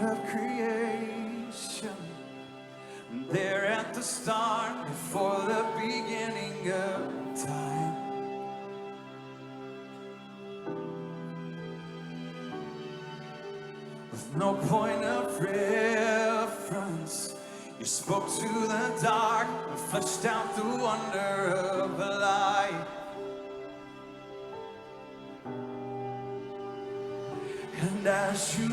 of creation, there at the start, before the beginning of time. With no point of reference, you spoke to the dark and fleshed out the wonder of a light. And as you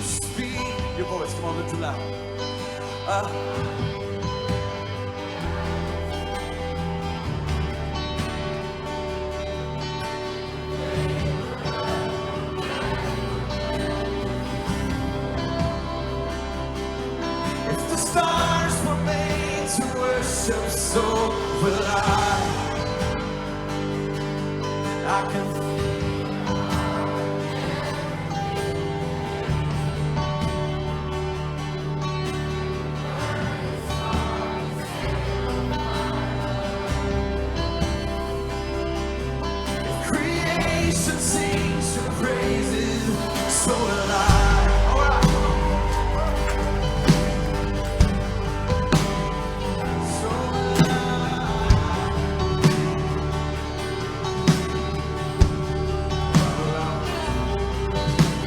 speak, your voice, come on, lift it loud. If the stars were made to worship, so will I can. Creation sings your praises, so will I. All right. So will I.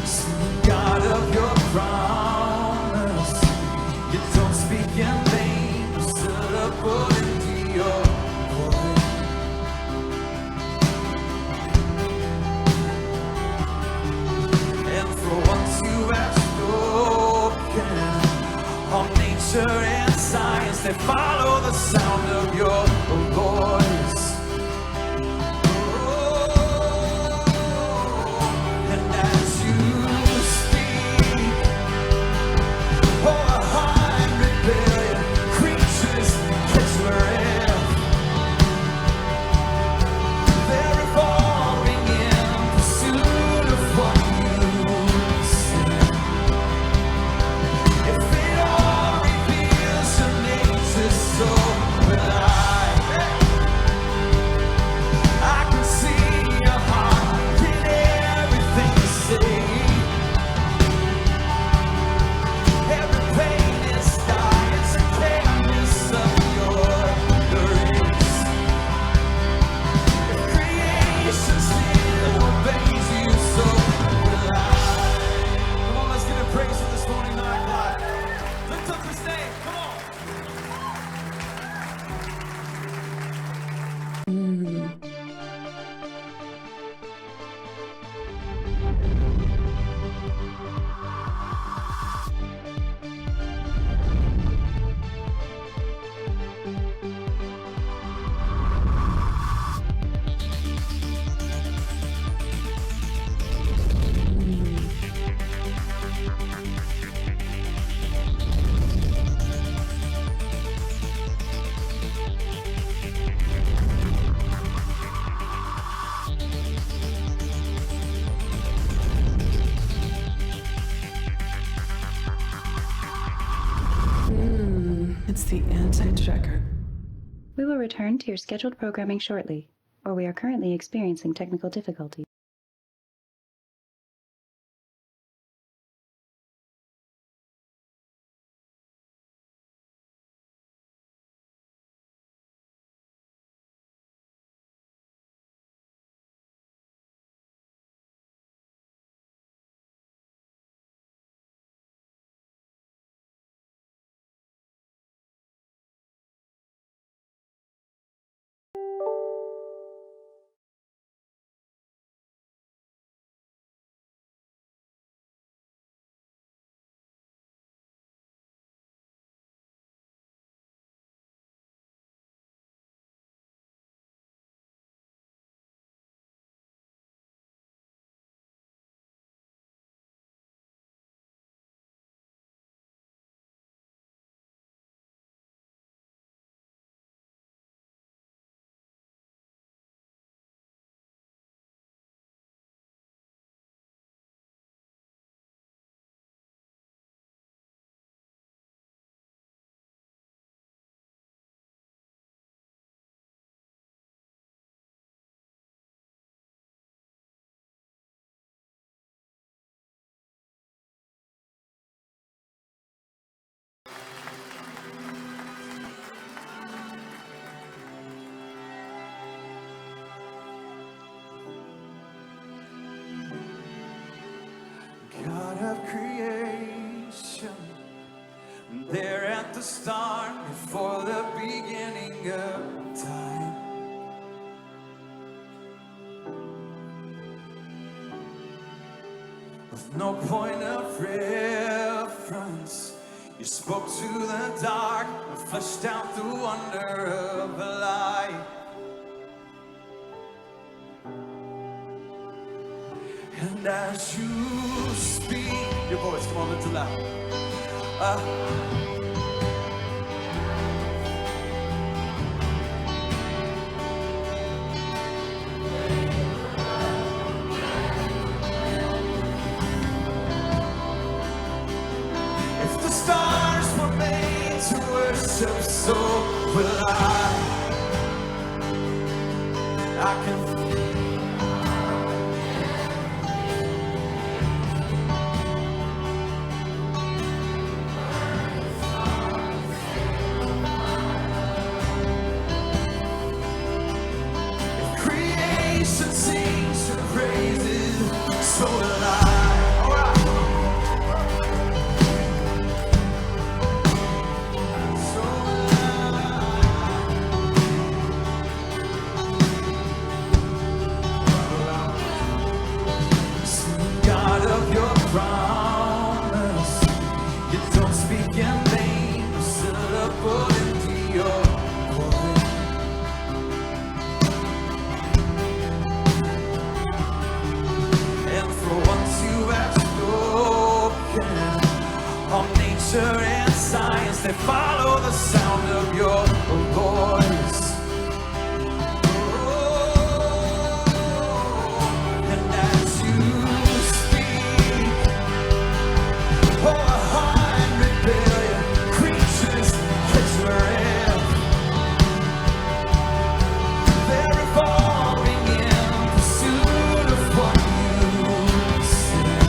See, God of your promise, you don't speak in vain, you stood according to your word. And for once you have spoken, all nature and science, they follow the sound of your voice. Oh, and as you speak, oh, a hundred billion creatures catch your breath. They're evolving in pursuit of what you said. If it all reveals your nature, so will I can see your heart in everything you say. Every pain and sky is a canvas of your grace. If creation still obeys you, so will I. Come on, let's give him praise for this morning, Night Life. Lift up his name, come on. It's the anti-checker. We will return to your scheduled programming shortly, or we are currently experiencing technical difficulties. start before the beginning of time. With no point of reference, you spoke to the dark and fleshed out the wonder of a light. And as you speak, your voice, come on, lift it loud. If the stars were made to worship, so will I can sings your praises, so will I. All right. So will I. God of your promise, you don't speak in vain, you set up into your word. All nature and science, they follow the sound of your voice. Oh, and as you speak, oh, a heart in rebellion, creatures catch your breath. They're evolving in pursuit of what you said.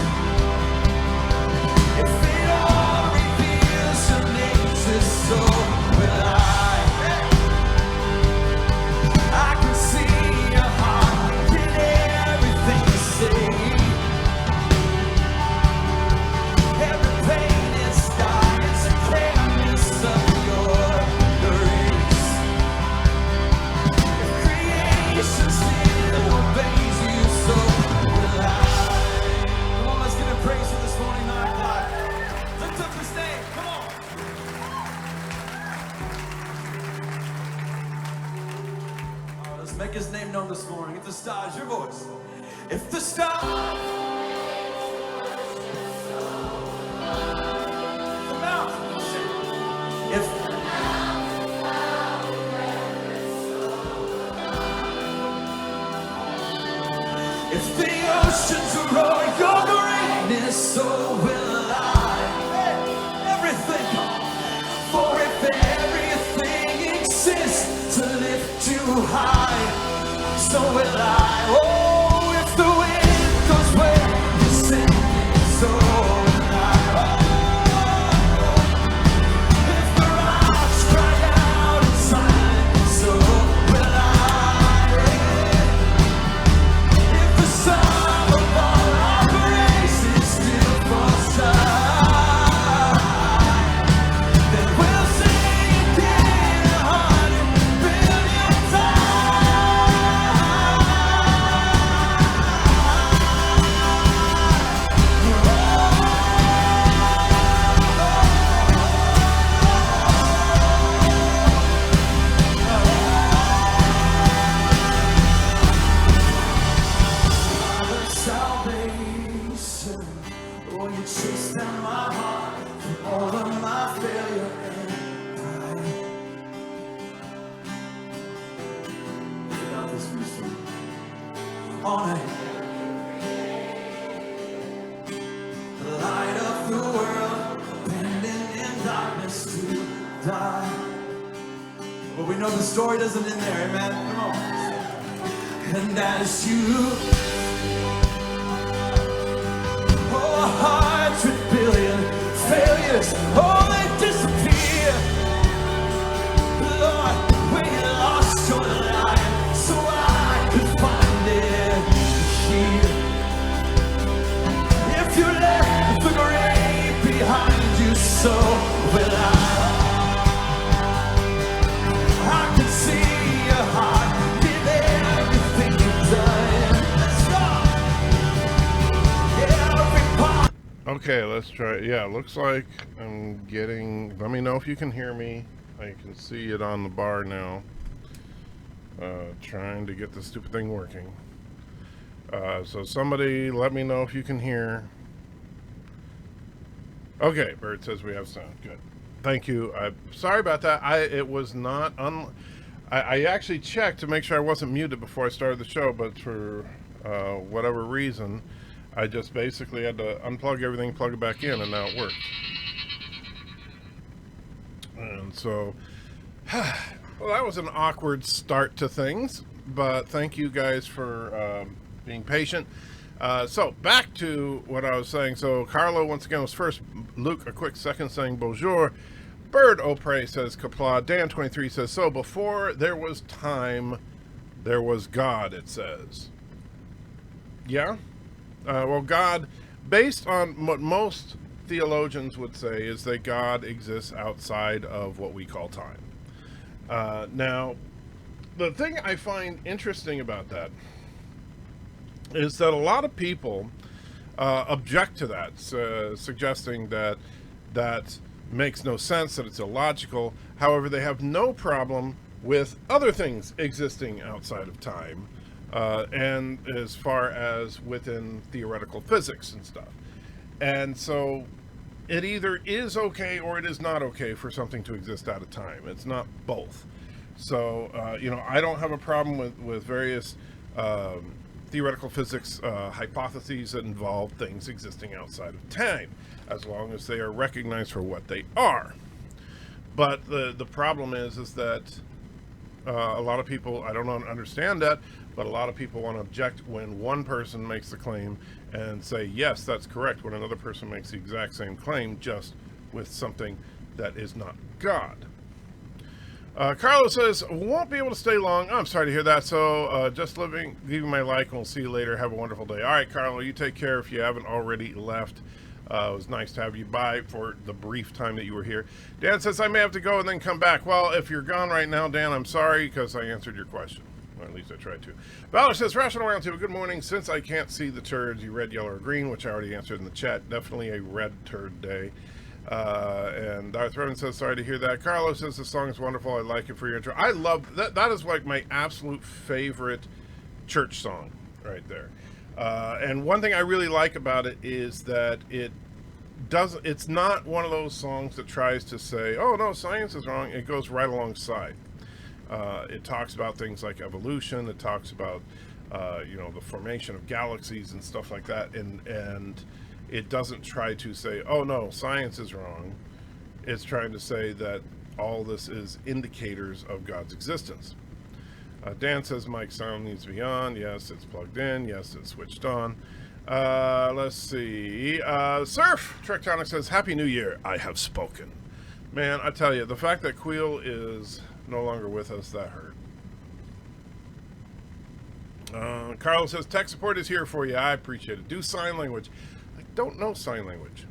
If it all reveals your nature, so will I. I can see your heart in everything you say. Every pain and scar, it's a canvas of your grace. If creation still obeys you, so will I. Come on, let's give him praise for this morning, 9 o'clock. Lift up his name, come on. All right, let's make his name known this morning. If the stars, your voice. If the stars, the mountains, if the oceans roar your greatness, so will I. Everything, for if everything exists to lift you high, so will I. Oh, if the wind goes where you send it, so will I. Oh, if the rocks cry out in silence, so will I. If the sum of all our praises still falls short, then we'll sing again 100 billion salvation. Oh, you chased down my heart from all of my failure and pride. Get out this music. On it. The light of the world, abandoned in darkness to die. But we know the story doesn't end there, amen? Come on. And as you oh, 100 billion failures, oh, they disappear. Lord, when you lost your life, so I could find it here. If you left the grave behind you, so will I. Okay, let's try. Yeah, looks like I'm getting. Let me know if you can hear me. I can see it on the bar now. Trying to get the stupid thing working. So somebody let me know if you can hear. Okay, Bird says we have sound. Good. Thank you. Sorry about that. It was not I actually checked to make sure I wasn't muted before I started the show, but for whatever reason, I just basically had to unplug everything, plug it back in, and now it worked. And so, well, that was an awkward start to things, but thank you guys for being patient. So back to what I was saying. So Carlo once again was first. Luke a quick second saying bonjour. Bird Opre says Kapla. Dan23 says, so before there was time, there was God, it says. Yeah? Well, God, based on what most theologians would say, is that God exists outside of what we call time. Now, the thing I find interesting about that is that a lot of people object to that, suggesting that that makes no sense, that it's illogical. However, they have no problem with other things existing outside of time, and as far as within theoretical physics and stuff. And so it either is okay or it is not okay for something to exist out of time. It's not both. So, I don't have a problem with various theoretical physics hypotheses that involve things existing outside of time, as long as they are recognized for what they are. But the problem is that a lot of people, I don't understand that, but a lot of people want to object when one person makes the claim and say, yes, that's correct, when another person makes the exact same claim, just with something that is not God. Carlos says, won't be able to stay long. I'm sorry to hear that. So just leaving my like, and we'll see you later. Have a wonderful day. All right, Carlo, you take care if you haven't already left. It was nice to have you by for the brief time that you were here. Dan says, I may have to go and then come back. Well, if you're gone right now, Dan, I'm sorry because I answered your question. Or at least I tried to. Valor says, Rational Roundtable, good morning. Since I can't see the turds, you red, yellow, or green, which I already answered in the chat. Definitely a red turd day. And Darth Revan says, sorry to hear that. Carlos says, the song is wonderful. I like it for your intro. I love that. That is like my absolute favorite church song right there. And one thing I really like about it is that it's not one of those songs that tries to say, oh no, science is wrong. It goes right alongside. It talks about things like evolution. It talks about, the formation of galaxies and stuff like that. And it doesn't try to say, oh no, science is wrong. It's trying to say that all this is indicators of God's existence. Dan says, Mike's sound needs to be on. Yes, it's plugged in. Yes, it's switched on. Let's see. Surf Trectonic says, Happy New Year. I have spoken. Man, I tell you, the fact that Queel is no longer with us, that hurt. Carlos says, tech support is here for you. I appreciate it. Do sign language. I don't know sign language.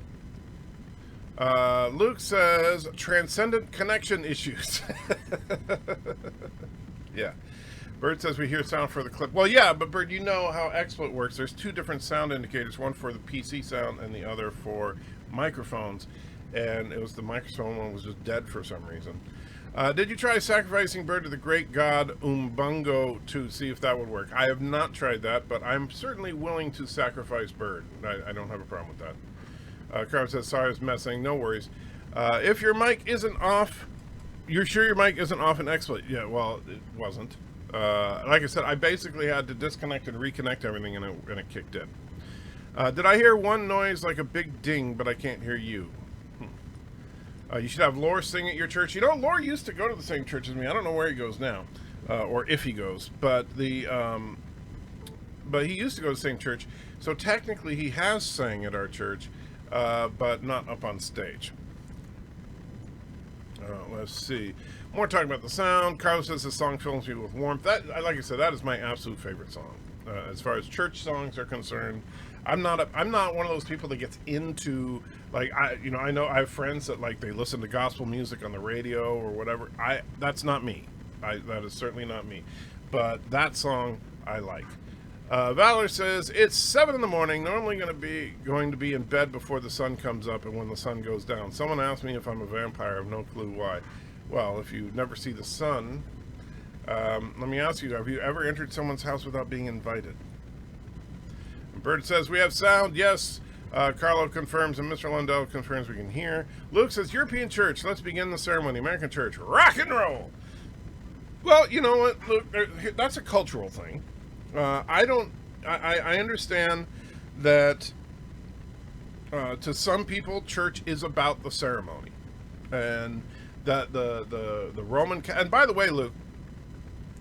Luke says, transcendent connection issues. Yeah. Bird says we hear sound for the clip. Well, yeah, but Bird, you know how XSplit works. There's two different sound indicators, one for the PC sound and the other for microphones. And it was the microphone one was just dead for some reason. Did you try sacrificing Bird to the great god Umbungo to see if that would work? I have not tried that, but I'm certainly willing to sacrifice Bird. I don't have a problem with that. Carl says, sorry, I was messing. No worries. If your mic isn't off, you're sure your mic isn't off in XSplit? Yeah, well, it wasn't. Like I said, I basically had to disconnect and reconnect everything, and it kicked in. Did I hear one noise like a big ding, but I can't hear you? You should have Lore sing at your church. You know, Lore used to go to the same church as me. I don't know where he goes now, or if he goes, but he used to go to the same church. So technically, he has sang at our church, but not up on stage. Let's see. More talking about the sound. Carlos says the song fills me with warmth. That, like I said, that is my absolute favorite song. As far as church songs are concerned, I'm not one of those people that gets into, like, I know I have friends that, like, they listen to gospel music on the radio or whatever. That's not me. That is certainly not me. But that song I like. Valor says, it's 7 in the morning, normally going to be in bed before the sun comes up and when the sun goes down. Someone asked me if I'm a vampire. I have no clue why. Well, if you never see the sun, let me ask you, have you ever entered someone's house without being invited? And Bird says, we have sound. Yes. Carlo confirms and Mr. Lundell confirms we can hear. Luke says, European church, let's begin the ceremony. American church, rock and roll. Well, you know what, Luke, that's a cultural thing. I understand that to some people, church is about the ceremony. And that the Roman... And by the way, Luke,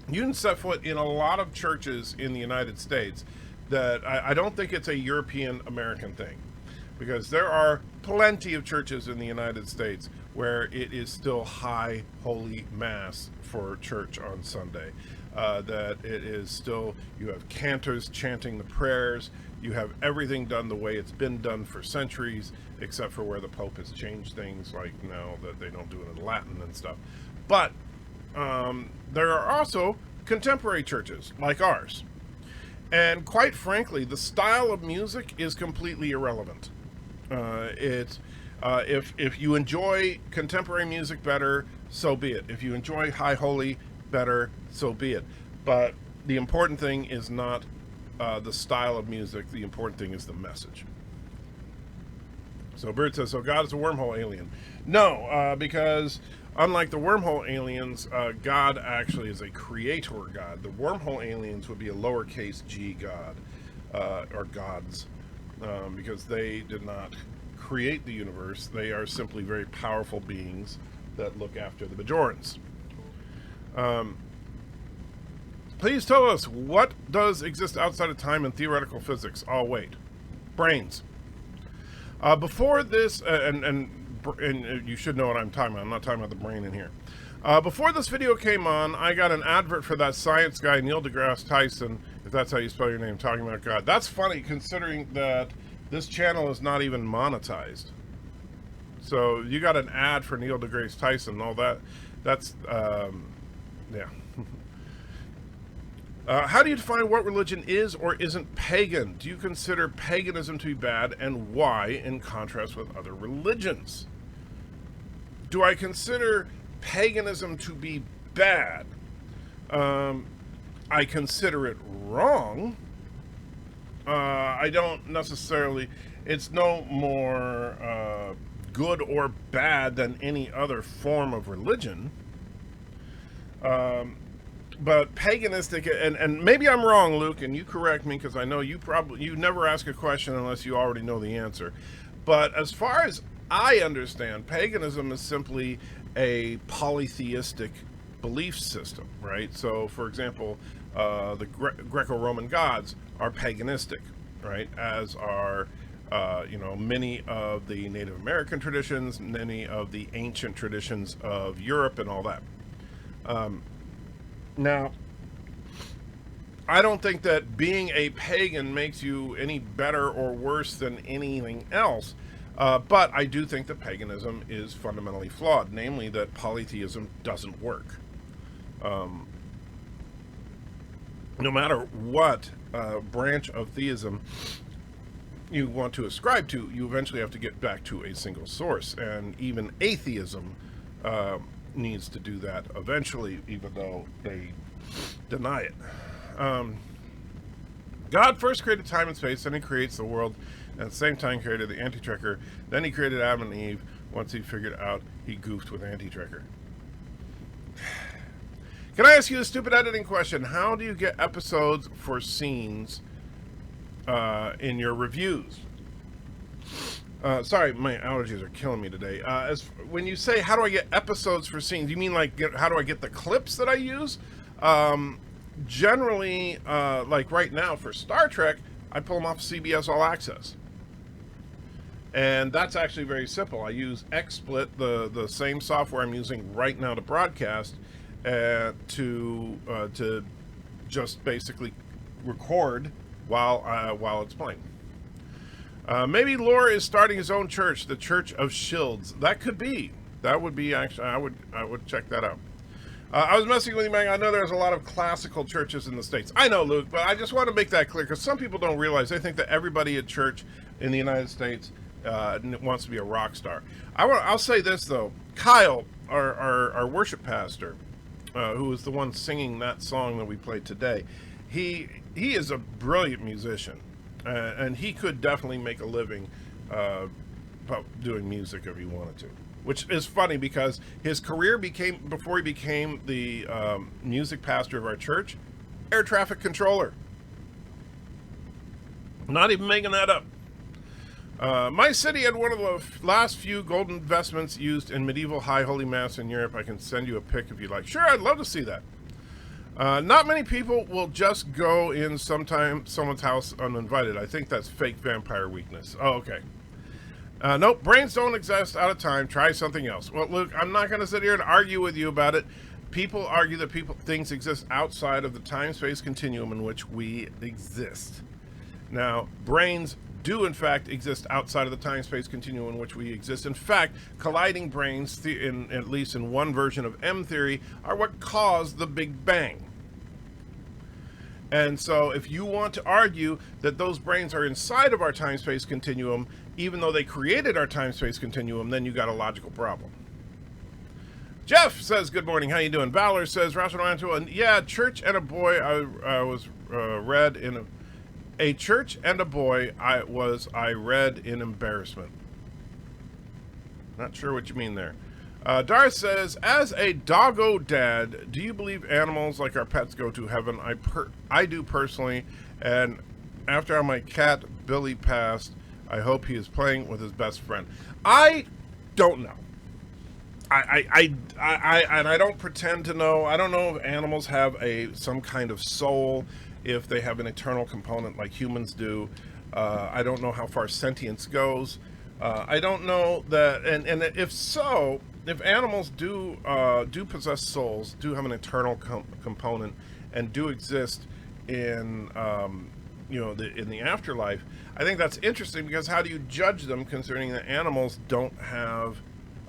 you can set foot in a lot of churches in the United States that I don't think it's a European American thing, because there are plenty of churches in the United States where it is still high holy mass for church on Sunday. That it is still, you have cantors chanting the prayers, you have everything done the way it's been done for centuries, except for where the Pope has changed things, like now that they don't do it in Latin and stuff. But there are also contemporary churches like ours. And quite frankly, the style of music is completely irrelevant. If you enjoy contemporary music better, so be it. If you enjoy high holy better, so be it. But the important thing is not the style of music. The important thing is the message. So Bird says, so God is a wormhole alien. No, because unlike the wormhole aliens, God actually is a creator God. The wormhole aliens would be a lowercase g God, or gods, because they did not create the universe. They are simply very powerful beings that look after the Bajorans. Please tell us, what does exist outside of time in theoretical physics? Oh, wait. Brains. Before this, and you should know what I'm talking about. I'm not talking about the brain in here. Before this video came on, I got an advert for that science guy, Neil deGrasse Tyson, if that's how you spell your name, talking about God. That's funny, considering that this channel is not even monetized. So you got an ad for Neil deGrasse Tyson, all that. That's, yeah. How do you define what religion is or isn't pagan? Do you consider paganism to be bad, and why, in contrast with other religions? Do I consider paganism to be bad? I consider it wrong. I don't necessarily... It's no more good or bad than any other form of religion. But paganistic, and maybe I'm wrong, Luke, and you correct me, because I know you never ask a question unless you already know the answer. But as far as I understand, paganism is simply a polytheistic belief system, right? So, for example, the Greco-Roman gods are paganistic, right? As are, many of the Native American traditions, many of the ancient traditions of Europe and all that. Now, I don't think that being a pagan makes you any better or worse than anything else, but I do think that paganism is fundamentally flawed, namely that polytheism doesn't work. No matter what branch of theism you want to ascribe to, you eventually have to get back to a single source, and even atheism needs to do that eventually, even though they deny it. God first created time and space, then he creates the world, and at the same time created the Anti-Trekker. Then he created Adam and Eve. Once he figured out, he goofed with Anti-Trekker. Can I ask you a stupid editing question? How do you get episodes for scenes in your reviews? Sorry, my allergies are killing me today. When you say, how do I get episodes for scenes, you mean like, how do I get the clips that I use? Generally, like right now for Star Trek, I pull them off CBS All Access. And that's actually very simple. I use XSplit, the same software I'm using right now to broadcast, to just basically record while it's playing. Maybe Lore is starting his own church, the Church of Shields. That could be. That would be actually. I would check that out. I was messing with you, man. I know there's a lot of classical churches in the States. I know, Luke, but I just want to make that clear because some people don't realize. They think that everybody at church in the United States wants to be a rock star. I'll say this, though. Kyle, our worship pastor, who was the one singing that song that we played today, he is a brilliant musician, and he could definitely make a living doing music if he wanted to. Which is funny because his career before he became the music pastor of our church, air traffic controller. Not even making that up. My city had one of the last few golden vestments used in medieval High Holy Mass in Europe. I can send you a pic if you'd like. Sure, I'd love to see that. Not many people will just go in someone's house uninvited. I think that's fake vampire weakness. Oh, okay. Nope, brains don't exist out of time. Try something else. Well, Luke, I'm not going to sit here and argue with you about it. People argue that things exist outside of the time-space continuum in which we exist. Now, brains do, in fact, exist outside of the time-space continuum in which we exist. In fact, colliding brains, at least in one version of M theory, are what caused the Big Bang. And so if you want to argue that those brains are inside of our time-space continuum, even though they created our time-space continuum, then you got a logical problem. Jeff says, good morning, how you doing? Valor says, Rational Angela, yeah, church and a boy I was read in a church and a boy I read in embarrassment. Not sure what you mean there. Darth says, as a doggo dad, do you believe animals like our pets go to heaven? I do personally, and after my cat Billy passed, I hope he is playing with his best friend. I don't know. I don't pretend to know. I don't know if animals have some kind of soul, if they have an eternal component like humans do. I don't know how far sentience goes. I don't know that, and if so, if animals do possess souls, do have an eternal component, and do exist in in the afterlife, I think that's interesting because how do you judge them concerning that animals don't have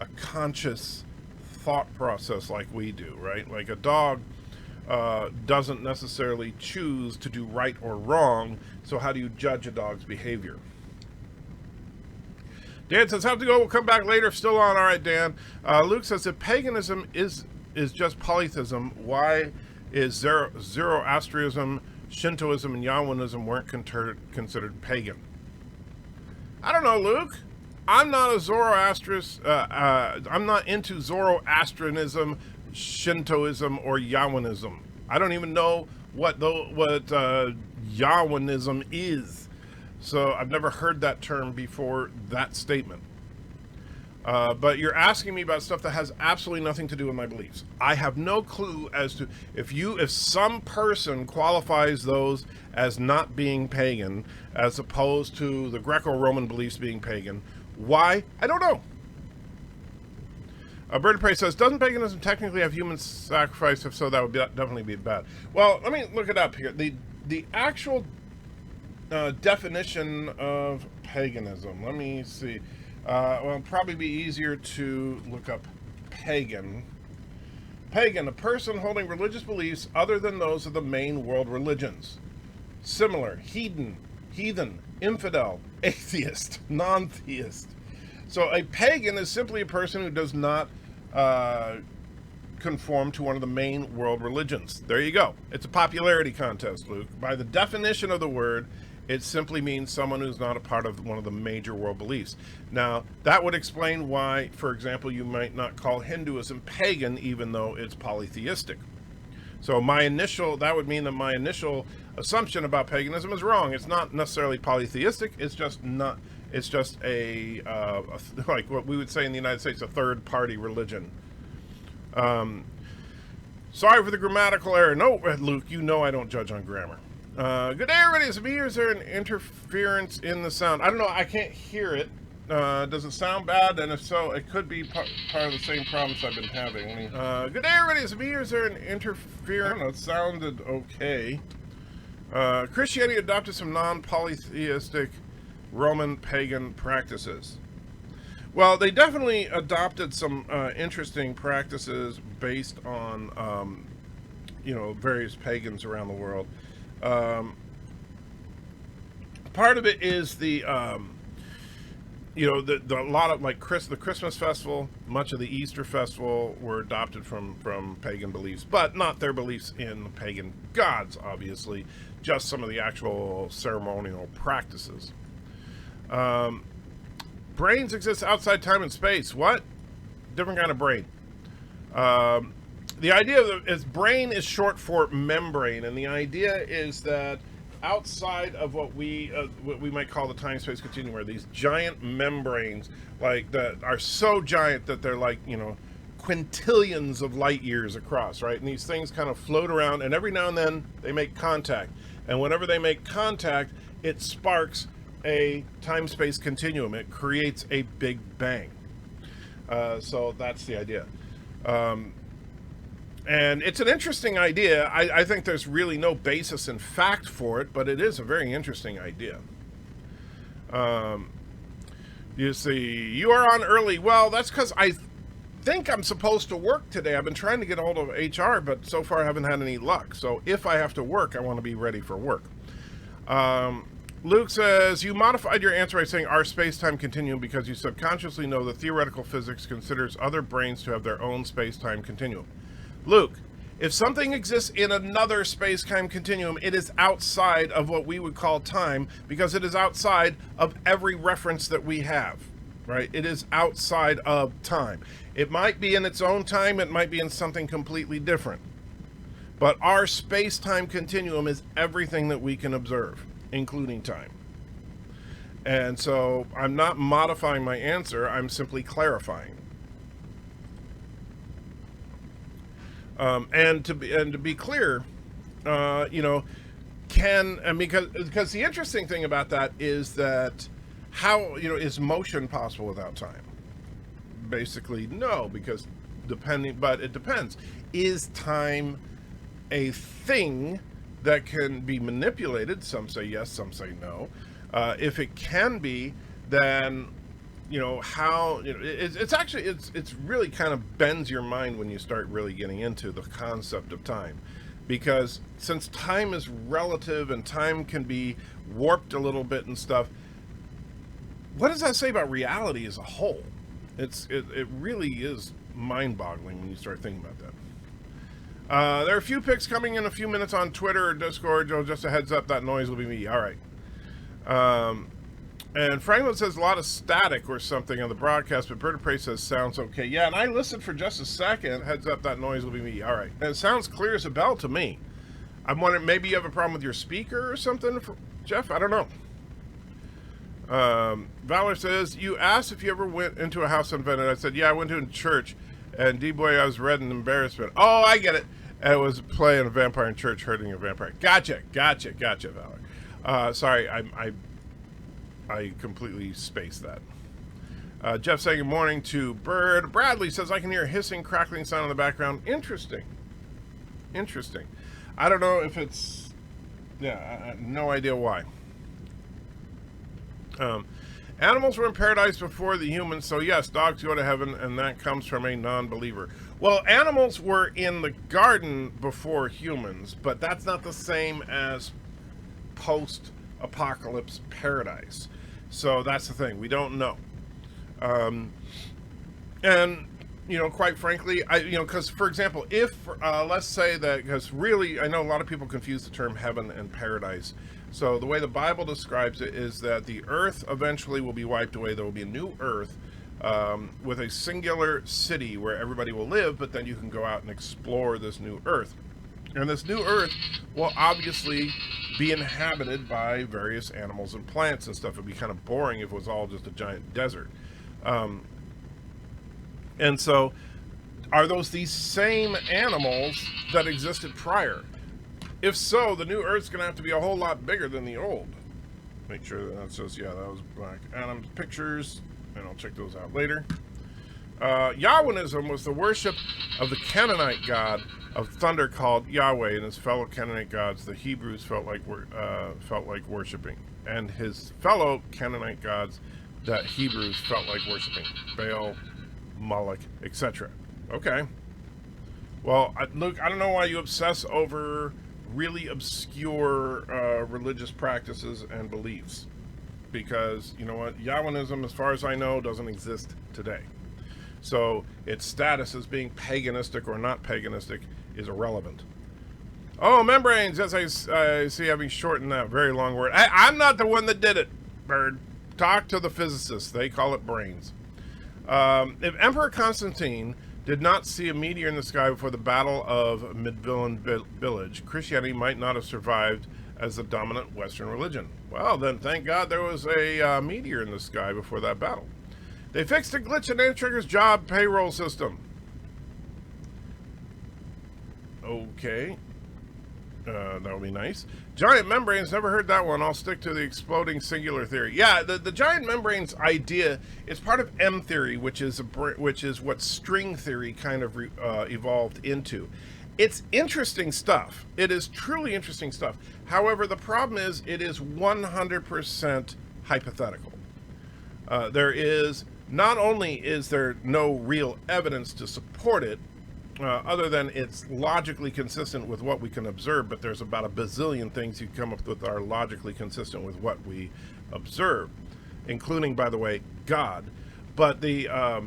a conscious thought process like we do, right? Like a dog doesn't necessarily choose to do right or wrong, so how do you judge a dog's behavior? Dan says, have to go, we'll come back later. Still on. All right, Dan. Luke says, if paganism is just polytheism, why is Zoroastrianism, Shintoism, and Yahwinism weren't considered pagan? I don't know, Luke. I'm not a Zoroastrian. I'm not into Zoroastrianism, Shintoism, or Yahwinism. I don't even know what Yahwinism is. So I've never heard that term before that statement. But you're asking me about stuff that has absolutely nothing to do with my beliefs. I have no clue as to if some person qualifies those as not being pagan, as opposed to the Greco-Roman beliefs being pagan. Why? I don't know. Bird of Prey says, doesn't paganism technically have human sacrifice? If so, that would definitely be bad. Well, let me look it up here. The actual definition of paganism. Let me see. Well, it'd probably be easier to look up pagan. Pagan, a person holding religious beliefs other than those of the main world religions. Similar, heathen, infidel, atheist, non-theist. So a pagan is simply a person who does not conform to one of the main world religions. There you go. It's a popularity contest, Luke. By the definition of the word, it simply means someone who's not a part of one of the major world beliefs. Now, that would explain why, for example, you might not call Hinduism pagan even though it's polytheistic. So that would mean that my initial assumption about paganism is wrong. It's not necessarily polytheistic. It's just a like what we would say in the United States, a third-party religion. Sorry for the grammatical error. No, Luke, you know I don't judge on grammar. Good day, everybody. Is there an interference in the sound? I don't know. I can't hear it. Does it sound bad? And if so, it could be part of the same problems I've been having. Good day, everybody. Is there an interference? I don't know. It sounded okay. Christianity adopted some non-polytheistic Roman pagan practices. Well, they definitely adopted some interesting practices based on, various pagans around the world. Um, Part of it is a lot of like the Christmas festival, much of the Easter festival were adopted from pagan beliefs, but not their beliefs in pagan gods, obviously, just some of the actual ceremonial practices. Brains exist outside time and space. What? Different kind of brain. The idea is brain is short for membrane, and the idea is that outside of what we might call the time-space continuum, where these giant membranes, like that, are so giant that they're like quintillions of light years across, right? And these things kind of float around, and every now and then they make contact, and whenever they make contact, it sparks a time-space continuum. It creates a big bang. So that's the idea. And it's an interesting idea. I think there's really no basis in fact for it, but it is a very interesting idea. You see, you are on early. Well, that's because I think I'm supposed to work today. I've been trying to get a hold of HR, but so far I haven't had any luck. So if I have to work, I want to be ready for work. Luke says, you modified your answer by saying our space-time continuum because you subconsciously know that theoretical physics considers other brains to have their own space-time continuum. Luke, if something exists in another space-time continuum, it is outside of what we would call time because it is outside of every reference that we have, right? It is outside of time. It might be in its own time, it might be in something completely different. But our space-time continuum is everything that we can observe, including time. And so I'm not modifying my answer, I'm simply clarifying. And to be clear, because the interesting thing about that is that how, is motion possible without time? Basically, no, because but it depends. Is time a thing that can be manipulated? Some say yes, some say no. If it can be, then how it's really kind of bends your mind when you start really getting into the concept of time, because since time is relative and time can be warped a little bit and stuff, what does that say about reality as a whole? It really is mind-boggling when you start thinking about that. There are a few picks coming in a few minutes on Twitter or Discord. Joe, just a heads up, that noise will be me. All right. And Franklin says a lot of static or something on the broadcast, but Bird of Prey says sounds okay. Yeah, and I listened for just a second. Heads up, that noise will be me. All right. And it sounds clear as a bell to me. I'm wondering, maybe you have a problem with your speaker or something, Jeff? I don't know. Valor says, you asked if you ever went into a house unvented. I said, yeah, I went to a church. And D-Boy, I was red in embarrassment. Oh, I get it. And it was playing a vampire in church, hurting a vampire. Gotcha, Valor. Sorry, I completely spaced that. Jeff saying good morning to Bird. Bradley says, I can hear a hissing, crackling sound in the background. Interesting. I don't know if it's... Yeah, no idea why. Animals were in paradise before the humans, so yes, dogs go to heaven, and that comes from a non-believer. Well, animals were in the garden before humans, but that's not the same as post-apocalypse paradise. So that's the thing. We don't know. And, quite frankly, because, for example, if, let's say that, because really, I know a lot of people confuse the term heaven and paradise. So the way the Bible describes it is that the earth eventually will be wiped away. There will be a new earth with a singular city where everybody will live, but then you can go out and explore this new earth. And this new earth will obviously be inhabited by various animals and plants and stuff. It would be kind of boring if it was all just a giant desert. And so, are those these same animals that existed prior? If so, the new Earth's going to have to be a whole lot bigger than the old. Make sure that says, yeah, that was Black Adam's pictures, and I'll check those out later. Yahwehism was the worship of the Canaanite god of thunder called Yahweh, and his fellow Canaanite gods, the Hebrews, felt like worshiping. And his fellow Canaanite gods, that Hebrews felt like worshiping: Baal, Moloch, etc. Okay. Well, Luke, I don't know why you obsess over really obscure religious practices and beliefs. Because, you know what, Yahwinism, as far as I know, doesn't exist today. So its status as being paganistic or not paganistic is irrelevant. Oh, membranes, as I see having shortened that very long word. I'm not the one that did it, Bird. Talk to the physicists. They call it brains. If Emperor Constantine did not see a meteor in the sky before the Battle of Midvillian Village, Christianity might not have survived as the dominant Western religion. Well, then thank God there was a meteor in the sky before that battle. They fixed a glitch in Antitrigger's job payroll system. Okay. That would be nice. Giant membranes, never heard that one. I'll stick to the exploding singular theory. Yeah, the giant membranes idea is part of M theory, which is what string theory kind of evolved into. It's interesting stuff. It is truly interesting stuff. However, the problem is it is 100% hypothetical. There is, not only is there no real evidence to support it, other than it's logically consistent with what we can observe, but there's about a bazillion things you come up with that are logically consistent with what we observe, including, by the way, God. But there's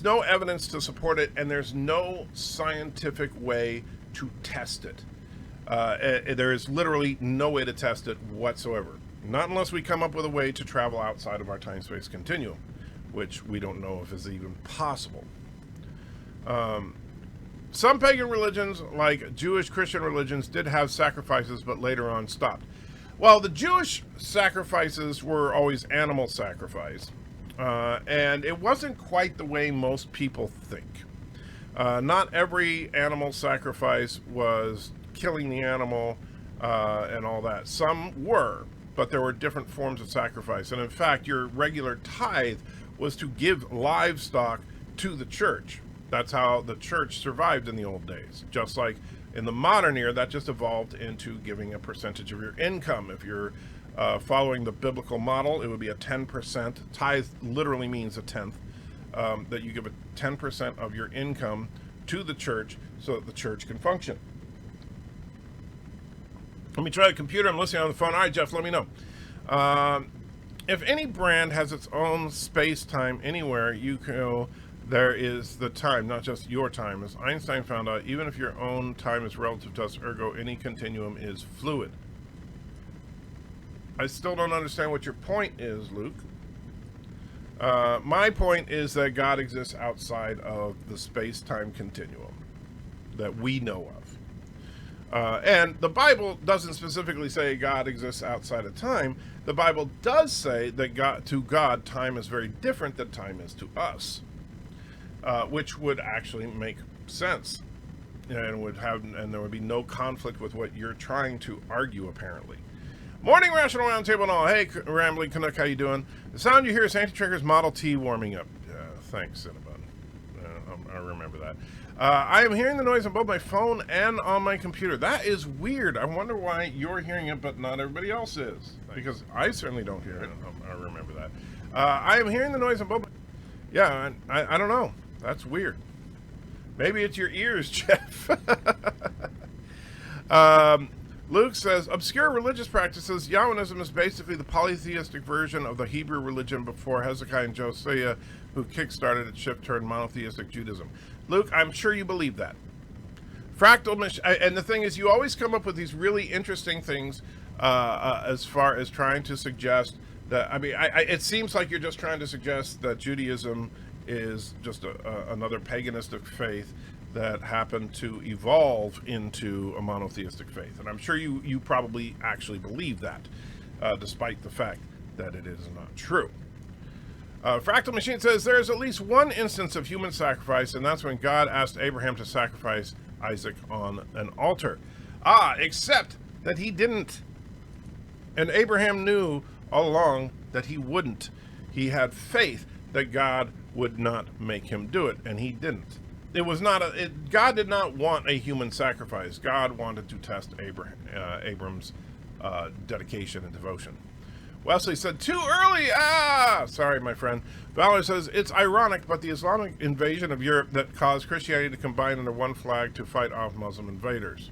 no evidence to support it, and there's no scientific way to test it. There is literally no way to test it whatsoever. Not unless we come up with a way to travel outside of our time-space continuum, which we don't know if is even possible. Some pagan religions, like Jewish Christian religions, did have sacrifices, but later on stopped. Well, the Jewish sacrifices were always animal sacrifice, and it wasn't quite the way most people think. Not every animal sacrifice was killing the animal and all that. Some were, but there were different forms of sacrifice. And in fact, your regular tithe was to give livestock to the church. That's how the church survived in the old days. Just like in the modern era, that just evolved into giving a percentage of your income. If you're following the biblical model, it would be a 10%. Tithe literally means a tenth. That you give a 10% of your income to the church so that the church can function. Let me try the computer. I'm listening on the phone. All right, Jeff, let me know. If any brand has its own space-time anywhere, you can... There is the time, not just your time. As Einstein found out, even if your own time is relative to us, ergo any continuum is fluid. I still don't understand what your point is, Luke. My point is that God exists outside of the space-time continuum that we know of. And the Bible doesn't specifically say God exists outside of time. The Bible does say that to God, time is very different than time is to us. Which would actually make sense, and there would be no conflict with what you're trying to argue, apparently. Morning, Rational Roundtable and all. Hey, Rambling Canuck, how you doing? The sound you hear is Antitrigger's Model T warming up. Thanks, Cinnabon. I remember that. I am hearing the noise on both my phone and on my computer. That is weird. I wonder why you're hearing it, but not everybody else is. Because I certainly don't hear it. I remember that. I am hearing the noise on both. Yeah, I don't know. That's weird. Maybe it's your ears, Jeff. Luke says, obscure religious practices. Yahwinism is basically the polytheistic version of the Hebrew religion before Hezekiah and Josiah, who kickstarted its shift toward monotheistic Judaism. Luke, I'm sure you believe that. And the thing is, you always come up with these really interesting things as far as trying to suggest that, it seems like you're just trying to suggest that Judaism is just another paganistic faith that happened to evolve into a monotheistic faith. And I'm sure you probably actually believe that, despite the fact that it is not true. Fractal Machine says, there's at least one instance of human sacrifice, and that's when God asked Abraham to sacrifice Isaac on an altar. Except that he didn't. And Abraham knew all along that he wouldn't. He had faith that God would not make him do it, and he didn't. It was not God did not want a human sacrifice. God wanted to test Abram's dedication and devotion. Wesley said, too early! Ah! Sorry, my friend. Valor says, it's ironic, but the Islamic invasion of Europe that caused Christianity to combine under one flag to fight off Muslim invaders.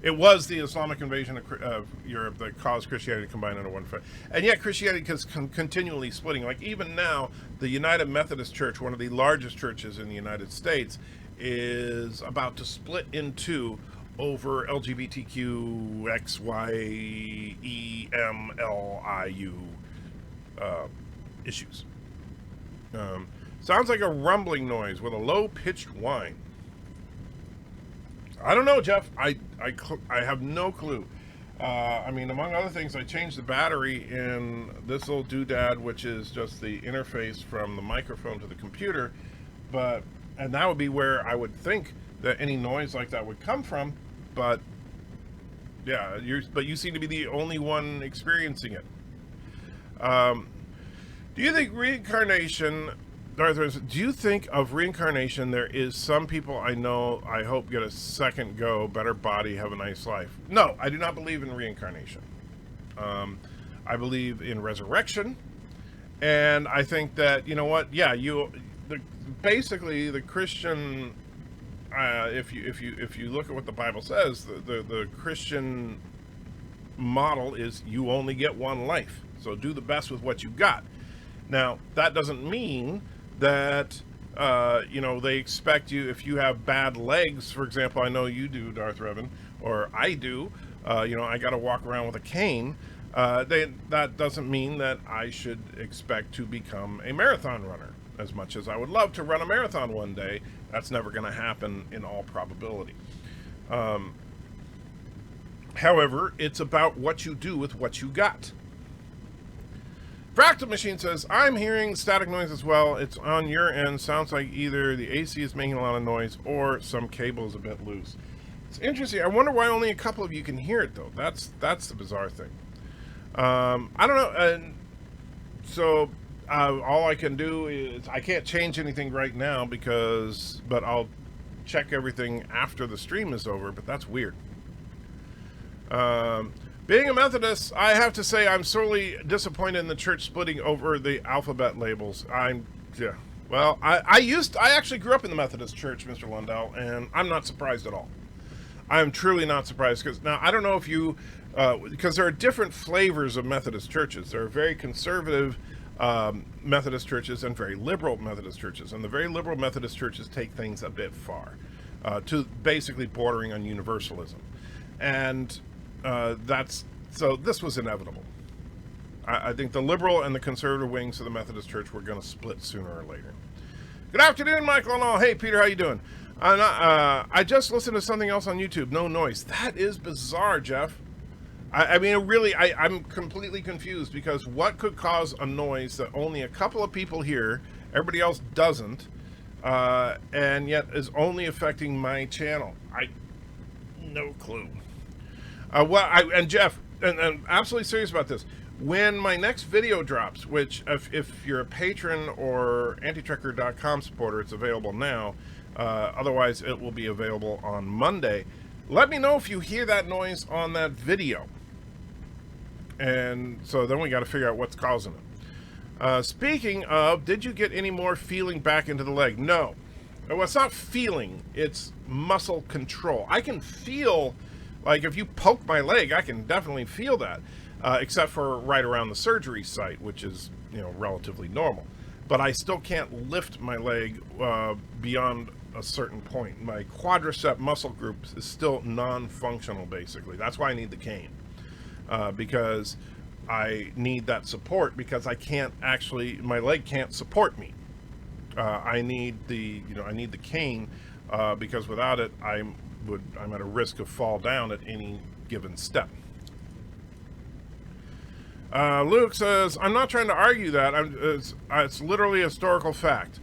It was the Islamic invasion of Europe that caused Christianity to combine under one flag. And yet Christianity is continually splitting. Like even now, the United Methodist Church, one of the largest churches in the United States, is about to split in two over LGBTQ XYEMLIU issues. Sounds like a rumbling noise with a low-pitched whine. I don't know, Jeff. I have no clue. I mean, among other things, I changed the battery in this little doodad, which is just the interface from the microphone to the computer. And that would be where I would think that any noise like that would come from. But yeah, you seem to be the only one experiencing it. Do you think reincarnation? Do you think of reincarnation? There is some people I know, I hope, get a second go, better body, have a nice life. No, I do not believe in reincarnation. I believe in resurrection, and I think that, you know what? Yeah, basically the Christian, if you look at what the Bible says, the Christian model is you only get one life, so do the best with what you got. Now that doesn't mean that they expect you, if you have bad legs, for example, I know you do, Darth Revan, or I do, I got to walk around with a cane. That doesn't mean that I should expect to become a marathon runner. As much as I would love to run a marathon one day, that's never going to happen in all probability. However, it's about what you do with what you got. Fractal Machine says, I'm hearing static noise as well. It's on your end. Sounds like either the AC is making a lot of noise or some cable is a bit loose. It's interesting. I wonder why only a couple of you can hear it, though. That's the bizarre thing. I don't know. And so all I can do is, I can't change anything right now but I'll check everything after the stream is over, but that's weird. Being a Methodist, I have to say I'm sorely disappointed in the church splitting over the alphabet labels. I actually grew up in the Methodist church, Mr. Lundell, and I'm not surprised at all. I am truly not surprised, because now I don't know if you, because there are different flavors of Methodist churches. There are very conservative Methodist churches and very liberal Methodist churches, and the very liberal Methodist churches take things a bit far, to basically bordering on universalism, and so this was inevitable. I think the liberal and the conservative wings of the Methodist Church were going to split sooner or later. Good afternoon, Michael and all. Hey, Peter, how you doing? I just listened to something else on YouTube. No noise. That is bizarre, Jeff. I mean, really, I'm completely confused, because what could cause a noise that only a couple of people hear, everybody else doesn't, and yet is only affecting my channel? No clue. And Jeff, and I'm absolutely serious about this. When my next video drops, which if you're a patron or antitrekker.com supporter, it's available now. Otherwise, it will be available on Monday. Let me know if you hear that noise on that video. And so then we got to figure out what's causing it. Speaking of, did you get any more feeling back into the leg? No. Well, it's not feeling, it's muscle control. I can feel, like if you poke my leg, I can definitely feel that, except for right around the surgery site, which is, relatively normal. But I still can't lift my leg beyond a certain point. My quadricep muscle group is still non-functional, basically. That's why I need the cane, because I need that support, because I can't actually, my leg can't support me. I need the cane, because without it, I'm at a risk of fall down at any given step. Luke says, I'm not trying to argue that. It's literally a historical fact.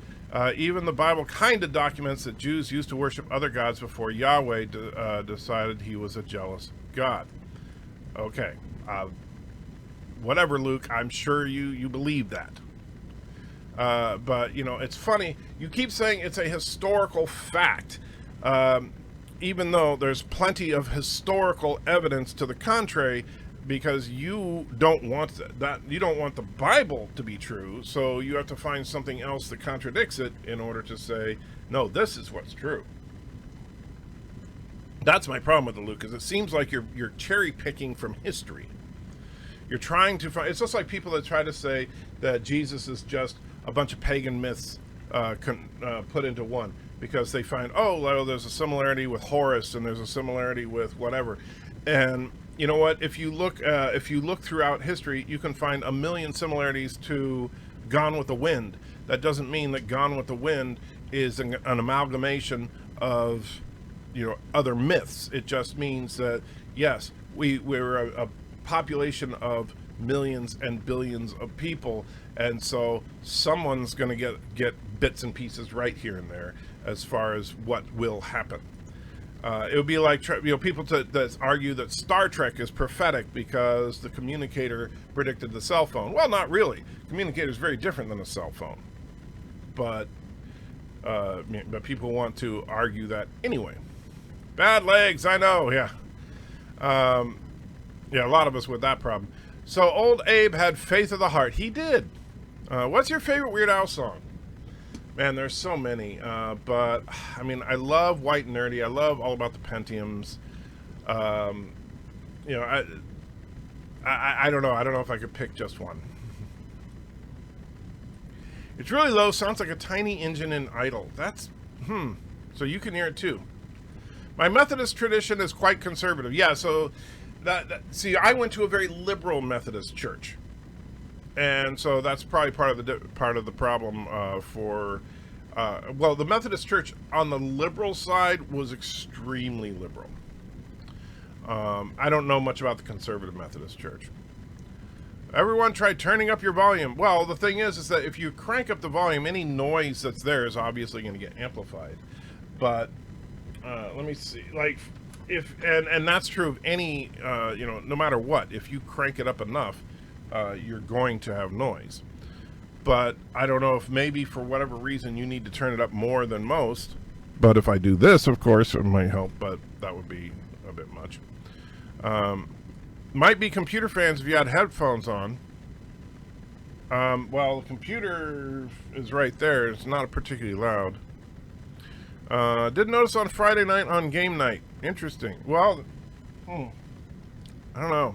Even the Bible kind of documents that Jews used to worship other gods before Yahweh decided he was a jealous God. Okay. Whatever, Luke. I'm sure you believe that. But, it's funny. You keep saying it's a historical fact. Even though there's plenty of historical evidence to the contrary, because you don't want that. You don't want the Bible to be true, so you have to find something else that contradicts it in order to say, no, this is what's true. That's my problem with it, Luke, is it seems like you're cherry picking from history. You're trying to find. It's just like people that try to say that Jesus is just a bunch of pagan myths put into one, because they find, oh, well, there's a similarity with Horus and there's a similarity with whatever. And you know what? If you look throughout history, you can find a million similarities to Gone with the Wind. That doesn't mean that Gone with the Wind is an amalgamation of, other myths. It just means that, yes, we're a population of millions and billions of people, and so someone's going to get bits and pieces right here and there as far as what will happen. It would be like people that argue that Star Trek is prophetic because the communicator predicted the cell phone. Well, not really. Communicator is very different than a cell phone, but people want to argue that anyway. Bad legs, I know. Yeah. Yeah, a lot of us with that problem. So old Abe had faith of the heart. He did. What's your favorite Weird Al song? Man, there's so many. But, I mean, I love White Nerdy. I love All About the Pentiums. I don't know. I don't know if I could pick just one. It's really low. Sounds like a tiny engine in Idle. That's, So you can hear it too. My Methodist tradition is quite conservative. Yeah, so... see, I went to a very liberal Methodist church, and so that's probably part of the problem the Methodist church on the liberal side was extremely liberal. I don't know much about the conservative Methodist church. Everyone try turning up your volume. Well, the thing is that if you crank up the volume, any noise that's there is obviously going to get amplified. But let me see, like. And that's true of any, no matter what. If you crank it up enough, you're going to have noise. But I don't know if maybe for whatever reason you need to turn it up more than most. But if I do this, of course, it might help, but that would be a bit much. Might be computer fans if you had headphones on. Well, the computer is right there. It's not particularly loud. Did notice on Friday night on game night. Interesting. Well, I don't know.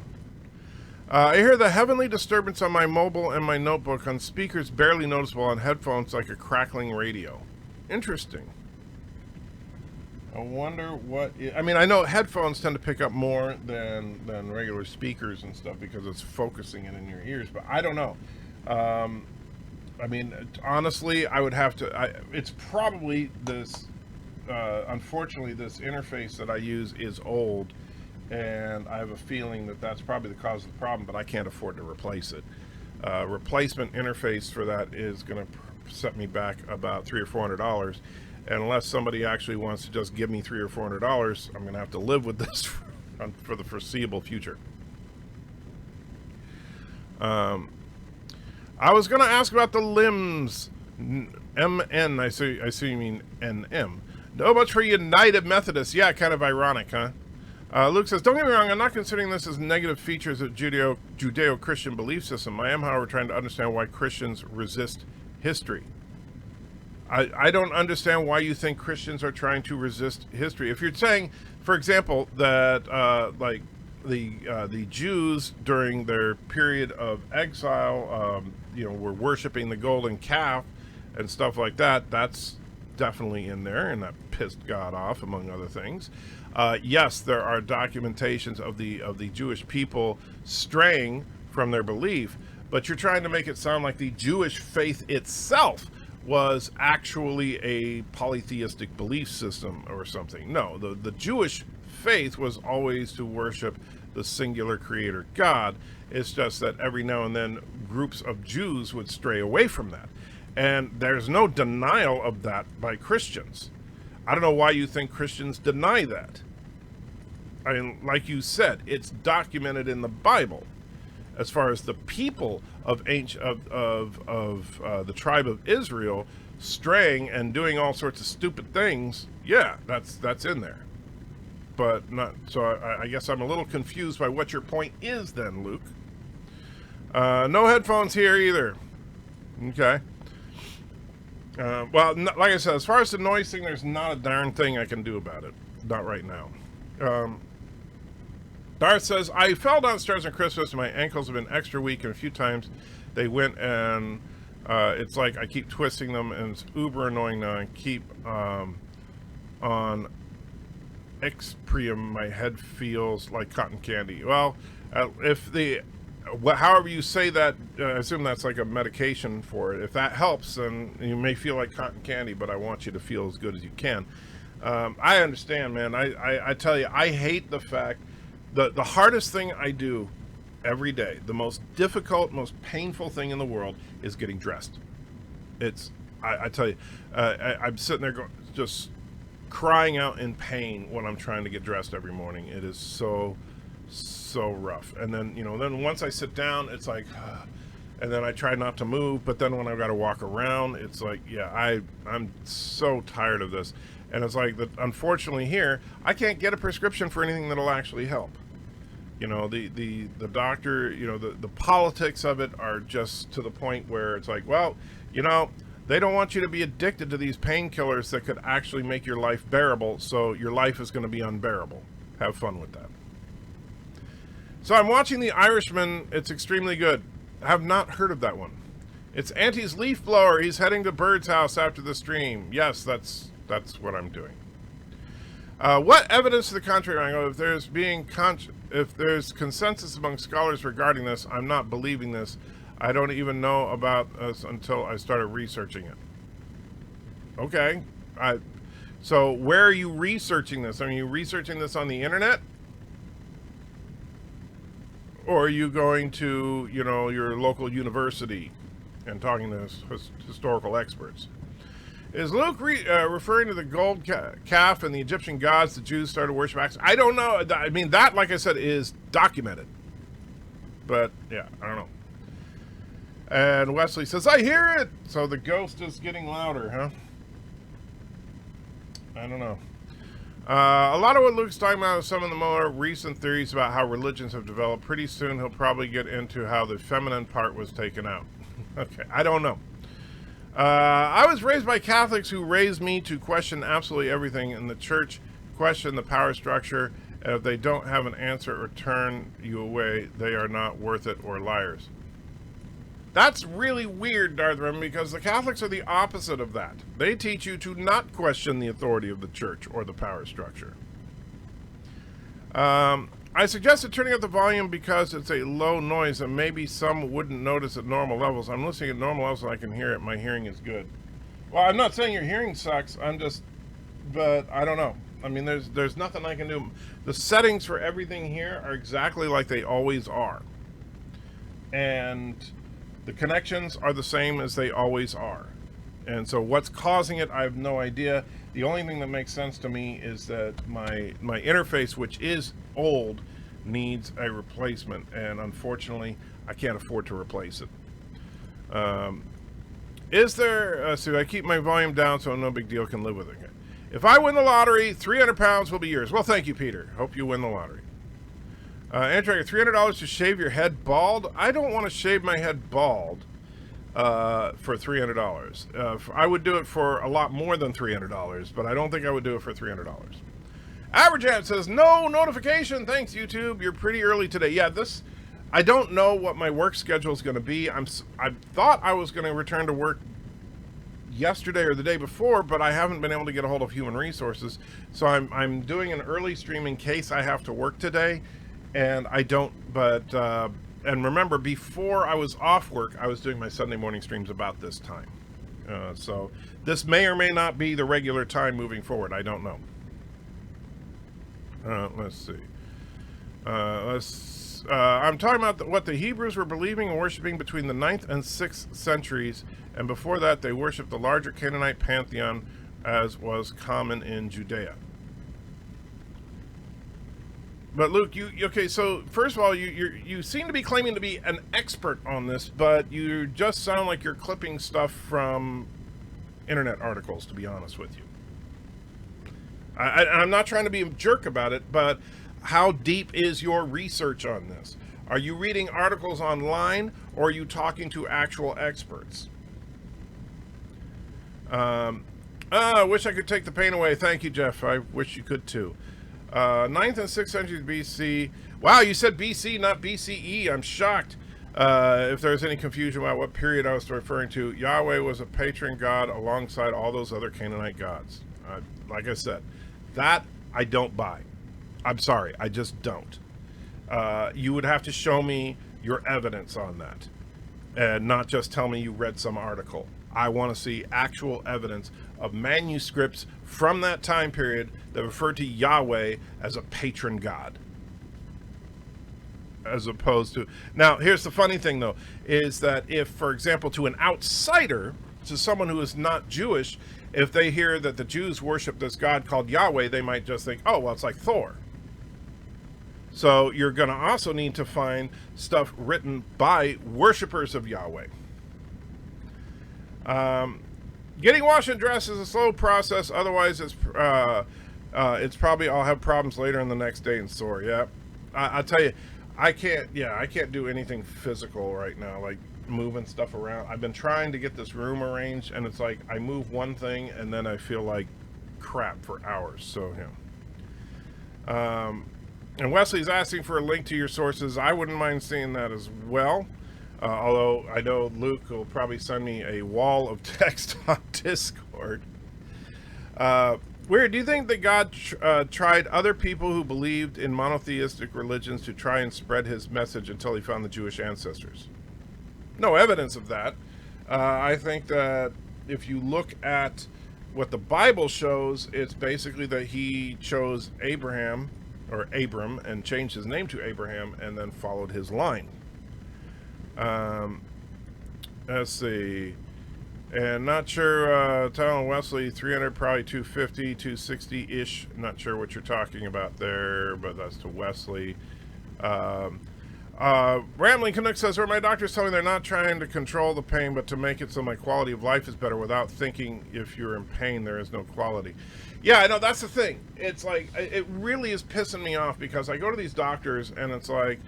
I hear the heavenly disturbance on my mobile and my notebook on speakers barely noticeable, on headphones like a crackling radio. Interesting. I wonder what... I mean, I know headphones tend to pick up more than regular speakers and stuff because it's focusing it in your ears, but I don't know. I mean, honestly, I would have to... it's probably this... unfortunately, this interface that I use is old, and I have a feeling that that's probably the cause of the problem, but I can't afford to replace it. Replacement interface for that is going to set me back about $300 or $400, and unless somebody actually wants to just give me $300 or $400, I'm going to have to live with this for the foreseeable future. I was going to ask about the limbs. MN, I see you mean NM. No much for United Methodists. Yeah, kind of ironic, huh? Luke says, don't get me wrong, I'm not considering this as negative features of Judeo-Christian belief system. I am, however, trying to understand why Christians resist history. I don't understand why you think Christians are trying to resist history. If you're saying, for example, that like the Jews during their period of exile, were worshiping the golden calf and stuff like that, that's definitely in there, and that pissed God off, among other things. Yes, there are documentations of the Jewish people straying from their belief, but you're trying to make it sound like the Jewish faith itself was actually a polytheistic belief system or something. No, the Jewish faith was always to worship the singular creator God. It's just that every now and then groups of Jews would stray away from that. And there's no denial of that by Christians. I don't know why you think Christians deny that. I mean, like you said, it's documented in the Bible. As far as the people of the tribe of Israel straying and doing all sorts of stupid things, yeah, that's in there. but not. So I guess I'm a little confused by what your point is then, Luke. No headphones here either. Okay. Well, like I said, as far as the noise thing, there's not a darn thing I can do about it. Not right now. Darth says, I fell downstairs on Christmas and my ankles have been extra weak, and a few times they went and it's like I keep twisting them and it's uber annoying now. I keep on Exprium, my head feels like cotton candy. Well, if the however you say that, I assume that's like a medication for it. If that helps, then you may feel like cotton candy, but I want you to feel as good as you can. I understand, man. I tell you, I hate the fact that the hardest thing I do every day, the most difficult, most painful thing in the world is getting dressed. It's, I tell you, I'm sitting there just crying out in pain when I'm trying to get dressed every morning. It is so rough. And then, then once I sit down, it's like, and then I try not to move, but then when I've got to walk around, it's like, yeah, I'm so tired of this. And it's like, unfortunately here, I can't get a prescription for anything that'll actually help. The doctor, the politics of it are just to the point where it's like, well, they don't want you to be addicted to these painkillers that could actually make your life bearable, so your life is going to be unbearable. Have fun with that. So I'm watching The Irishman. It's extremely good. I have not heard of that one. It's Auntie's leaf blower. He's heading to Bird's house after the stream. Yes, that's what I'm doing. What evidence to the contrary? If there's consensus among scholars regarding this, I'm not believing this. I don't even know about us until I started researching it. Okay. So where are you researching this? Are you researching this on the internet? Or are you going to, your local university and talking to historical experts? Is Luke referring to the gold calf and the Egyptian gods the Jews started worshiping? I don't know. I mean, that, like I said, is documented. But, yeah, I don't know. And Wesley says, I hear it! So the ghost is getting louder, huh? I don't know. A lot of what Luke's talking about is some of the more recent theories about how religions have developed. Pretty soon he'll probably get into how the feminine part was taken out. Okay, I don't know. I was raised by Catholics who raised me to question absolutely everything in the church, question the power structure, and if they don't have an answer or turn you away, they are not worth it or liars. That's really weird, Darth Revan, because the Catholics are the opposite of that. They teach you to not question the authority of the church or the power structure. I suggested turning up the volume because it's a low noise and maybe some wouldn't notice at normal levels. I'm listening at normal levels and I can hear it. My hearing is good. Well, I'm not saying your hearing sucks. But I don't know. I mean, there's nothing I can do. The settings for everything here are exactly like they always are. And the connections are the same as they always are. And so what's causing it, I have no idea. The only thing that makes sense to me is that my interface, which is old, needs a replacement. And unfortunately, I can't afford to replace it. So I keep my volume down so no big deal, can live with it. If I win the lottery, 300 pounds will be yours. Well, thank you, Peter. Hope you win the lottery. Andrew, $300 to shave your head bald? I don't want to shave my head bald for $300. I would do it for a lot more than $300, but I don't think I would do it for $300. Average says, no notification. Thanks, YouTube. You're pretty early today. Yeah, I don't know what my work schedule is going to be. I thought I was going to return to work yesterday or the day before, but I haven't been able to get a hold of human resources. So I'm doing an early stream in case I have to work today. And I don't, and remember, before I was off work, I was doing my Sunday morning streams about this time. So this may or may not be the regular time moving forward. I don't know. Let's see. I'm talking about what the Hebrews were believing and worshiping between the 9th and 6th centuries. And before that, they worshiped the larger Canaanite pantheon as was common in Judea. But Luke, okay, so first of all, you seem to be claiming to be an expert on this, but you just sound like you're clipping stuff from internet articles, to be honest with you. I'm not trying to be a jerk about it, but how deep is your research on this? Are you reading articles online, or are you talking to actual experts? I wish I could take the pain away. Thank you, Jeff. I wish you could too. 9th and 6th centuries BC. Wow, you said BC, not BCE. I'm shocked. If there's any confusion about what period I was referring to, Yahweh was a patron god alongside all those other Canaanite gods. Like I said, that I don't buy. I'm sorry, I just don't. You would have to show me your evidence on that, and not just tell me you read some article. I want to see actual evidence of manuscripts from that time period that refer to Yahweh as a patron god. As opposed to... Now, here's the funny thing, though, is that if, for example, to an outsider, to someone who is not Jewish, if they hear that the Jews worship this god called Yahweh, they might just think, oh, well, it's like Thor. So you're going to also need to find stuff written by worshipers of Yahweh. Getting washed and dressed is a slow process. Otherwise, it's probably I'll have problems later in the next day and sore. Yeah, I'll tell you, I can't do anything physical right now, like moving stuff around. I've been trying to get this room arranged, and it's like I move one thing and then I feel like crap for hours. So yeah. And Wesley's asking for a link to your sources. I wouldn't mind seeing that as well. Although I know Luke will probably send me a wall of text on Discord. Weird, do you think that God tried other people who believed in monotheistic religions to try and spread his message until he found the Jewish ancestors? No evidence of that. I think that if you look at what the Bible shows, it's basically that he chose Abraham, or Abram, and changed his name to Abraham, and then followed his line. Let's see. And not sure, Tyler Wesley, 300, probably 250, 260-ish. Not sure what you're talking about there, but that's to Wesley. Rambling Canuck says, my doctors tell me they're not trying to control the pain, but to make it so my quality of life is better without thinking if you're in pain, there is no quality. Yeah, I know, that's the thing. It's like, it really is pissing me off because I go to these doctors and it's like,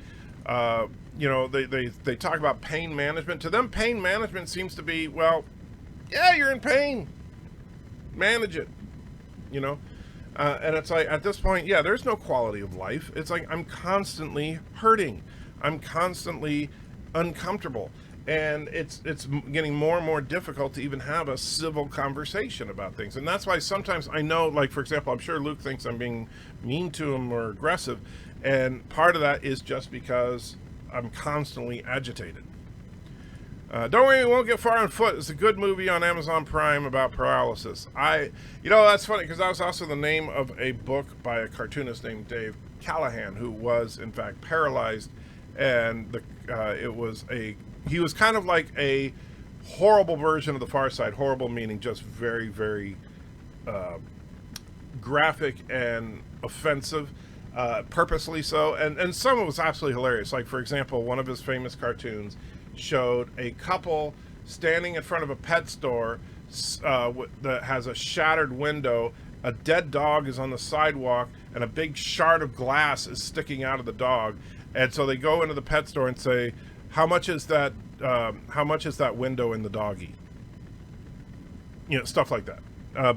you know, they talk about pain management. To them, pain management seems to be, well, yeah, you're in pain. Manage it, you know? And it's like, at this point, yeah, there's no quality of life. It's like, I'm constantly hurting. I'm constantly uncomfortable. And it's getting more and more difficult to even have a civil conversation about things. And that's why sometimes I know, like, for example, I'm sure Luke thinks I'm being mean to him or aggressive. And part of that is just because I'm constantly agitated. Don't worry, we won't get far on foot. It's a good movie on Amazon Prime about paralysis. You know, that's funny because that was also the name of a book by a cartoonist named Dave Callahan, who was in fact paralyzed, and he was kind of like a horrible version of The Far Side. Horrible meaning just very, very graphic and offensive. Purposely so, and some of it was absolutely hilarious. Like, for example, one of his famous cartoons showed a couple standing in front of a pet store that has a shattered window. A dead dog is on the sidewalk, and a big shard of glass is sticking out of the dog. And so they go into the pet store and say, "How much is that? How much is that window in the doggy?" You know, stuff like that.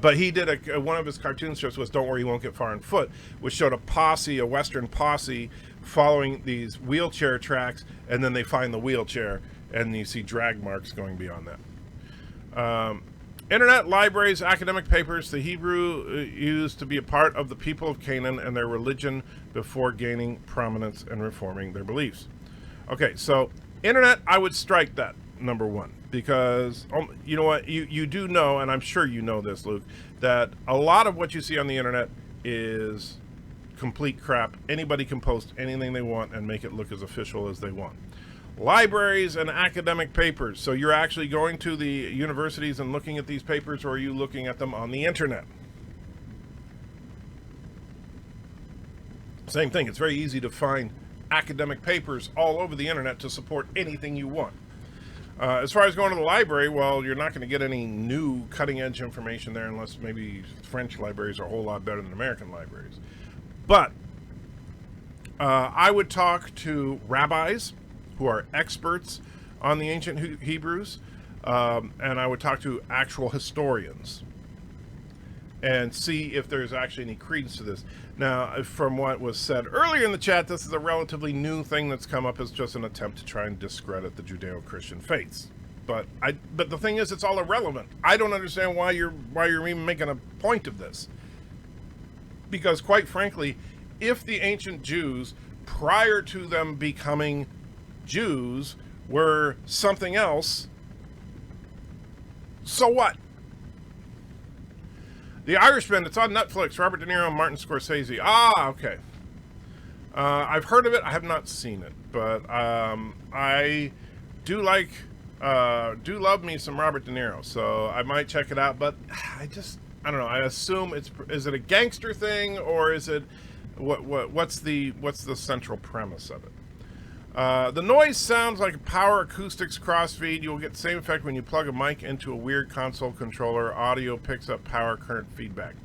But he did one of his cartoon strips was "Don't Worry, You Won't Get Far on Foot," which showed a Western posse, following these wheelchair tracks, and then they find the wheelchair, and you see drag marks going beyond that. Internet, libraries, academic papers, the Hebrew used to be a part of the people of Canaan and their religion before gaining prominence and reforming their beliefs. Okay, so internet, I would strike that, number one. Because, you know what, you do know, and I'm sure you know this, Luke, that a lot of what you see on the internet is complete crap. Anybody can post anything they want and make it look as official as they want. Libraries and academic papers. So you're actually going to the universities and looking at these papers, or are you looking at them on the internet? Same thing. It's very easy to find academic papers all over the internet to support anything you want. As far as going to the library, well, you're not going to get any new cutting-edge information there unless maybe French libraries are a whole lot better than American libraries. But I would talk to rabbis who are experts on the ancient Hebrews, and I would talk to actual historians and see if there's actually any credence to this. Now, from what was said earlier in the chat, this is a relatively new thing that's come up as just an attempt to try and discredit the Judeo-Christian faiths. But the thing is, it's all irrelevant. I don't understand why you're even making a point of this. Because quite frankly, if the ancient Jews, prior to them becoming Jews, were something else, so what? The Irishman, it's on Netflix. Robert De Niro and Martin Scorsese. Ah, okay. I've heard of it. I have not seen it, but I do love me some Robert De Niro, so I might check it out. But I don't know. I assume is it a gangster thing, or is it what's the central premise of it? The noise sounds like a power acoustics crossfeed. You'll get the same effect when you plug a mic into a weird console controller. Audio picks up power current feedback.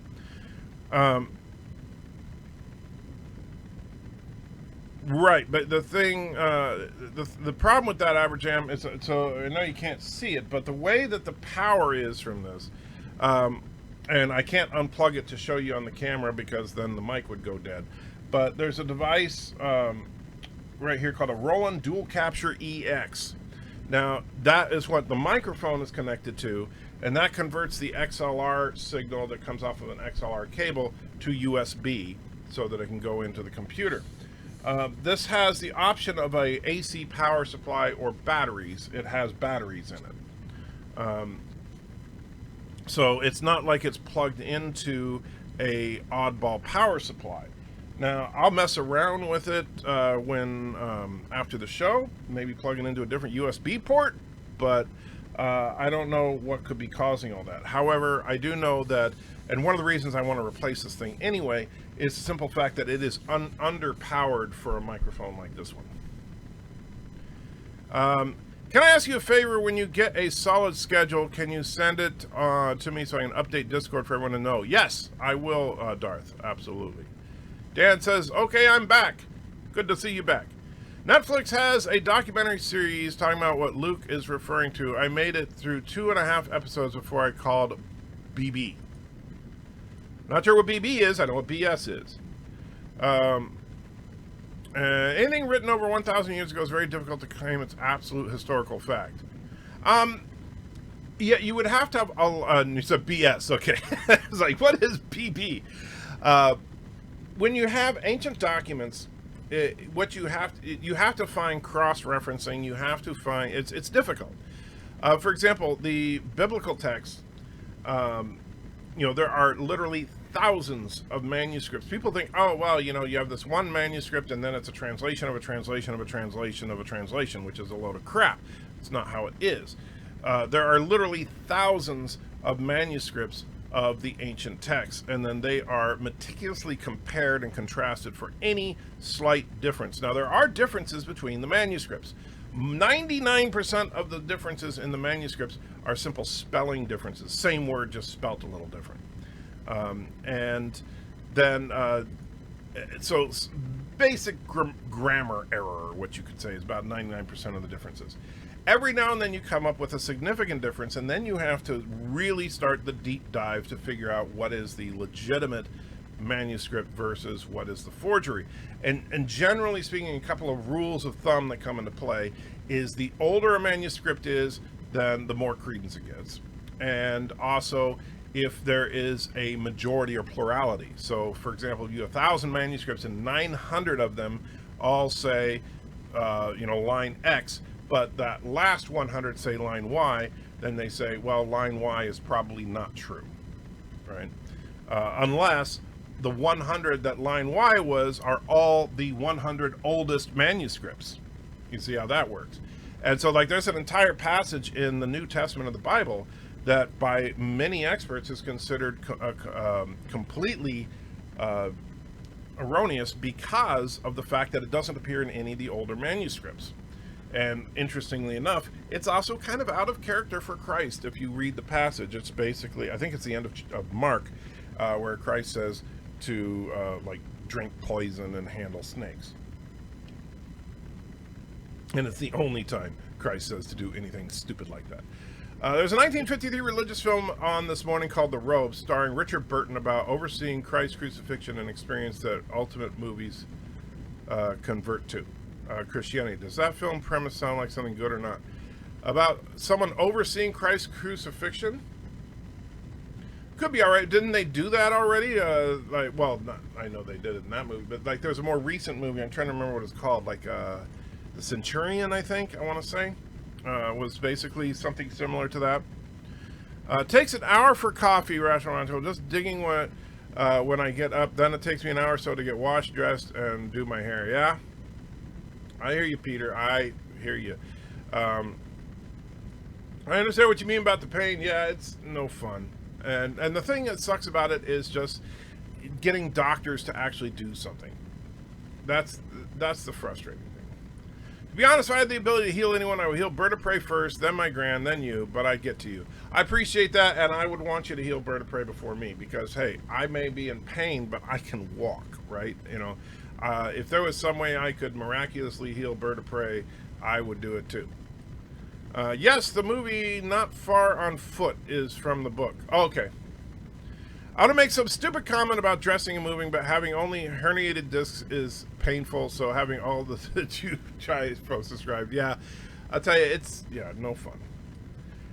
Right, but the thing, the problem with that, Average Jam, is, so I know you can't see it, but the way that the power is from this, and I can't unplug it to show you on the camera because then the mic would go dead, but there's a device right here called a Roland Dual Capture EX. Now, that is what the microphone is connected to, and that converts the XLR signal that comes off of an XLR cable to USB so that it can go into the computer. This has the option of a AC power supply or batteries. It has batteries in it. So it's not like it's plugged into a oddball power supply. Now, I'll mess around with it when after the show, maybe plug it into a different USB port, but I don't know what could be causing all that. However, I do know that, and one of the reasons I want to replace this thing anyway, is the simple fact that it is underpowered for a microphone like this one. Can I ask you a favor? When you get a solid schedule, can you send it to me so I can update Discord for everyone to know? Yes, I will, Darth. Absolutely. Dan says, okay, I'm back. Good to see you back. Netflix has a documentary series talking about what Luke is referring to. I made it through 2.5 episodes before I called BB. Not sure what BB is. I know what BS is. Anything written over 1,000 years ago is very difficult to claim it's absolute historical fact. Yeah, you would have to have you said BS. Okay. It's like, what is BB? When you have ancient documents, what you have to find cross-referencing. You have to find it's difficult. For example, the biblical text. There are literally thousands of manuscripts. People think, oh, well, you have this one manuscript and then it's a translation of a translation of a translation of a translation, which is a load of crap. It's not how it is. There are literally thousands of manuscripts of the ancient texts, and then they are meticulously compared and contrasted for any slight difference. Now, there are differences between the manuscripts. 99% of the differences in the manuscripts are simple spelling differences. Same word, just spelt a little different. And then, so basic grammar error, what you could say, is about 99% of the differences. Every now and then you come up with a significant difference, and then you have to really start the deep dive to figure out what is the legitimate manuscript versus what is the forgery. And generally speaking, a couple of rules of thumb that come into play is the older a manuscript is, then the more credence it gets. And also, if there is a majority or plurality. So, for example, if you have 1,000 manuscripts and 900 of them all say, line X, but that last 100 say line Y, then they say, well, line Y is probably not true, right? Unless the 100 that line Y was are all the 100 oldest manuscripts. You see how that works. And so, there's an entire passage in the New Testament of the Bible that by many experts is considered completely erroneous because of the fact that it doesn't appear in any of the older manuscripts. And interestingly enough, it's also kind of out of character for Christ. If you read the passage, it's basically, I think it's the end of Mark, where Christ says to like drink poison and handle snakes. And it's the only time Christ says to do anything stupid like that. There's a 1953 religious film on this morning called The Robe, starring Richard Burton, about overseeing Christ's crucifixion and experience that ultimate movies convert to. Christianity. Does that film premise sound like something good or not? About someone overseeing Christ's crucifixion? Could be all right. Didn't they do that already? I know they did it in that movie, but like there's a more recent movie. I'm trying to remember what it's called. Like The Centurion, I think. I want to say was basically something similar to that. Takes an hour for coffee, Rational. Just digging when I get up. Then it takes me an hour or so to get washed, dressed, and do my hair. Yeah. I hear you, Peter. I hear you. I understand what you mean about the pain. Yeah, it's no fun. And the thing that sucks about it is just getting doctors to actually do something. That's the frustrating thing. To be honest, if I had the ability to heal anyone, I would heal Bird of Prey first, then my grand, then you, but I'd get to you. I appreciate that, and I would want you to heal Bird of Prey before me, because, hey, I may be in pain, but I can walk, right? You know, if there was some way I could miraculously heal Bird of Prey, I would do it too. Yes, the movie Not Far on Foot is from the book. Oh, okay. I want to make some stupid comment about dressing and moving, but having only herniated discs is painful, so having all the that you try post described, yeah, I'll tell you, it's, yeah, no fun.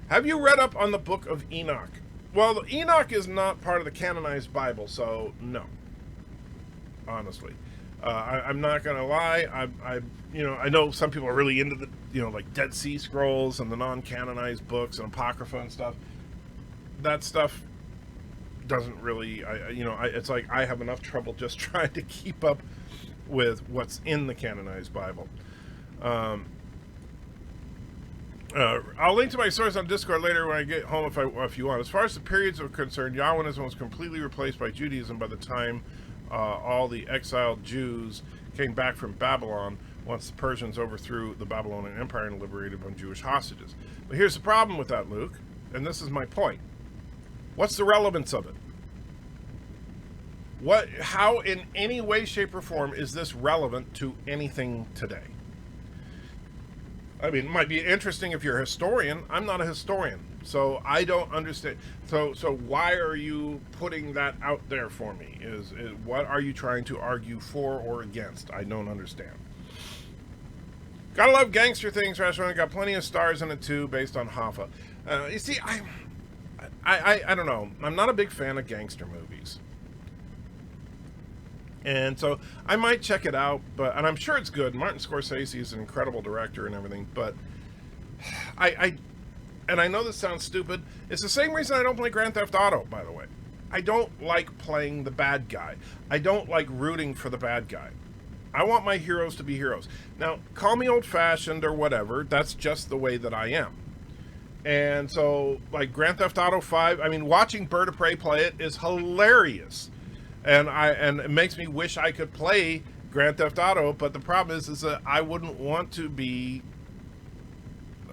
Have you read up on the book of Enoch? Well, Enoch is not part of the canonized Bible, so no, honestly. I'm not gonna lie. I know some people are really into the, like Dead Sea Scrolls and the non-canonized books and Apocrypha and stuff. That stuff doesn't really, it's like I have enough trouble just trying to keep up with what's in the canonized Bible. I'll link to my source on Discord later when I get home if you want. As far as the periods are concerned, Yahwinism was completely replaced by Judaism by the time all the exiled Jews came back from Babylon once the Persians overthrew the Babylonian Empire and liberated a bunch of Jewish hostages. But here's the problem with that, Luke, and this is my point. What's the relevance of it? How in any way, shape, or form is this relevant to anything today? I mean, it might be interesting if you're a historian. I'm not a historian, so I don't understand. So why are you putting that out there for me? Is what are you trying to argue for or against? I don't understand. Gotta love gangster things, restaurant. Got plenty of stars in it too, based on Hoffa. You see, I don't know. I'm not a big fan of gangster movies. And so I might check it out, and I'm sure it's good. Martin Scorsese is an incredible director and everything, but I know this sounds stupid. It's the same reason I don't play Grand Theft Auto, by the way. I don't like playing the bad guy. I don't like rooting for the bad guy. I want my heroes to be heroes. Now, call me old-fashioned or whatever. That's just the way that I am. And so, like Grand Theft Auto 5, I mean, watching Bird of Prey play it is hilarious. And it makes me wish I could play Grand Theft Auto, but the problem is that I wouldn't want to be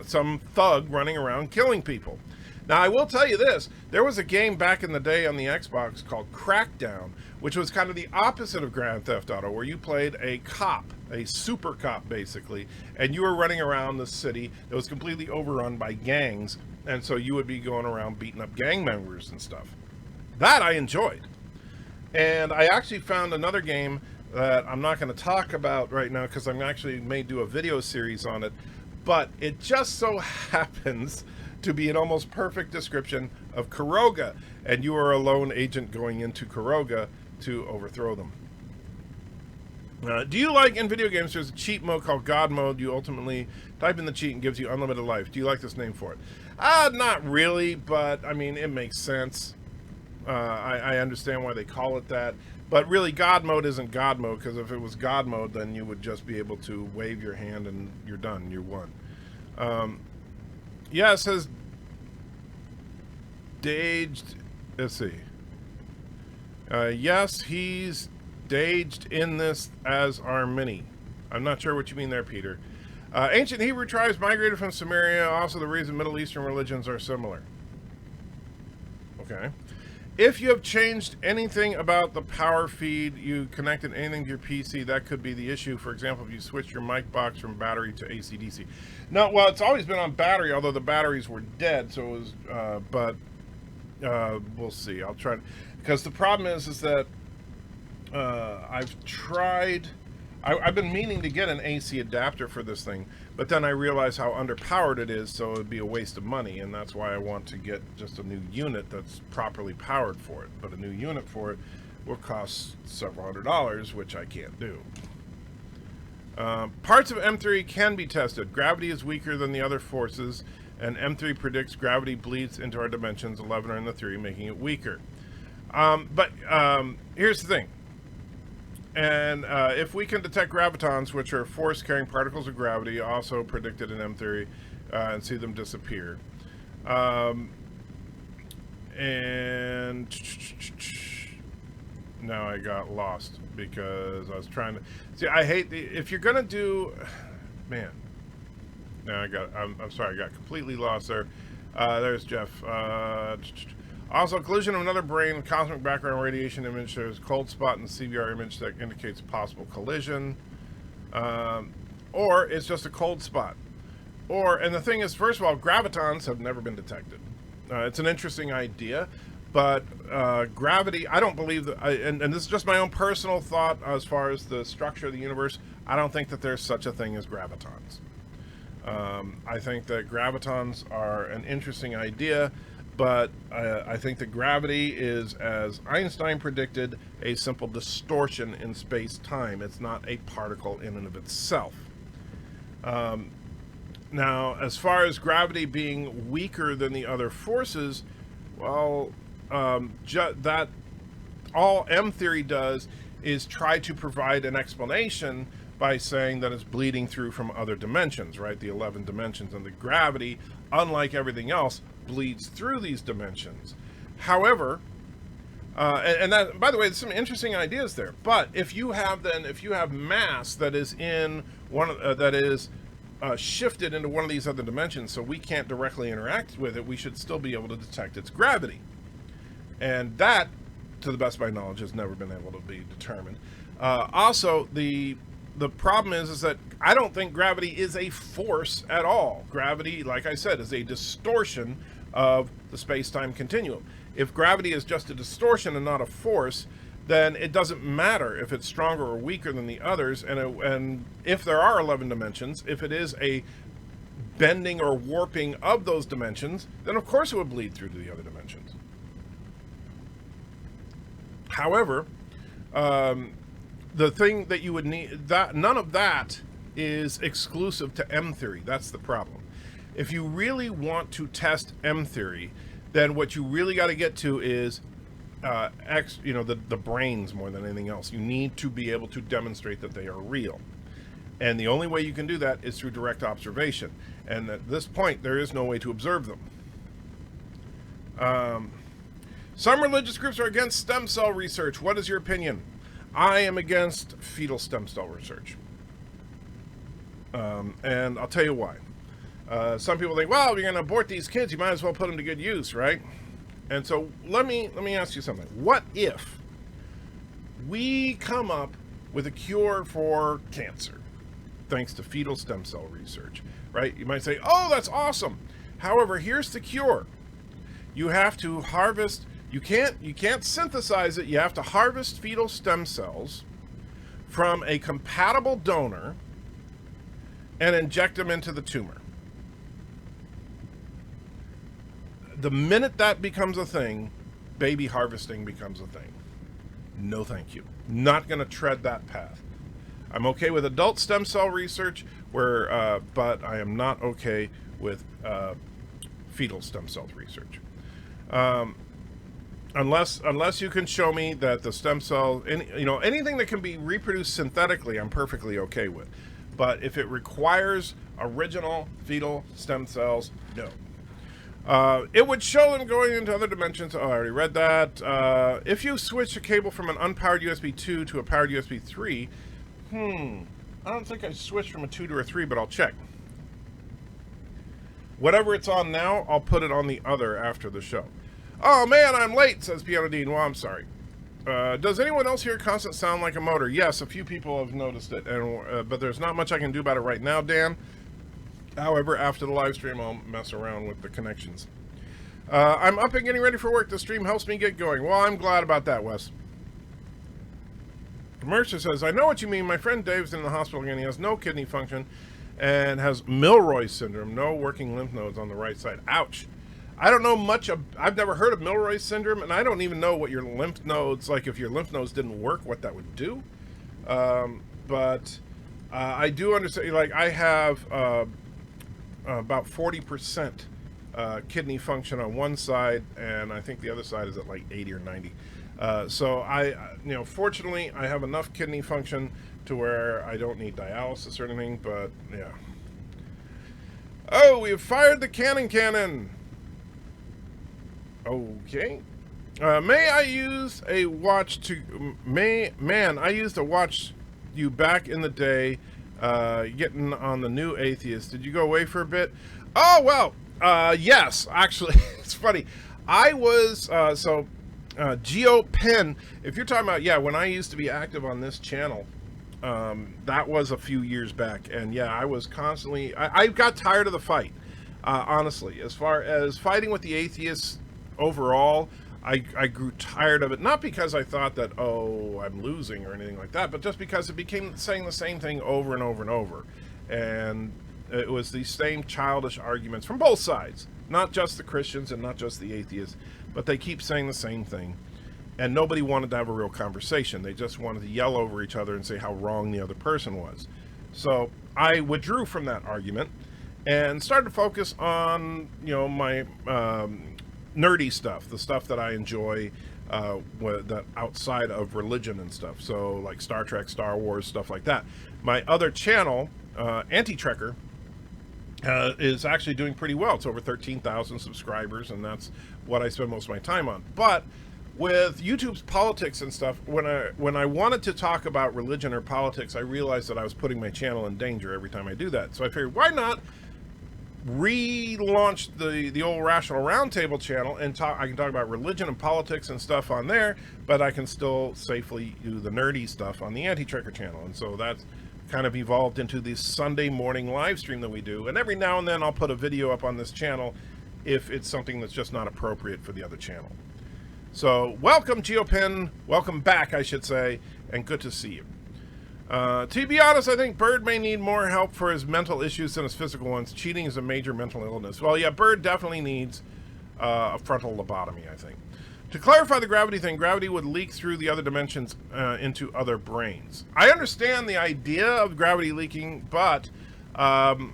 some thug running around killing people. Now, I will tell you this. There was a game back in the day on the Xbox called Crackdown, which was kind of the opposite of Grand Theft Auto, where you played a cop, a super cop, basically, and you were running around the city that was completely overrun by gangs, and so you would be going around beating up gang members and stuff. That I enjoyed. And I actually found another game that I'm not going to talk about right now because I'm actually may do a video series on it, but it just so happens to be an almost perfect description of Karoga, and you are a lone agent going into Karoga to overthrow them. Do you like in video games there's a cheat mode called God mode? You ultimately type in the cheat and gives you unlimited life. Do you like this name for it? Not really, but I mean it makes sense. I understand why they call it that, but really God mode isn't God mode, because if it was God mode, then you would just be able to wave your hand and you're done, you won. Yeah, it says Daged, let's see. Yes, he's Daged in this as our mini. I'm not sure what you mean there, Peter. Ancient Hebrew tribes migrated from Samaria. Also, the reason Middle Eastern religions are similar. Okay. If you have changed anything about the power feed, you connected anything to your PC, that could be the issue. For example, if you switched your mic box from battery to AC/DC. No, well, it's always been on battery, although the batteries were dead. So it was, we'll see. I'll try to, because the problem is that I've tried. I've been meaning to get an AC adapter for this thing, but then I realized how underpowered it is, so it would be a waste of money, and that's why I want to get just a new unit that's properly powered for it. But a new unit for it will cost several $100s, which I can't do. Parts of M3 can be tested. Gravity is weaker than the other forces, and M3 predicts gravity bleeds into our dimensions, 11 are in the 3, making it weaker. But here's the thing. And if we can detect gravitons, which are force-carrying particles of gravity, also predicted in M theory, and see them disappear. And now I got lost because I was trying to see. I hate if you're gonna do, man. Now I'm sorry, I got completely lost there. There's Jeff. Also, collision of another brain, cosmic background radiation image. There's cold spot in the CVR image that indicates possible collision. Or it's just a cold spot. And the thing is, first of all, gravitons have never been detected. It's an interesting idea, but gravity, I don't believe that, and this is just my own personal thought as far as the structure of the universe, I don't think that there's such a thing as gravitons. I think that gravitons are an interesting idea, but I think that gravity is, as Einstein predicted, a simple distortion in space-time. It's not a particle in and of itself. Now, as far as gravity being weaker than the other forces, well, that all M-theory does is try to provide an explanation by saying that it's bleeding through from other dimensions, right? The 11 dimensions, and the gravity, unlike everything else, bleeds through these dimensions. However, and that, by the way, there's some interesting ideas there. But if you have mass that is in one that is shifted into one of these other dimensions, so we can't directly interact with it, we should still be able to detect its gravity. And that, to the best of my knowledge, has never been able to be determined. Also, the problem is that I don't think gravity is a force at all. Gravity, like I said, is a distortion of the space-time continuum. If gravity is just a distortion and not a force, then it doesn't matter if it's stronger or weaker than the others. And if there are 11 dimensions, if it is a bending or warping of those dimensions, then of course it would bleed through to the other dimensions. However, the thing that you would need, that none of that is exclusive to M-theory. That's the problem. If you really want to test M-theory, then what you really got to get to is the brains more than anything else. You need to be able to demonstrate that they are real. And the only way you can do that is through direct observation. And at this point, there is no way to observe them. Some religious groups are against stem cell research. What is your opinion? I am against fetal stem cell research. And I'll tell you why. Some people think, well, you're going to abort these kids, you might as well put them to good use, right? And so let me ask you something. What if we come up with a cure for cancer thanks to fetal stem cell research, right? You might say, oh, that's awesome. However, here's the cure. You have to harvest, you can't synthesize it. You have to harvest fetal stem cells from a compatible donor and inject them into the tumor. The minute that becomes a thing, baby harvesting becomes a thing. No, thank you. Not going to tread that path. I'm okay with adult stem cell research, but I am not okay with fetal stem cell research. Unless you can show me that the stem cell, anything that can be reproduced synthetically, I'm perfectly okay with. But if it requires original fetal stem cells, no. It would show them going into other dimensions. Oh, I already read that. If you switch a cable from an unpowered USB 2 to a powered USB 3, I don't think I switched from a 2 to a 3, but I'll check. Whatever it's on now, I'll put it on the other after the show. Oh man, I'm late, says Piano Dean. Well, I'm sorry. Does anyone else hear constant sound like a motor? Yes, a few people have noticed it, and but there's not much I can do about it right now, Dan. However, after the live stream, I'll mess around with the connections. I'm up and getting ready for work. The stream helps me get going. Well, I'm glad about that, Wes. Mercer says, I know what you mean. My friend Dave's in the hospital again. He has no kidney function and has Milroy syndrome, no working lymph nodes on the right side. Ouch. I don't know much. I've never heard of Milroy syndrome, and I don't even know what your lymph nodes, like if your lymph nodes didn't work, what that would do. But I do understand, like I have about 40% kidney function on one side, and I think the other side is at like 80 or 90. So fortunately, I have enough kidney function to where I don't need dialysis or anything, but yeah. Oh, we have fired the cannon. Okay. May I use a watch to... I used a watch you back in the day, getting on the new Atheist. Did you go away for a bit? Oh, well, yes, actually, it's funny. I was, GeoPen, if you're talking about, yeah, when I used to be active on this channel, that was a few years back, and yeah, I was constantly, I got tired of the fight, honestly. As far as fighting with the atheists overall, I grew tired of it, not because I thought that, oh, I'm losing or anything like that, but just because it became saying the same thing over and over and over, and it was these same childish arguments from both sides, not just the Christians and not just the atheists, but they keep saying the same thing, and nobody wanted to have a real conversation. They just wanted to yell over each other and say how wrong the other person was. So I withdrew from that argument and started to focus on, my nerdy stuff, the stuff that I enjoy, that outside of religion and stuff. So like Star Trek, Star Wars, stuff like that. My other channel, Anti-Trekker, is actually doing pretty well. It's over 13,000 subscribers, and that's what I spend most of my time on. But with YouTube's politics and stuff, when I wanted to talk about religion or politics, I realized that I was putting my channel in danger every time I do that. So I figured, why not relaunch the old Rational Roundtable channel and I can talk about religion and politics and stuff on there, but I can still safely do the nerdy stuff on the Anti-Trekker channel. And so that's kind of evolved into this Sunday morning live stream that we do, and every now and then I'll put a video up on this channel if it's something that's just not appropriate for the other channel. So welcome, GeoPen, welcome back, I should say, and good to see you. To be honest, I think Bird may need more help for his mental issues than his physical ones. Cheating is a major mental illness. Well, yeah, Bird definitely needs a frontal lobotomy, I think. To clarify the gravity thing, gravity would leak through the other dimensions into other brains. I understand the idea of gravity leaking, but the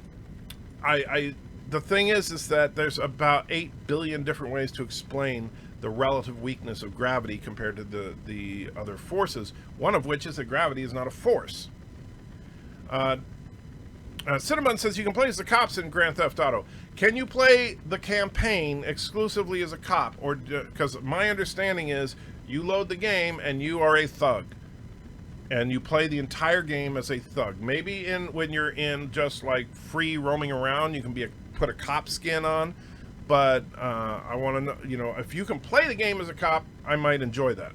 thing is that there's about 8 billion different ways to explain the relative weakness of gravity compared to the other forces, one of which is that gravity is not a force. Cinnamon says you can play as the cops in Grand Theft Auto. Can you play the campaign exclusively as a cop? Or because my understanding is you load the game and you are a thug. And you play the entire game as a thug. Maybe when you're in just like free roaming around, you can put a cop skin on. But I want to know, if you can play the game as a cop, I might enjoy that.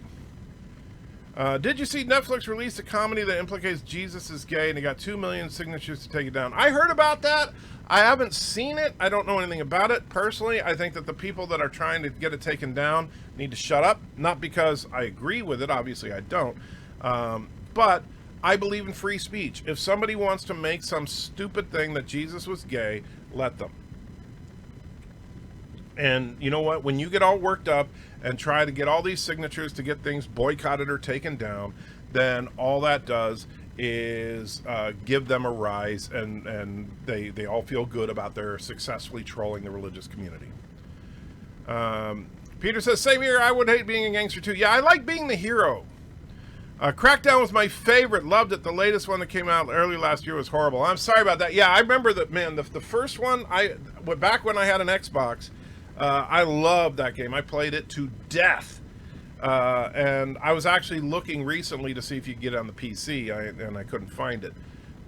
Did you see Netflix release a comedy that implicates Jesus is gay and it got 2 million signatures to take it down? I heard about that. I haven't seen it. I don't know anything about it. Personally, I think that the people that are trying to get it taken down need to shut up. Not because I agree with it. Obviously, I don't. But I believe in free speech. If somebody wants to make some stupid thing that Jesus was gay, let them. And you know what? When you get all worked up and try to get all these signatures to get things boycotted or taken down, then all that does is give them a rise, and they all feel good about their successfully trolling the religious community. Peter says, same here, I would hate being a gangster too. Yeah, I like being the hero. Crackdown was my favorite. Loved it. The latest one that came out early last year was horrible. I'm sorry about that. Yeah, I remember that, man, the first one, back when I had an Xbox, I loved that game. I played it to death. And I was actually looking recently to see if you could get it on the PC, and I couldn't find it.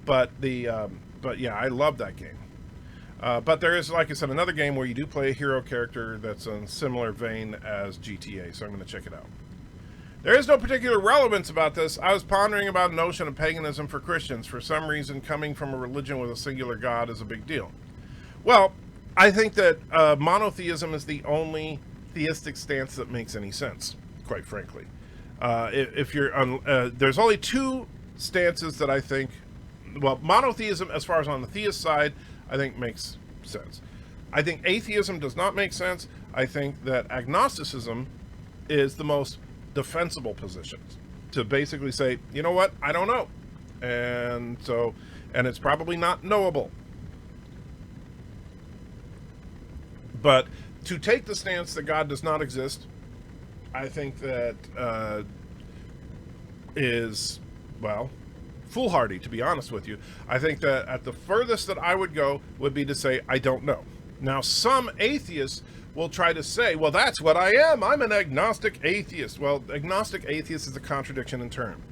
But yeah, I love that game. But there is, like I said, another game where you do play a hero character that's in similar vein as GTA, so I'm going to check it out. There is no particular relevance about this. I was pondering about the notion of paganism for Christians. For some reason, coming from a religion with a singular God is a big deal. Well, I think that monotheism is the only theistic stance that makes any sense, quite frankly. If you're there's only two stances that I think, well, monotheism, as far as on the theist side, I think makes sense. I think atheism does not make sense. I think that agnosticism is the most defensible position, to basically say, you know what, I don't know, and it's probably not knowable. But to take the stance that God does not exist, I think that is, well, foolhardy, to be honest with you. I think that at the furthest that I would go would be to say, I don't know. Now, some atheists will try to say, well, that's what I am. I'm an agnostic atheist. Well, agnostic atheist is a contradiction in term.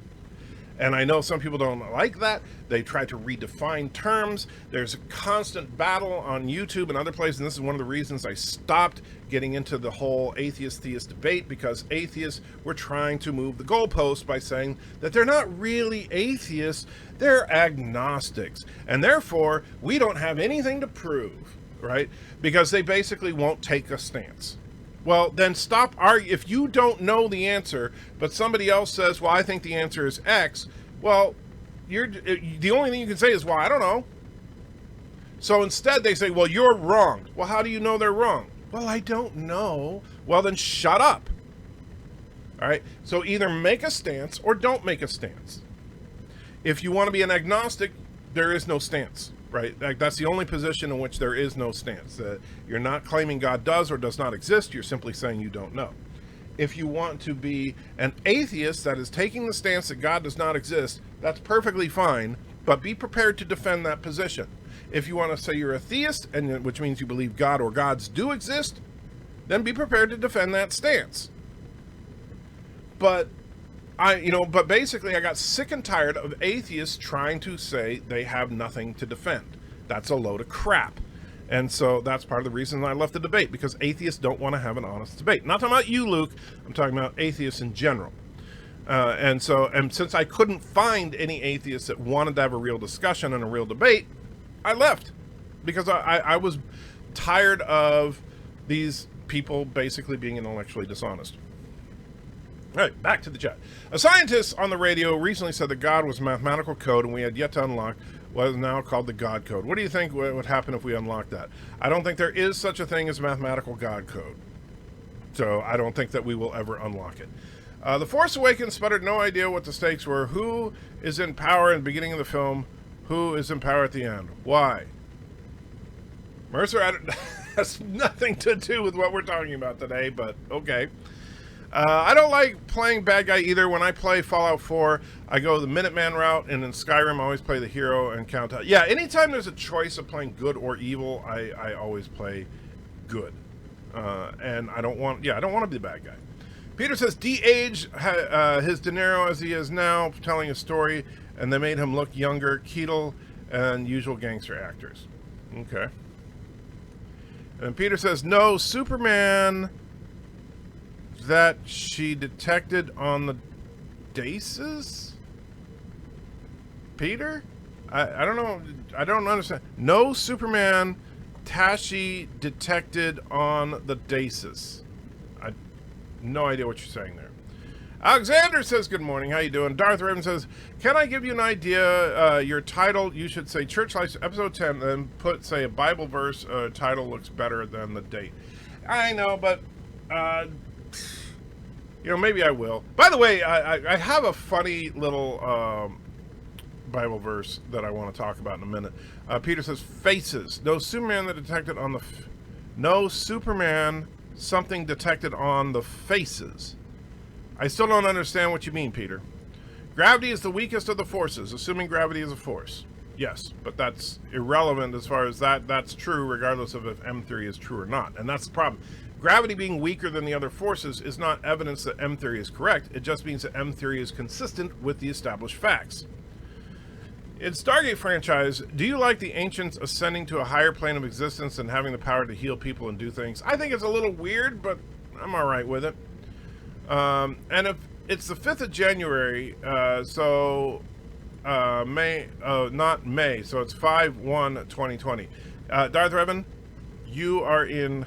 And I know some people don't like that. They try to redefine terms. There's a constant battle on YouTube and other places, and this is one of the reasons I stopped getting into the whole atheist-theist debate, because atheists were trying to move the goalpost by saying that they're not really atheists, they're agnostics. And therefore, we don't have anything to prove, right? Because they basically won't take a stance. Well, then stop arguing. If you don't know the answer, but somebody else says, well, I think the answer is X, well, the only thing you can say is, well, I don't know. So instead they say, well, you're wrong. Well, how do you know they're wrong? Well, I don't know. Well, then shut up. All right? So either make a stance or don't make a stance. If you want to be an agnostic, there is no stance. Right? That's the only position in which there is no stance. You're not claiming God does or does not exist. You're simply saying you don't know. If you want to be an atheist that is taking the stance that God does not exist, that's perfectly fine, but be prepared to defend that position. If you want to say you're a theist, and which means you believe God or gods do exist, then be prepared to defend that stance. But but basically I got sick and tired of atheists trying to say they have nothing to defend. That's a load of crap. And so that's part of the reason I left the debate, because atheists don't want to have an honest debate. Not talking about you, Luke. I'm talking about atheists in general. And since I couldn't find any atheists that wanted to have a real discussion and a real debate, I left. Because I was tired of these people basically being intellectually dishonest. All right, back to the chat. A scientist on the radio recently said that God was mathematical code and we had yet to unlock what is now called the God code. What do you think would happen if we unlocked that? I don't think there is such a thing as mathematical God code. So I don't think that we will ever unlock it. The Force Awakens sputtered no idea what the stakes were. Who is in power in the beginning of the film? Who is in power at the end? Why? Mercer, has nothing to do with what we're talking about today, but okay. I don't like playing bad guy either. When I play Fallout 4, I go the Minuteman route, and in Skyrim, I always play the hero and count out. Yeah, anytime there's a choice of playing good or evil, I always play good. And I don't want to be the bad guy. Peter says, de-age his De Niro as he is now, telling a story, and they made him look younger. Keatle and usual gangster actors. Okay. And Peter says, no, Superman that she detected on the Daces? Peter? I don't know. I don't understand. No Superman Tashi detected on the Daces. I no idea what you're saying there. Alexander says, good morning. How you doing? Darth Raven says, can I give you an idea? Your title, you should say Church Life Episode 10, then say a Bible verse. Title looks better than the date. I know, but maybe I will. By the way, I have a funny little Bible verse that I want to talk about in a minute. Peter says, faces. No Superman that detected on the... no Superman something detected on the faces. I still don't understand what you mean, Peter. Gravity is the weakest of the forces, assuming gravity is a force. Yes, but that's irrelevant as far as that's true, regardless of if M theory is true or not. And that's the problem. Gravity being weaker than the other forces is not evidence that M theory is correct. It just means that M theory is consistent with the established facts. In Stargate franchise, do you like the ancients ascending to a higher plane of existence and having the power to heal people and do things? I think it's a little weird, but I'm all right with it. And if it's the 5th of January, May, not May, so it's 5/1/2020. Darth Revan, you are in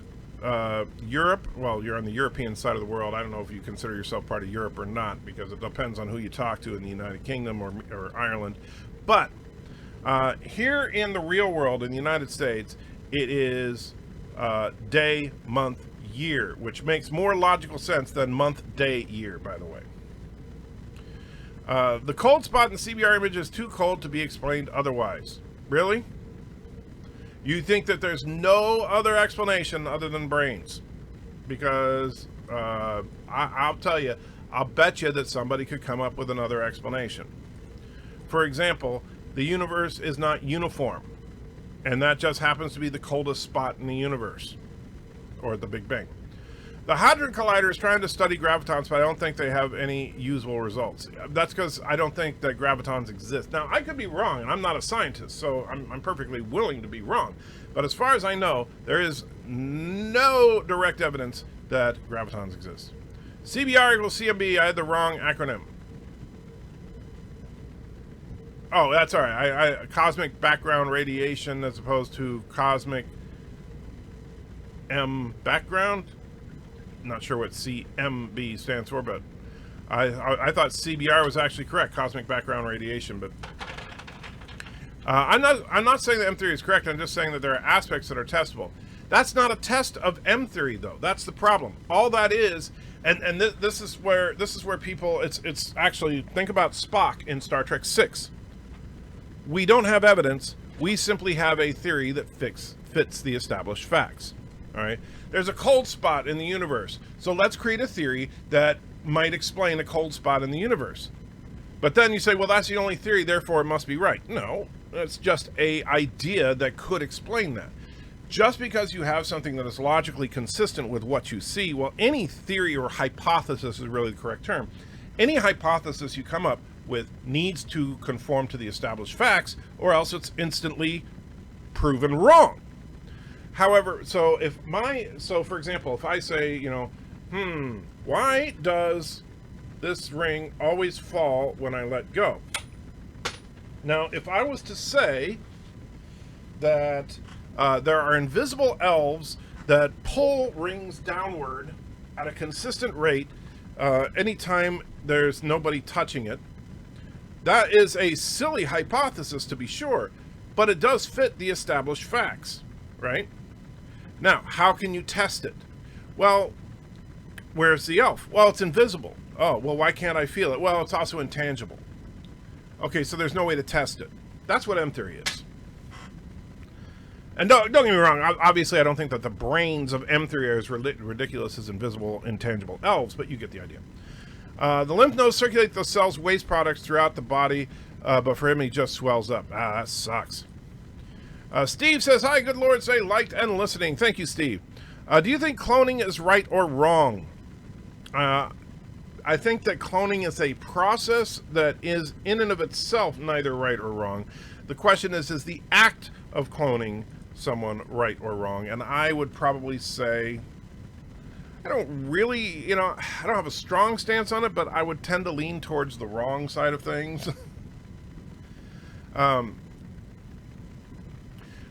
Europe. Well, you're on the European side of the world. I don't know if you consider yourself part of Europe or not, because it depends on who you talk to in the United Kingdom or Ireland. But here in the real world, in the United States, it is day, month, year, which makes more logical sense than month, day, year, by the way. The cold spot in the CBR image is too cold to be explained otherwise. Really? You think that there's no other explanation other than brains? Because I'll tell you, I'll bet you that somebody could come up with another explanation. For example, the universe is not uniform, and that just happens to be the coldest spot in the universe, or the Big Bang. The Hadron Collider is trying to study gravitons, but I don't think they have any usable results. That's because I don't think that gravitons exist. Now, I could be wrong, and I'm not a scientist, so I'm perfectly willing to be wrong. But as far as I know, there is no direct evidence that gravitons exist. CBR equals CMB, I had the wrong acronym. Oh, that's all right. I cosmic background radiation as opposed to cosmic M background. Not sure what CMB stands for, but I thought CBR was actually correct, cosmic background radiation. But I'm not saying that M theory is correct. I'm just saying that there are aspects that are testable. That's not a test of M theory, though. That's the problem. All that is, and this is where people. It's actually, think about Spock in Star Trek VI. We don't have evidence. We simply have a theory that fits the established facts. All right. There's a cold spot in the universe. So let's create a theory that might explain a cold spot in the universe. But then you say, well, that's the only theory, therefore it must be right. No, it's just an idea that could explain that. Just because you have something that is logically consistent with what you see, well, any theory or hypothesis is really the correct term. Any hypothesis you come up with needs to conform to the established facts, or else it's instantly proven wrong. However, so for example, if I say, why does this ring always fall when I let go? Now, if I was to say that there are invisible elves that pull rings downward at a consistent rate anytime there's nobody touching it, that is a silly hypothesis, to be sure, but it does fit the established facts, right? Now, how can you test it? Well, where's the elf? Well, it's invisible. Oh, well, why can't I feel it? Well, it's also intangible. Okay, so there's no way to test it. That's what M theory is. And don't get me wrong, obviously I don't think that the brains of M theory are as ridiculous as invisible, intangible elves, but you get the idea. The lymph nodes circulate the cell's waste products throughout the body, but for him, he just swells up. That sucks. Steve says, hi, good Lord, say liked and listening. Thank you, Steve. Do you think cloning is right or wrong? I think that cloning is a process that is in and of itself neither right or wrong. The question is the act of cloning someone right or wrong? And I would probably say, I don't really, I don't have a strong stance on it, but I would tend to lean towards the wrong side of things.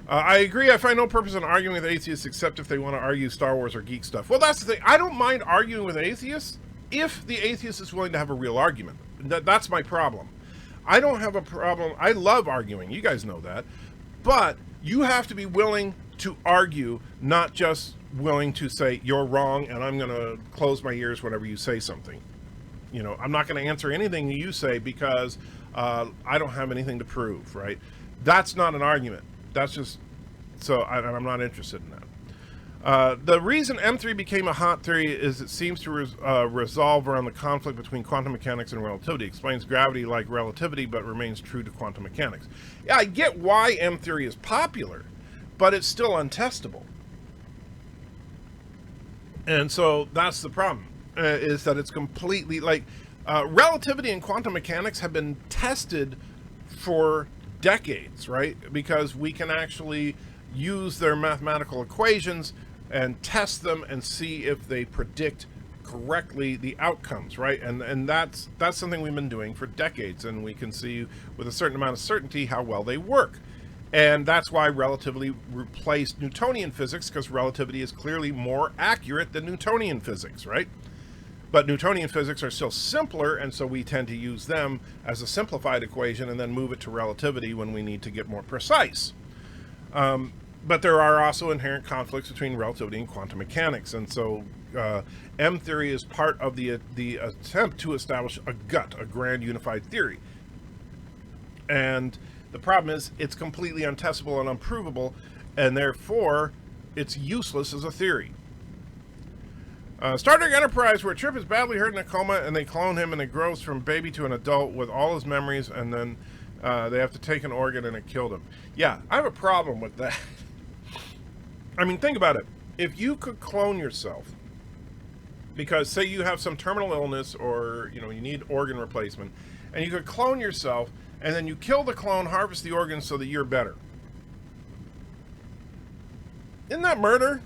I agree. I find no purpose in arguing with atheists except if they want to argue Star Wars or geek stuff. Well, that's the thing. I don't mind arguing with atheists if the atheist is willing to have a real argument. That's my problem. I don't have a problem. I love arguing. You guys know that. But you have to be willing to argue, not just willing to say you're wrong and I'm going to close my ears whenever you say something. I'm not going to answer anything you say because I don't have anything to prove, right? That's not an argument. That's just, I'm not interested in that. The reason M3 became a hot theory is it seems to resolve around the conflict between quantum mechanics and relativity. Explains gravity like relativity, but remains true to quantum mechanics. Yeah, I get why M theory is popular, but it's still untestable. And so that's the problem, is that it's completely, relativity and quantum mechanics have been tested for decades, right? Because we can actually use their mathematical equations and test them and see if they predict correctly the outcomes, right? And that's something we've been doing for decades, and we can see with a certain amount of certainty how well they work. And that's why relativity replaced Newtonian physics, because relativity is clearly more accurate than Newtonian physics, right? But Newtonian physics are still simpler, and so we tend to use them as a simplified equation and then move it to relativity when we need to get more precise. But there are also inherent conflicts between relativity and quantum mechanics, and so M theory is part of the attempt to establish a grand unified theory. And the problem is it's completely untestable and unprovable, and therefore it's useless as a theory. Star Trek Enterprise, where Trip is badly hurt in a coma and they clone him and it grows from baby to an adult with all his memories, and then they have to take an organ and it killed him. Yeah, I have a problem with that. I mean, think about it. If you could clone yourself, because say you have some terminal illness or you need organ replacement, and you could clone yourself, and then you kill the clone, harvest the organs so that you're better. Isn't that murder?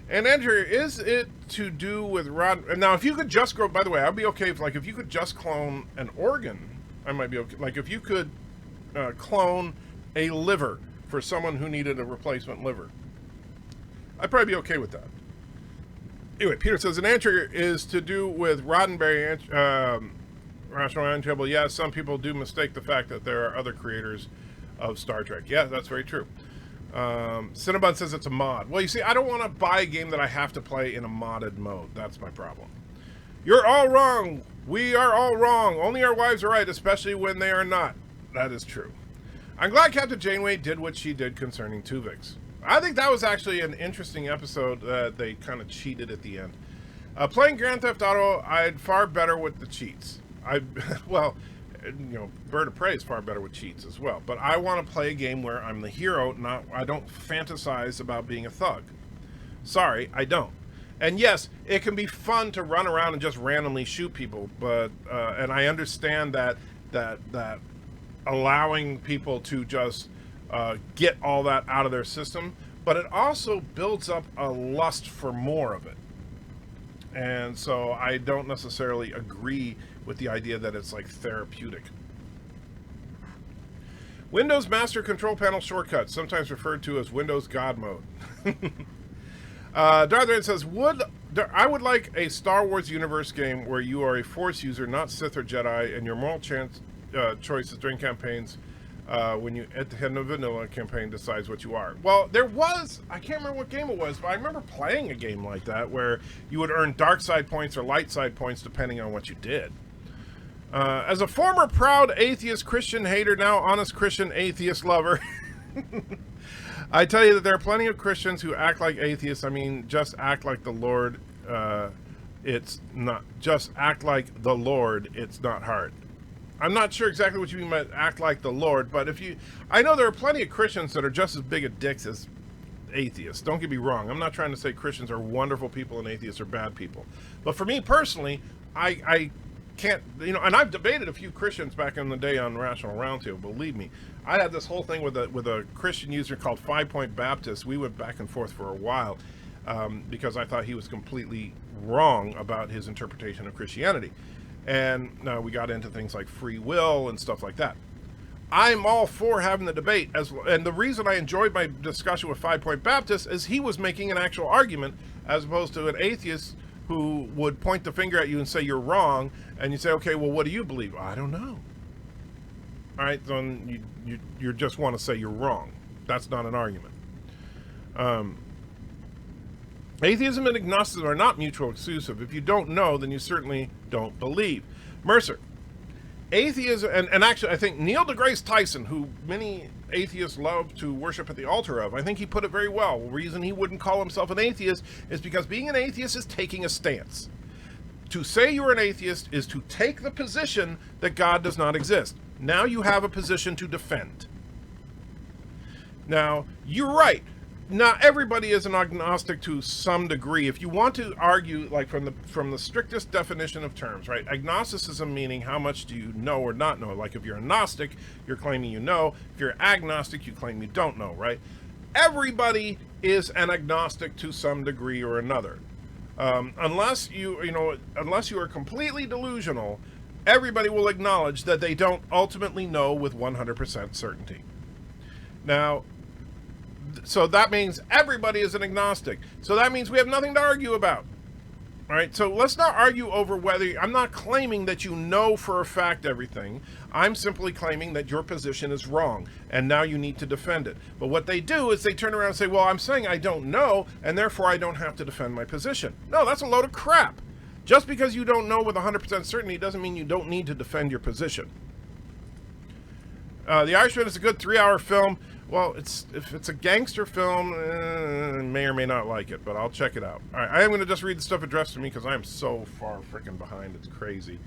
And Andrew, is it to do with Rod? Now, if you could just grow, by the way, I'd be okay if you could just clone an organ, I might be okay. Like if you could clone a liver for someone who needed a replacement liver, I'd probably be okay with that. Anyway, Peter says an answer is to do with Roddenberry rational roundtable. Yeah, some people do mistake the fact that there are other creators of Star Trek. Yeah, that's very true. Cinnabon says it's a mod. Well, you see, I don't want to buy a game that I have to play in a modded mode. That's my problem. You're all wrong. We are all wrong. Only our wives are right, especially when they are not. That is true. I'm glad Captain Janeway did what she did concerning Tuvix. I think that was actually an interesting episode that they kind of cheated at the end. Playing Grand Theft Auto, I'd far better with the cheats. Bird of Prey is far better with cheats as well. But I want to play a game where I'm the hero, I don't fantasize about being a thug. Sorry, I don't. And yes, it can be fun to run around and just randomly shoot people, but and I understand that allowing people to just get all that out of their system, but it also builds up a lust for more of it. And so I don't necessarily agree with the idea that it's like therapeutic. Windows Master Control Panel Shortcut, sometimes referred to as Windows God Mode. Darth Vader says, I would like a Star Wars universe game where you are a Force user, not Sith or Jedi, and your moral choices during campaigns when you at the end of a vanilla campaign decides what you are. Well, there was, I can't remember what game it was, but I remember playing a game like that where you would earn dark side points or light side points depending on what you did. As a former proud atheist Christian hater, now honest Christian atheist lover, I tell you that there are plenty of Christians who act like atheists. I mean, just act like the Lord. It's not just act like the Lord. It's not hard. I'm not sure exactly what you mean by act like the Lord, but I know there are plenty of Christians that are just as big a dicks as atheists. Don't get me wrong. I'm not trying to say Christians are wonderful people and atheists are bad people. But for me personally, I can't, and I've debated a few Christians back in the day on Rational Roundtable. Believe me, I had this whole thing with a Christian user called 5 Point Baptist. We went back and forth for a while because I thought he was completely wrong about his interpretation of Christianity. And we got into things like free will and stuff like that. I'm all for having the debate, and the reason I enjoyed my discussion with 5 Point Baptist is he was making an actual argument as opposed to an atheist who would point the finger at you and say you're wrong, and you say, okay, well, what do you believe? I don't know. All right, then you just want to say you're wrong. That's not an argument. Atheism and agnosticism are not mutually exclusive. If you don't know, then you certainly don't believe. Mercer. Atheism, and actually I think Neil deGrasse Tyson, who many atheists love to worship at the altar of, I think he put it very well. The reason he wouldn't call himself an atheist is because being an atheist is taking a stance. To say you're an atheist is to take the position that God does not exist. Now you have a position to defend. Now, you're right. not everybody is an agnostic to some degree. If you want to argue, like from the strictest definition of terms, right? Agnosticism meaning how much do you know or not know. Like if you're a Gnostic, you're claiming you know. If you're agnostic, you claim you don't know, right? Everybody is an agnostic to some degree or another. Unless you are completely delusional, everybody will acknowledge that they don't ultimately know with 100% certainty. Now, so that means everybody is an agnostic. So that means we have nothing to argue about. All right, so let's not argue over whether, I'm not claiming that you know for a fact everything. I'm simply claiming that your position is wrong, and now you need to defend it. But what they do is they turn around and say, well, I'm saying I don't know, and therefore I don't have to defend my position. No, that's a load of crap. Just because you don't know with 100% certainty doesn't mean you don't need to defend your position. The Irishman is a good 3-hour film. Well, if it's a gangster film, may or may not like it, but I'll check it out. All right, I am going to just read the stuff addressed to me because I am so far freaking behind. It's crazy.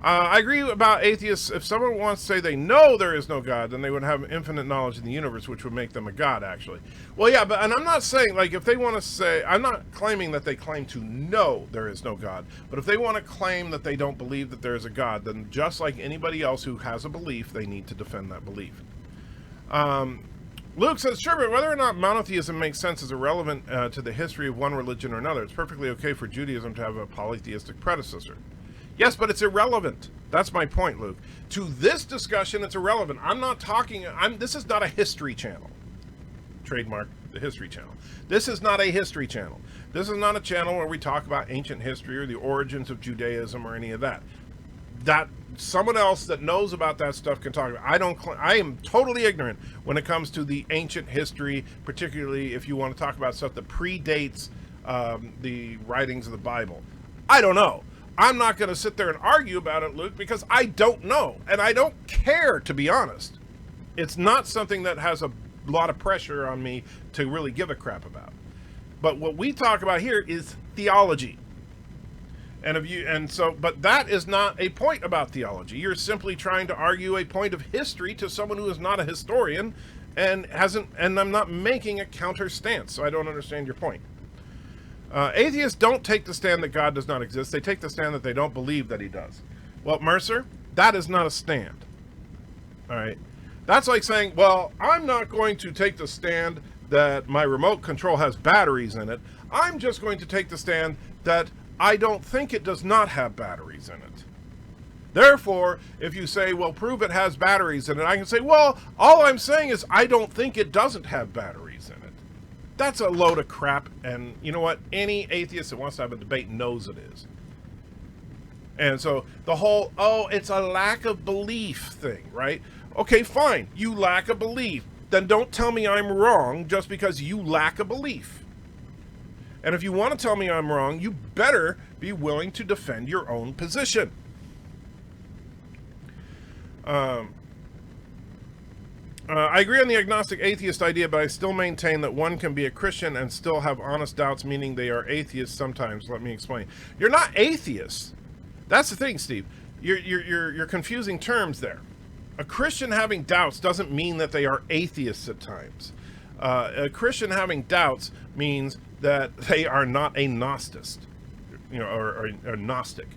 I agree about atheists. If someone wants to say they know there is no God, then they would have infinite knowledge in the universe, which would make them a God, actually. Well, yeah, and I'm not saying, like, if they want to say, I'm not claiming that they claim to know there is no God, but if they want to claim that they don't believe that there is a God, then just like anybody else who has a belief, they need to defend that belief. Luke says, sure, but whether or not monotheism makes sense is irrelevant to the history of one religion or another. It's perfectly okay for Judaism to have a polytheistic predecessor. Yes, but it's irrelevant. That's my point, Luke. To this discussion, it's irrelevant. This is not a history channel. Trademark the History Channel. This is not a history channel. This is not a channel where we talk about ancient history or the origins of Judaism or any of that. That someone else that knows about that stuff can talk about. I am totally ignorant when it comes to the ancient history, particularly if you want to talk about stuff that predates the writings of the Bible. I don't know. I'm not going to sit there and argue about it, Luke, because I don't know, and I don't care, to be honest. It's not something that has a lot of pressure on me to really give a crap about. But what we talk about here is theology. But that is not a point about theology. You're simply trying to argue a point of history to someone who is not a historian and I'm not making a counter stance, so I don't understand your point. Atheists don't take the stand that God does not exist. They take the stand that they don't believe that he does. Well, Mercer, that is not a stand. All right. That's like saying, well, I'm not going to take the stand that my remote control has batteries in it. I'm just going to take the stand that I don't think it does not have batteries in it. Therefore, if you say, well, prove it has batteries in it, I can say, well, all I'm saying is I don't think it doesn't have batteries in it. That's a load of crap, and you know what? Any atheist that wants to have a debate knows it is. And so the whole, it's a lack of belief thing, right? Okay, fine. You lack a belief. Then don't tell me I'm wrong just because you lack a belief. And if you want to tell me I'm wrong, you better be willing to defend your own position. I agree on the agnostic atheist idea, but I still maintain that one can be a Christian and still have honest doubts, meaning they are atheists sometimes. Let me explain. You're not atheists. That's the thing, Steve. You're confusing terms there. A Christian having doubts doesn't mean that they are atheists at times. A Christian having doubts means that they are not a Gnostic, or a Gnostic,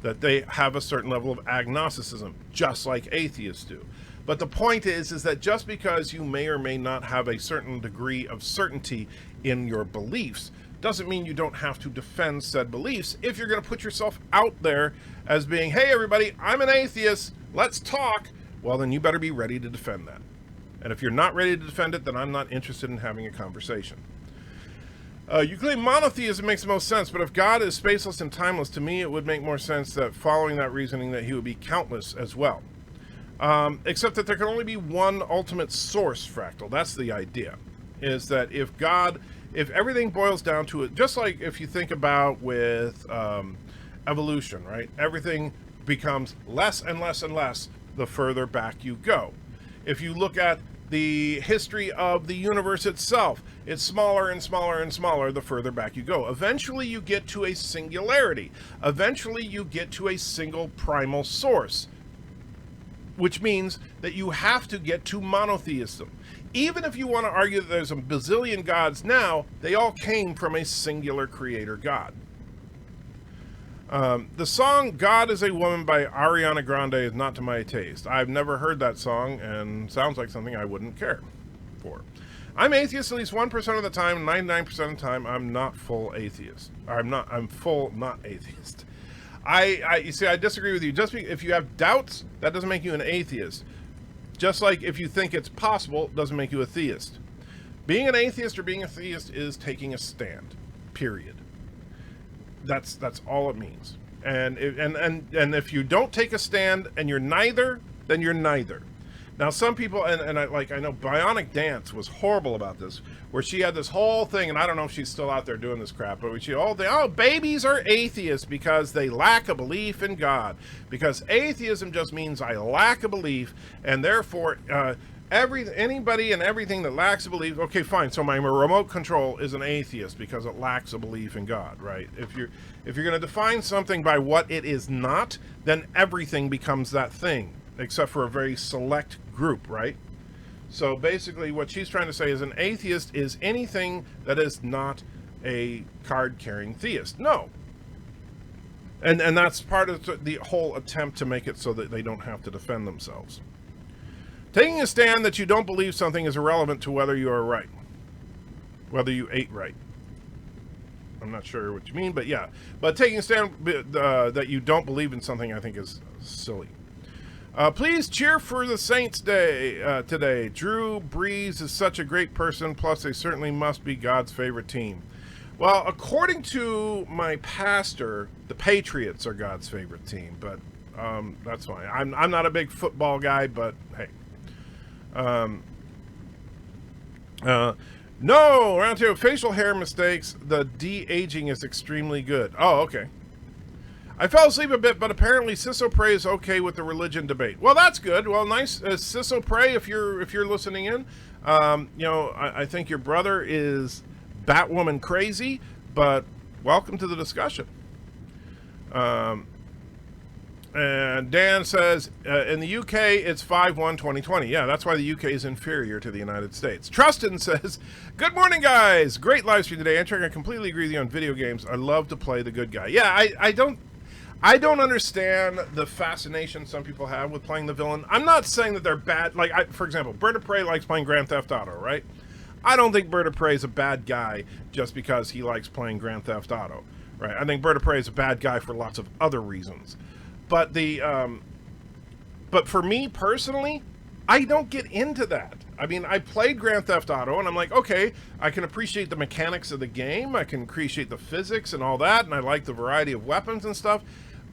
that they have a certain level of agnosticism, just like atheists do. But the point is that just because you may or may not have a certain degree of certainty in your beliefs doesn't mean you don't have to defend said beliefs. If you're going to put yourself out there as being, hey, everybody, I'm an atheist, let's talk, well, then you better be ready to defend that. And if you're not ready to defend it, then I'm not interested in having a conversation. You claim monotheism makes the most sense, but if God is spaceless and timeless, to me it would make more sense that following that reasoning that he would be countless as well. Except that there can only be one ultimate source, Fractal. That's the idea. Is that if everything boils down to it, just like if you think about with evolution, right? Everything becomes less and less and less the further back you go. If you look at the history of the universe itself, it's smaller and smaller and smaller the further back you go. Eventually you get to a singularity. Eventually you get to a single primal source. which means that you have to get to monotheism. Even if you want to argue that there's a bazillion gods now, they all came from a singular creator God. The song God is a Woman by Ariana Grande is not to my taste. I've never heard that song and sounds like something I wouldn't care for. I'm atheist at least 1% of the time, 99% of the time I'm not full atheist. I'm full not atheist. You see, I disagree with you. If you have doubts, that doesn't make you an atheist. Just like if you think it's possible, doesn't make you a theist. Being an atheist or being a theist is taking a stand. Period. That's all it means. And if you don't take a stand and you're neither, then you're neither. Now some people, I know Bionic Dance was horrible about this, where she had this whole thing, and I don't know if she's still out there doing this crap, but babies are atheists because they lack a belief in God. Because atheism just means I lack a belief, and therefore anybody and everything that lacks a belief, okay, fine, so my remote control is an atheist because it lacks a belief in God, right? If you're going to define something by what it is not, then everything becomes that thing, except for a very select group, right? So basically what she's trying to say is an atheist is anything that is not a card-carrying theist. No. And that's part of the whole attempt to make it so that they don't have to defend themselves. Taking a stand that you don't believe something is irrelevant to whether you are right. Whether you ate right. I'm not sure what you mean, but yeah. But taking a stand that you don't believe in something, I think, is silly. Please cheer for the Saints Day today. Drew Brees is such a great person, plus they certainly must be God's favorite team. Well, according to my pastor, the Patriots are God's favorite team, but that's fine. I'm not a big football guy, but hey. No, round two, facial hair mistakes. The de-aging is extremely good. Oh, okay. I fell asleep a bit, but apparently Ciso Prey is okay with the religion debate. Well, that's good. Well, nice, Ciso Prey, if you're listening in. I think your brother is Batwoman crazy, but welcome to the discussion. And Dan says, in the UK, it's 5/1/2020. Yeah, that's why the UK is inferior to the United States. Trustin says, good morning, guys. Great live stream today. Entering, I completely agree with you on video games. I love to play the good guy. Yeah, I don't understand the fascination some people have with playing the villain. I'm not saying that they're bad. Like, for example, Bird of Prey likes playing Grand Theft Auto, right? I don't think Bird of Prey is a bad guy just because he likes playing Grand Theft Auto, right? I think Bird of Prey is a bad guy for lots of other reasons. But but for me personally, I don't get into that. I mean, I played Grand Theft Auto, and I'm like, okay, I can appreciate the mechanics of the game, I can appreciate the physics and all that, and I like the variety of weapons and stuff.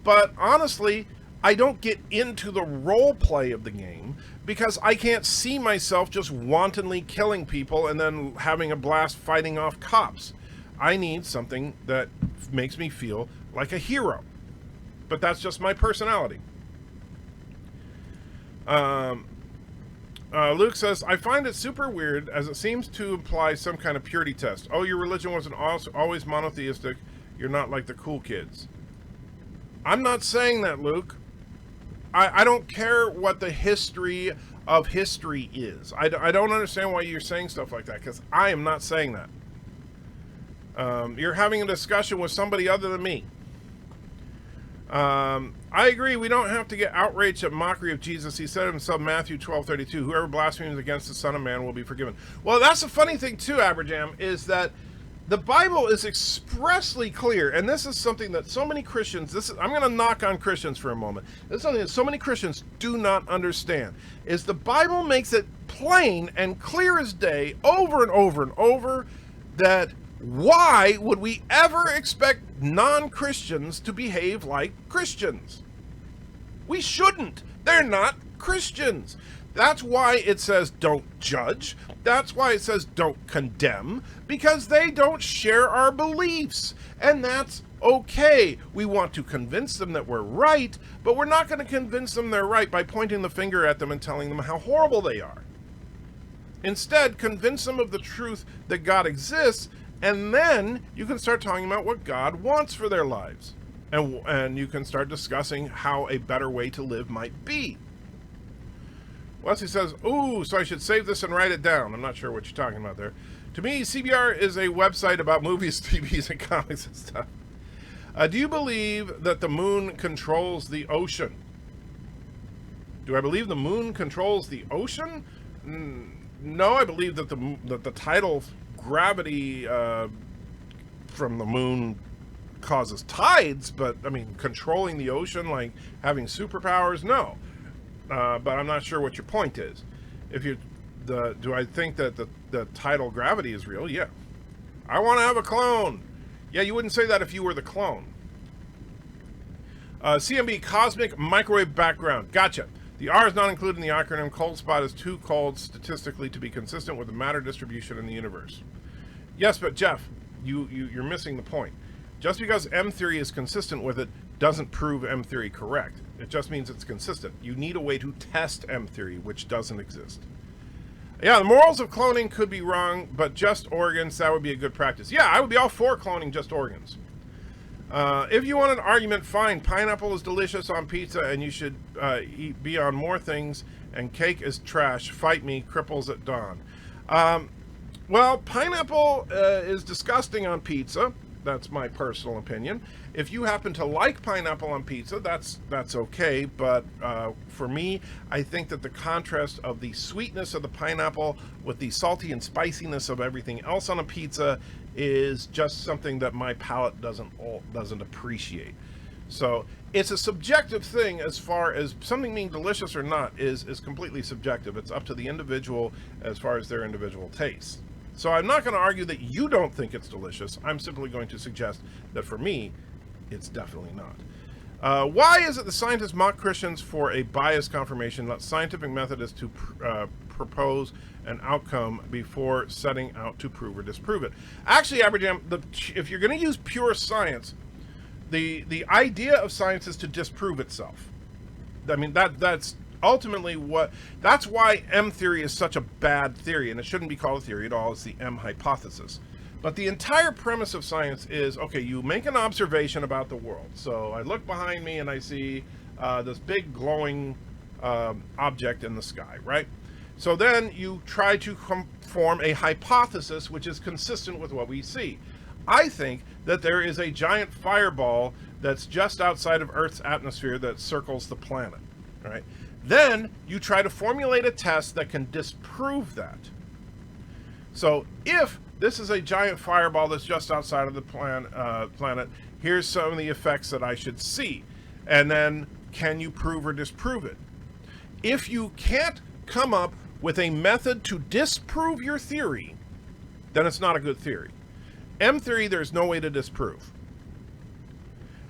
But honestly, I don't get into the role play of the game because I can't see myself just wantonly killing people and then having a blast fighting off cops. I need something that makes me feel like a hero. But that's just my personality. Luke says, I find it super weird as it seems to imply some kind of purity test. Oh, your religion wasn't always monotheistic. You're not like the cool kids. I'm not saying that, Luke. I don't care what the history of history is. I don't understand why you're saying stuff like that, because I am not saying that. You're having a discussion with somebody other than me. I agree, we don't have to get outraged at mockery of Jesus. He said himself, Matthew 12:32, whoever blasphemes against the Son of Man will be forgiven. Well, that's the funny thing too, Aberjam, is that the Bible is expressly clear, and this is something that so many Christians, I'm going to knock on Christians for a moment. This is something that so many Christians do not understand, is the Bible makes it plain and clear as day, over and over and over, that why would we ever expect non-Christians to behave like Christians? We shouldn't. They're not Christians. That's why it says don't judge. That's why it says don't condemn, because they don't share our beliefs. And that's okay. We want to convince them that we're right, but we're not going to convince them they're right by pointing the finger at them and telling them how horrible they are. Instead, convince them of the truth that God exists, and then you can start talking about what God wants for their lives. And you can start discussing how a better way to live might be. Wesley says, ooh, so I should save this and write it down. I'm not sure what you're talking about there. To me, CBR is a website about movies, TVs, and comics and stuff. Do you believe that the moon controls the ocean? Do I believe the moon controls the ocean? No, I believe that the tidal gravity from the moon causes tides, but I mean, controlling the ocean, like having superpowers, no. But I'm not sure what your point is. Do I think that the tidal gravity is real? Yeah. I want to have a clone. Yeah, you wouldn't say that if you were the clone. CMB, cosmic microwave background. Gotcha. The R is not included in the acronym. Cold spot is too cold statistically to be consistent with the matter distribution in the universe. Yes, but Jeff, you're missing the point. Just because M theory is consistent with it doesn't prove M theory correct. It just means it's consistent. You need a way to test M theory, which doesn't exist. Yeah, the morals of cloning could be wrong, but just organs, that would be a good practice. Yeah, I would be all for cloning just organs. If you want an argument, fine. Pineapple is delicious on pizza, and you should be on more things, and cake is trash. Fight me, cripples at dawn. Well, pineapple is disgusting on pizza. That's my personal opinion. If you happen to like pineapple on pizza, that's okay. But for me, I think that the contrast of the sweetness of the pineapple with the salty and spiciness of everything else on a pizza is just something that my palate doesn't appreciate. So it's a subjective thing. As far as something being delicious or not is completely subjective. It's up to the individual as far as their individual tastes. So I'm not going to argue that you don't think it's delicious. I'm simply going to suggest that for me, it's definitely not. Why is it the scientists mock Christians for a biased confirmation? The scientific method is to propose an outcome before setting out to prove or disprove it. Actually, Aberjam, if you're going to use pure science, the idea of science is to disprove itself. I mean, that's ultimately that's why M theory is such a bad theory, and it shouldn't be called a theory at all. It's the M hypothesis. But the entire premise of science is, okay, you make an observation about the world. So I look behind me and I see this big glowing object in the sky, right? So then you try to form a hypothesis which is consistent with what we see. I think that there is a giant fireball that's just outside of Earth's atmosphere that circles the planet, right? Then you try to formulate a test that can disprove that. So if this is a giant fireball that's just outside of the planet, here's some of the effects that I should see. And then can you prove or disprove it? If you can't come up with a method to disprove your theory, then it's not a good theory. M theory, there's no way to disprove.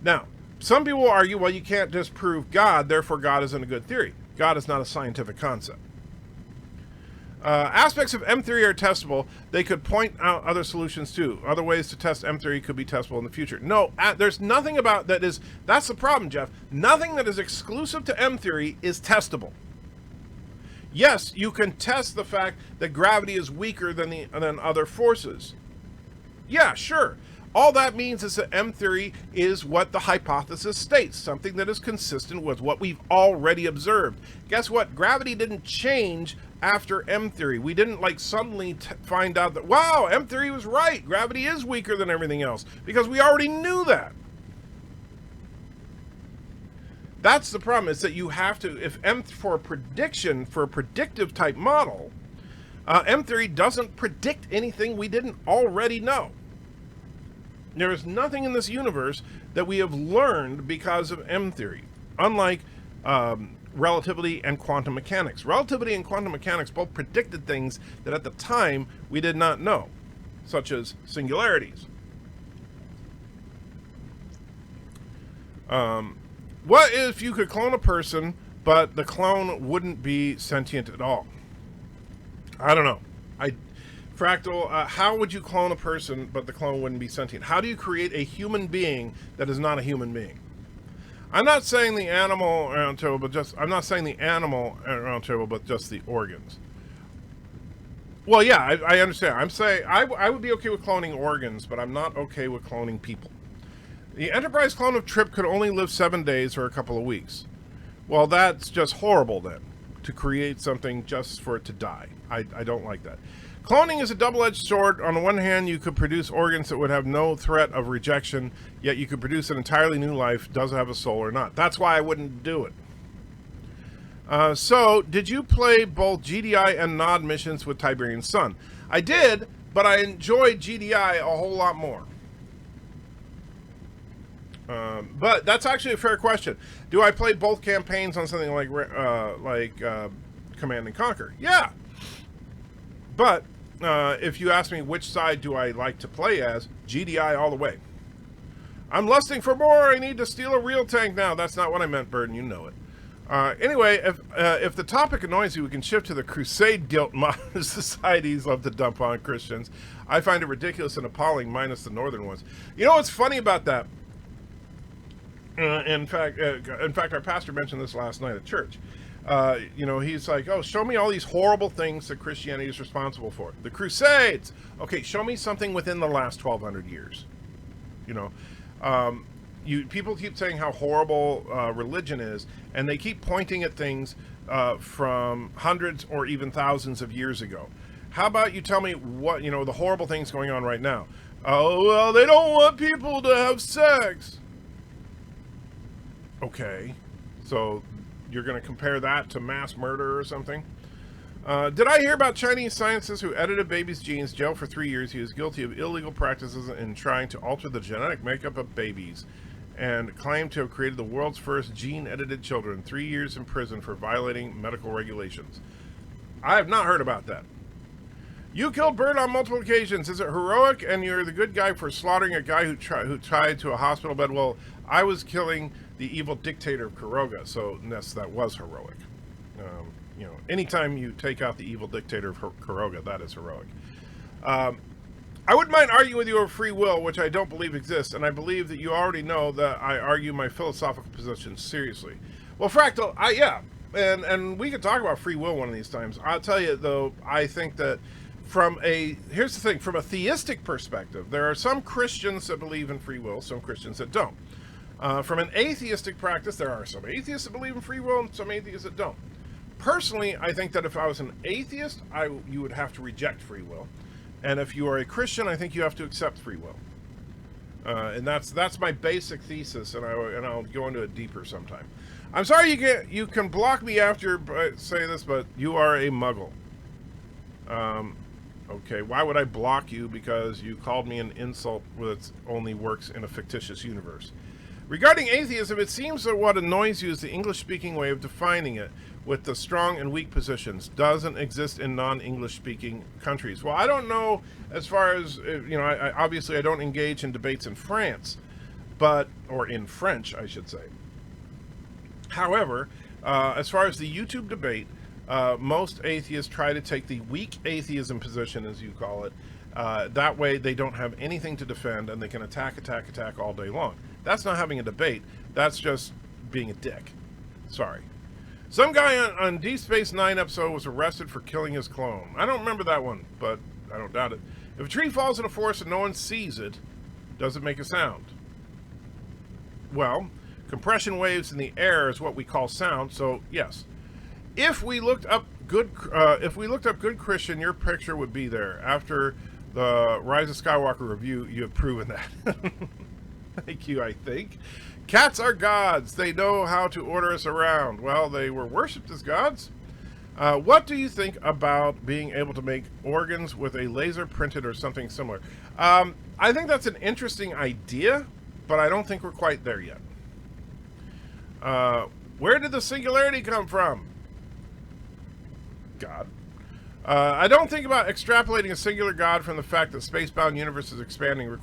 Now, some people will argue, well, you can't disprove God, therefore God isn't a good theory. God is not a scientific concept. Aspects of M theory are testable. They could point out other solutions too. Other ways to test M theory could be testable in the future. No, there's nothing about that is, that's the problem, Jeff. Nothing that is exclusive to M theory is testable. Yes, you can test the fact that gravity is weaker than other forces. Yeah, sure. All that means is that M theory is what the hypothesis states, something that is consistent with what we've already observed. Guess what? Gravity didn't change after M theory. We didn't suddenly find out that, wow, M theory was right. Gravity is weaker than everything else, because we already knew that. That's the problem, is that you have to, if for a predictive type model, M theory doesn't predict anything we didn't already know. There is nothing in this universe that we have learned because of M theory, unlike relativity and quantum mechanics. Relativity and quantum mechanics both predicted things that at the time we did not know, such as singularities. What if you could clone a person, but the clone wouldn't be sentient at all? I don't know. Fractal, how would you clone a person, but the clone wouldn't be sentient? How do you create a human being that is not a human being? I'm not saying the animal around table, but just the organs. Well, yeah, I understand. I'm saying I would be okay with cloning organs, but I'm not okay with cloning people. The Enterprise clone of Trip could only live 7 days or a couple of weeks. Well, that's just horrible then. to create something just for it to die. I don't like that. Cloning is a double-edged sword. On the one hand, you could produce organs that would have no threat of rejection, yet you could produce an entirely new life, does it have a soul or not. That's why I wouldn't do it. So, did you play both GDI and Nod missions with Tiberian Sun? I did, but I enjoyed GDI a whole lot more. But that's actually a fair question. Do I play both campaigns on something like Command and Conquer? Yeah. But if you ask me which side do I like to play as, GDI all the way. I'm lusting for more. I need to steal a real tank now. That's not what I meant, Burden. You know it. Anyway, if the topic annoys you, we can shift to the crusade guilt modern societies love to dump on Christians. I find it ridiculous and appalling, minus the northern ones. You know what's funny about that? In fact, our pastor mentioned this last night at church. He's like, oh, show me all these horrible things that Christianity is responsible for. The Crusades. Okay, show me something within the last 1,200 years. People keep saying how horrible religion is, and they keep pointing at things from hundreds or even thousands of years ago. How about you tell me what, the horrible things going on right now? Oh, well, they don't want people to have sex. Okay, so you're going to compare that to mass murder or something? Did I hear about Chinese scientists who edited babies' genes, jailed for 3 years? He was guilty of illegal practices in trying to alter the genetic makeup of babies and claimed to have created the world's first gene-edited children. 3 years in prison for violating medical regulations. I have not heard about that. You killed Bird on multiple occasions. Is it heroic and you're the good guy for slaughtering a guy who tied to a hospital bed? Well, I was killing the evil dictator of Kuroga, so yes, that was heroic. Anytime you take out the evil dictator of Kuroga, that is heroic. I wouldn't mind arguing with you over free will, which I don't believe exists, and I believe that you already know that I argue my philosophical position seriously. Well, Fractal, yeah, and we could talk about free will one of these times. I'll tell you, though, I think that here's the thing, from a theistic perspective, there are some Christians that believe in free will, some Christians that don't. From an atheistic practice, there are some atheists that believe in free will and some atheists that don't. Personally, I think that if I was an atheist, you would have to reject free will. And if you are a Christian, I think you have to accept free will. And that's my basic thesis, and I'll go into it deeper sometime. I'm sorry you can block me after I say this, but you are a muggle. Okay, why would I block you? Because you called me an insult that only works in a fictitious universe. Regarding atheism, it seems that what annoys you is the English-speaking way of defining it, with the strong and weak positions. Doesn't exist in non-English-speaking countries. Well, I don't know as far as, I obviously I don't engage in debates in France, or in French, I should say. However, as far as the YouTube debate, most atheists try to take the weak atheism position, as you call it. That way they don't have anything to defend and they can attack all day long. That's not having a debate. That's just being a dick. Sorry. Some guy on Deep Space Nine episode was arrested for killing his clone. I don't remember that one, but I don't doubt it. If a tree falls in a forest and no one sees it, does it make a sound? Well, compression waves in the air is what we call sound, so yes. If we looked up Good Christian, your picture would be there. After the Rise of Skywalker review, you have proven that. Thank you, I think. Cats are gods. They know how to order us around. Well, they were worshipped as gods. What do you think about being able to make organs with a laser printed or something similar? I think that's an interesting idea, but I don't think we're quite there yet. Where did the singularity come from? God. I don't think about extrapolating a singular God from the fact that space-bound universe is expanding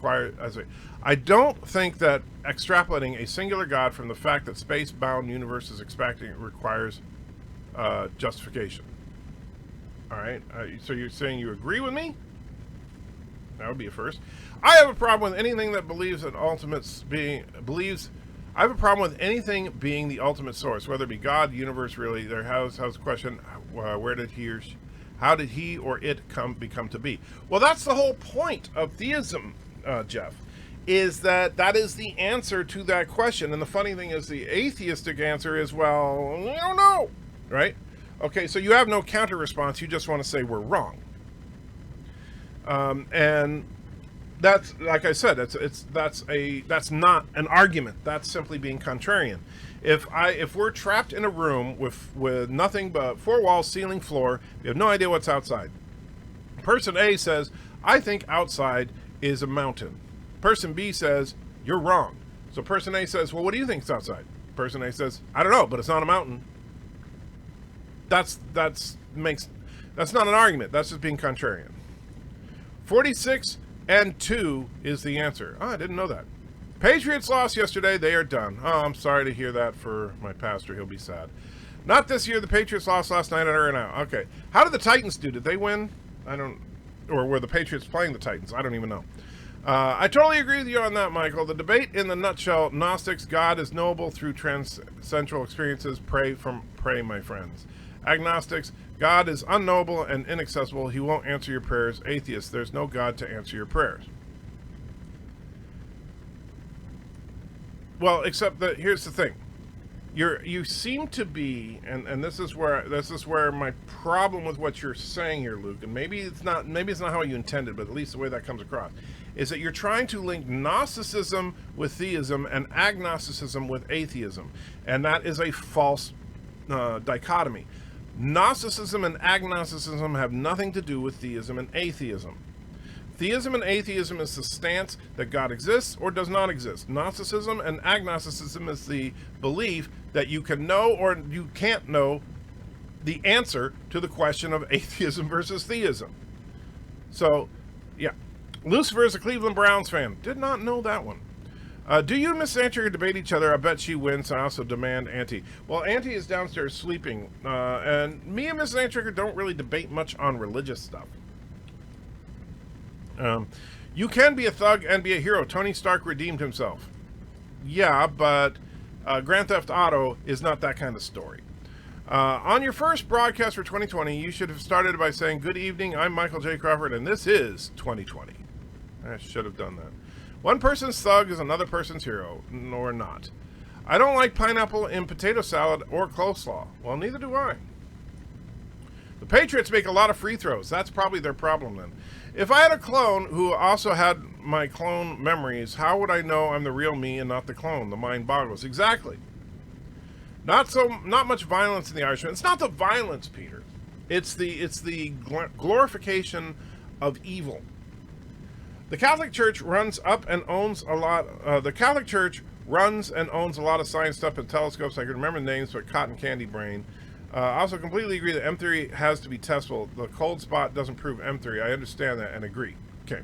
I don't think that extrapolating a singular God from the fact that space-bound universe is expanding requires justification. All right. So you're saying you agree with me? That would be a first. I have a problem with anything that believes that I have a problem with anything being the ultimate source, whether it be God, the universe, really. How's the question? How did he or it become to be? Well, that's the whole point of theism, Jeff, is that is the answer to that question. And the funny thing is the atheistic answer is, well, I don't know, right? Okay, so you have no counter response. You just want to say we're wrong. And that's, like I said, that's not an argument. That's simply being contrarian. If we're trapped in a room with nothing but four walls, ceiling, floor, we have no idea what's outside. Person A says, I think outside is a mountain. Person B says, you're wrong. So person A says, well, what do you think is outside? Person A says, I don't know, but it's not a mountain. That's not an argument. That's just being contrarian. 46 and 2 is the answer. Oh, I didn't know that. Patriots lost yesterday. They are done. Oh, I'm sorry to hear that for my pastor. He'll be sad. Not this year. The Patriots lost last night at Arena. Okay. How did the Titans do? Did they win? Or were the Patriots playing the Titans? I don't even know. I totally agree with you on that, Michael. The debate in the nutshell, Gnostics, God is knowable through transcendental experiences. Pray, my friends. Agnostics, God is unknowable and inaccessible. He won't answer your prayers. Atheists, there's no God to answer your prayers. Well, except that here's the thing. You seem to be, and this is where my problem with what you're saying here, Luke, and maybe it's not how you intended, but at least the way that comes across, is that you're trying to link Gnosticism with theism and agnosticism with atheism, and that is a false dichotomy. Gnosticism and agnosticism have nothing to do with theism and atheism. Theism and atheism is the stance that God exists or does not exist. Gnosticism and agnosticism is the belief that you can know or you can't know the answer to the question of atheism versus theism. So, yeah. Lucifer is a Cleveland Browns fan. Did not know that one. Do you and Miss Antriger debate each other? I bet she wins. I also demand Auntie. Well, Auntie is downstairs sleeping, and me and Miss Antriger don't really debate much on religious stuff. You can be a thug and be a hero. Tony Stark redeemed himself. Yeah, but Grand Theft Auto is not that kind of story. On your first broadcast for 2020, you should have started by saying, good evening, I'm Michael J. Crawford, and this is 2020. I should have done that. One person's thug is another person's hero, or not. I don't like pineapple in potato salad or coleslaw. Well, neither do I. The Patriots make a lot of free throws. That's probably their problem then. If I had a clone who also had my clone memories, how would I know I'm the real me and not the clone? The mind boggles. Exactly. Not much violence in The Irishman. It's not the violence, Peter. It's the glorification of evil. The Catholic Church runs and owns a lot of science stuff and telescopes. I can remember the names, but cotton candy brain. I also completely agree that M theory has to be testable. The cold spot doesn't prove M theory. I understand that and agree. Okay.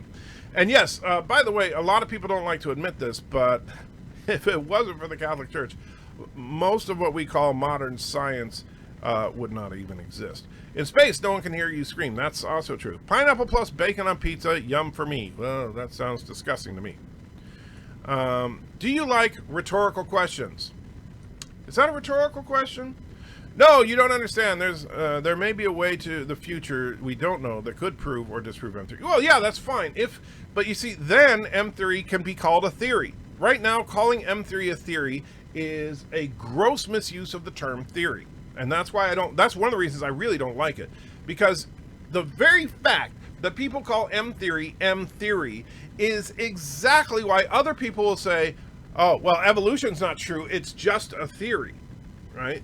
And yes, by the way, a lot of people don't like to admit this, but if it wasn't for the Catholic Church, most of what we call modern science would not even exist. In space, no one can hear you scream. That's also true. Pineapple plus bacon on pizza, yum for me. Well, that sounds disgusting to me. Do you like rhetorical questions? Is that a rhetorical question? No, you don't understand. There may be a way to the future we don't know that could prove or disprove M theory. Well, yeah, that's fine. But you see, then M theory can be called a theory. Right now, calling M theory a theory is a gross misuse of the term theory. And that's why that's one of the reasons I really don't like it. Because the very fact that people call M theory is exactly why other people will say, oh, well, evolution's not true. It's just a theory, right?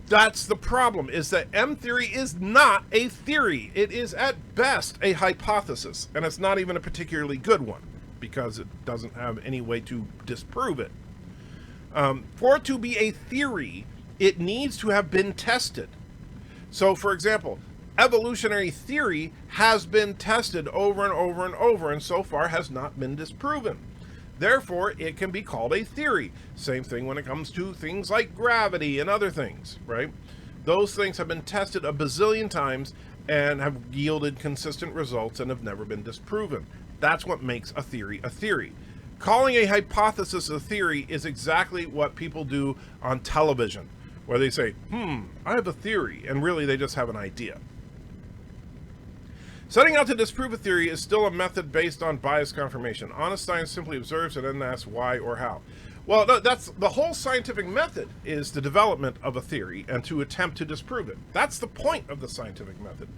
That's the problem, is that M theory is not a theory. It is at best a hypothesis, and it's not even a particularly good one because it doesn't have any way to disprove it. For it to be a theory, it needs to have been tested. So, for example, evolutionary theory has been tested over and over and over, and so far has not been disproven. Therefore, it can be called a theory. Same thing when it comes to things like gravity and other things, right? Those things have been tested a bazillion times and have yielded consistent results and have never been disproven. That's what makes a theory a theory. Calling a hypothesis a theory is exactly what people do on television, where they say, I have a theory, and really they just have an idea. Setting out to disprove a theory is still a method based on biased confirmation. Honest science simply observes and then asks why or how. Well, no, that's the whole scientific method is the development of a theory and to attempt to disprove it. That's the point of the scientific method.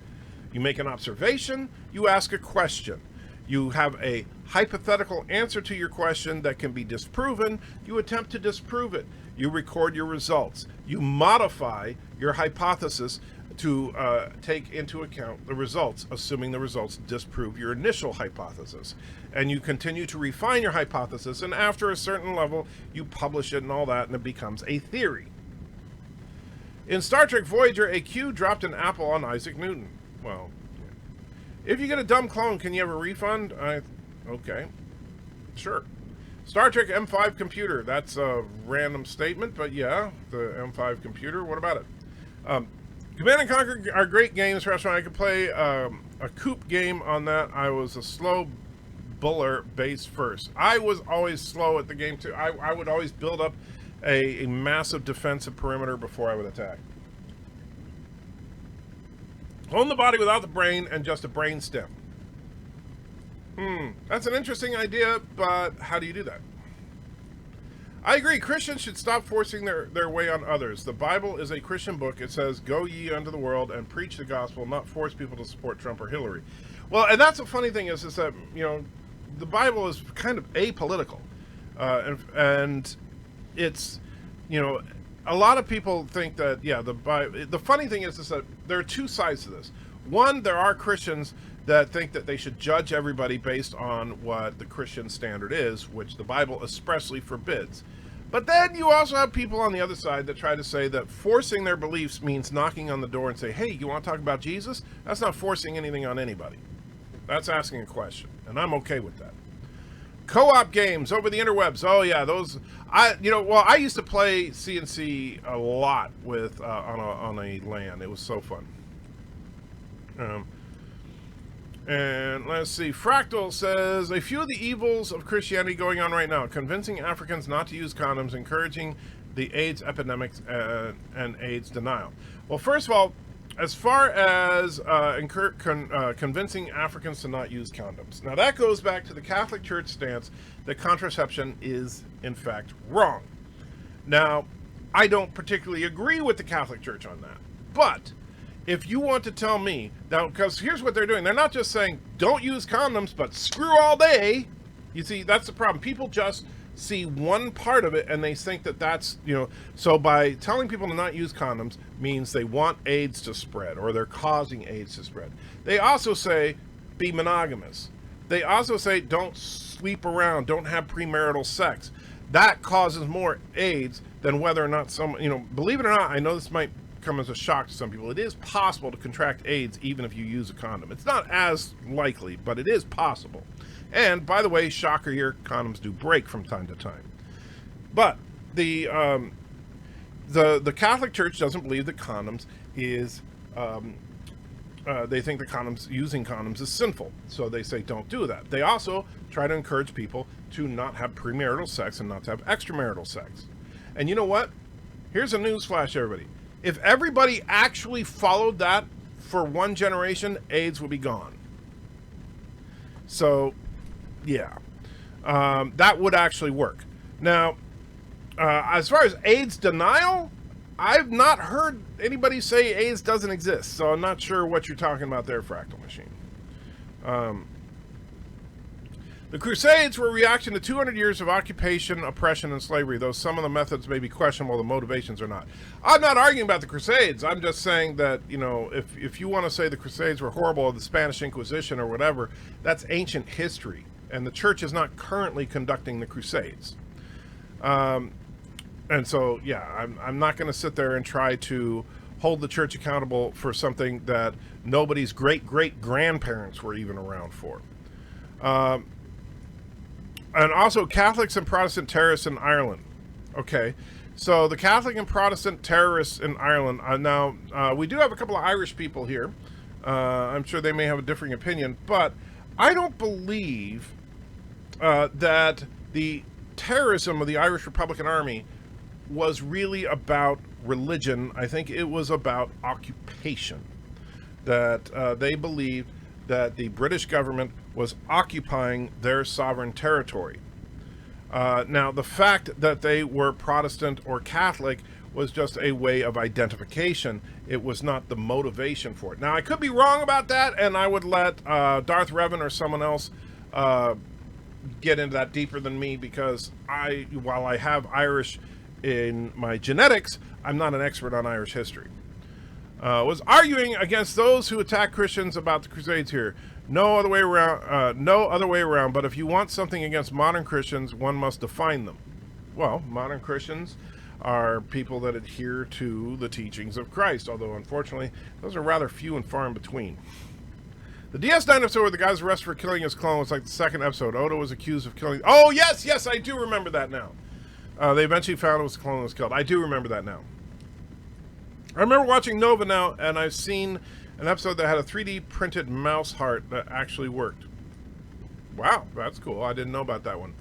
You make an observation, you ask a question. You have a hypothetical answer to your question that can be disproven. You attempt to disprove it. You record your results. You modify your hypothesis to take into account the results, assuming the results disprove your initial hypothesis. And you continue to refine your hypothesis, and after a certain level, you publish it and all that, and it becomes a theory. In Star Trek Voyager, a Q dropped an apple on Isaac Newton. Well, if you get a dumb clone, can you have a refund? Okay. Sure. Star Trek M5 computer. That's a random statement, but yeah, the M5 computer. What about it? Command & Conquer are great games, restaurant. I could play a coupe game on that. I was a slow buller base first. I was always slow at the game too. I would always build up a massive defensive perimeter before I would attack. Own the body without the brain and just a brain stem. That's an interesting idea, but how do you do that? I agree. Christians should stop forcing their way on others. The Bible is a Christian book. It says, go ye unto the world and preach the gospel, not force people to support Trump or Hillary. Well, and that's the funny thing is that, you know, the Bible is kind of apolitical. And it's, you know, a lot of people think that, yeah, the funny thing is that there are two sides to this. One, there are Christians that think that they should judge everybody based on what the Christian standard is, which the Bible expressly forbids. But then you also have people on the other side that try to say that forcing their beliefs means knocking on the door and say, hey, you want to talk about Jesus? That's not forcing anything on anybody. That's asking a question, and I'm okay with that. Co-op games over the interwebs. Oh yeah, those. I used to play CNC a lot with on a LAN. It was so fun. And let's see. Fractal says a few of the evils of Christianity going on right now: convincing Africans not to use condoms, encouraging the AIDS epidemics, and AIDS denial. Well, first of all, as far as convincing Africans to not use condoms, now that goes back to the Catholic Church stance that contraception is, in fact, wrong. Now, I don't particularly agree with the Catholic Church on that, but if you want to tell me, now, because here's what they're doing. They're not just saying, don't use condoms, but screw all day. You see, that's the problem. People just see one part of it and they think that that's, you know, so by telling people to not use condoms means they want AIDS to spread or they're causing AIDS to spread. They also say be monogamous. They also say don't sleep around, don't have premarital sex. That causes more AIDS than whether or not someone, you know, believe it or not, I know this might come as a shock to some people. It is possible to contract AIDS even if you use a condom. It's not as likely, but it is possible. And by the way, shocker here, condoms do break from time to time. But the Catholic Church doesn't believe that condoms is they think that using condoms is sinful. So they say don't do that. They also try to encourage people to not have premarital sex and not to have extramarital sex. And you know what? Here's a news flash, everybody. If everybody actually followed that for one generation, AIDS would be gone. So, yeah, that would actually work. Now, as far as AIDS denial, I've not heard anybody say AIDS doesn't exist. So I'm not sure what you're talking about there, Fractal Machine. The Crusades were a reaction to 200 years of occupation, oppression, and slavery, though some of the methods may be questionable, the motivations are not. I'm not arguing about the Crusades. I'm just saying that, you know, if you want to say the Crusades were horrible or the Spanish Inquisition or whatever, that's ancient history, and the church is not currently conducting the Crusades. And so, yeah, I'm not going to sit there and try to hold the church accountable for something that nobody's great-great-grandparents were even around for. And also Catholics and Protestant terrorists in Ireland. Okay, so the Catholic and Protestant terrorists in Ireland. Now, we do have a couple of Irish people here. I'm sure they may have a differing opinion, but I don't believe that the terrorism of the Irish Republican Army was really about religion. I think it was about occupation. That they believed that the British government was occupying their sovereign territory. Now, the fact that they were Protestant or Catholic was just a way of identification. It was not the motivation for it. Now, I could be wrong about that, and I would let Darth Revan or someone else get into that deeper than me, because while I have Irish in my genetics, I'm not an expert on Irish history. Was arguing against those who attack Christians about the Crusades here. No other way around. But if you want something against modern Christians, one must define them. Well, modern Christians are people that adhere to the teachings of Christ, although unfortunately those are rather few and far in between. The DS9 episode where the guy's arrested for killing his clone was like the second episode. Odo was accused of killing... Oh, yes, I do remember that now. They eventually found it was the clone that was killed. I do remember that now. I remember watching Nova now, and I've seen an episode that had a 3D printed mouse heart that actually worked. Wow, that's cool. I didn't know about that one.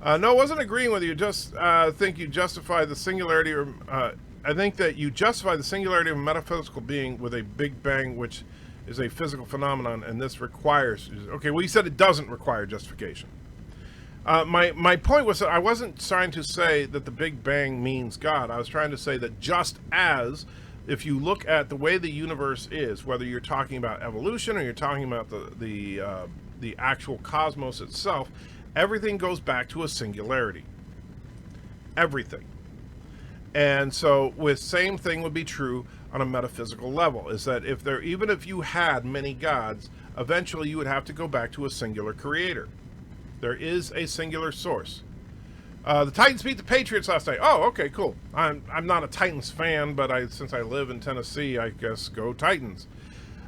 No, I wasn't agreeing with you. Just think you justify the singularity, or I think that you justify the singularity of a metaphysical being with a Big Bang, which is a physical phenomenon, and this requires... Okay, well, you said it doesn't require justification. My point was that I wasn't trying to say that the Big Bang means God. I was trying to say that just as, if you look at the way the universe is, whether you're talking about evolution or you're talking about the actual cosmos itself, everything goes back to a singularity. Everything. And so, with same thing would be true on a metaphysical level, is that even if you had many gods, eventually you would have to go back to a singular creator. There is a singular source. The Titans beat the Patriots last night. Oh, okay, cool. I'm not a Titans fan, but since I live in Tennessee, I guess go Titans.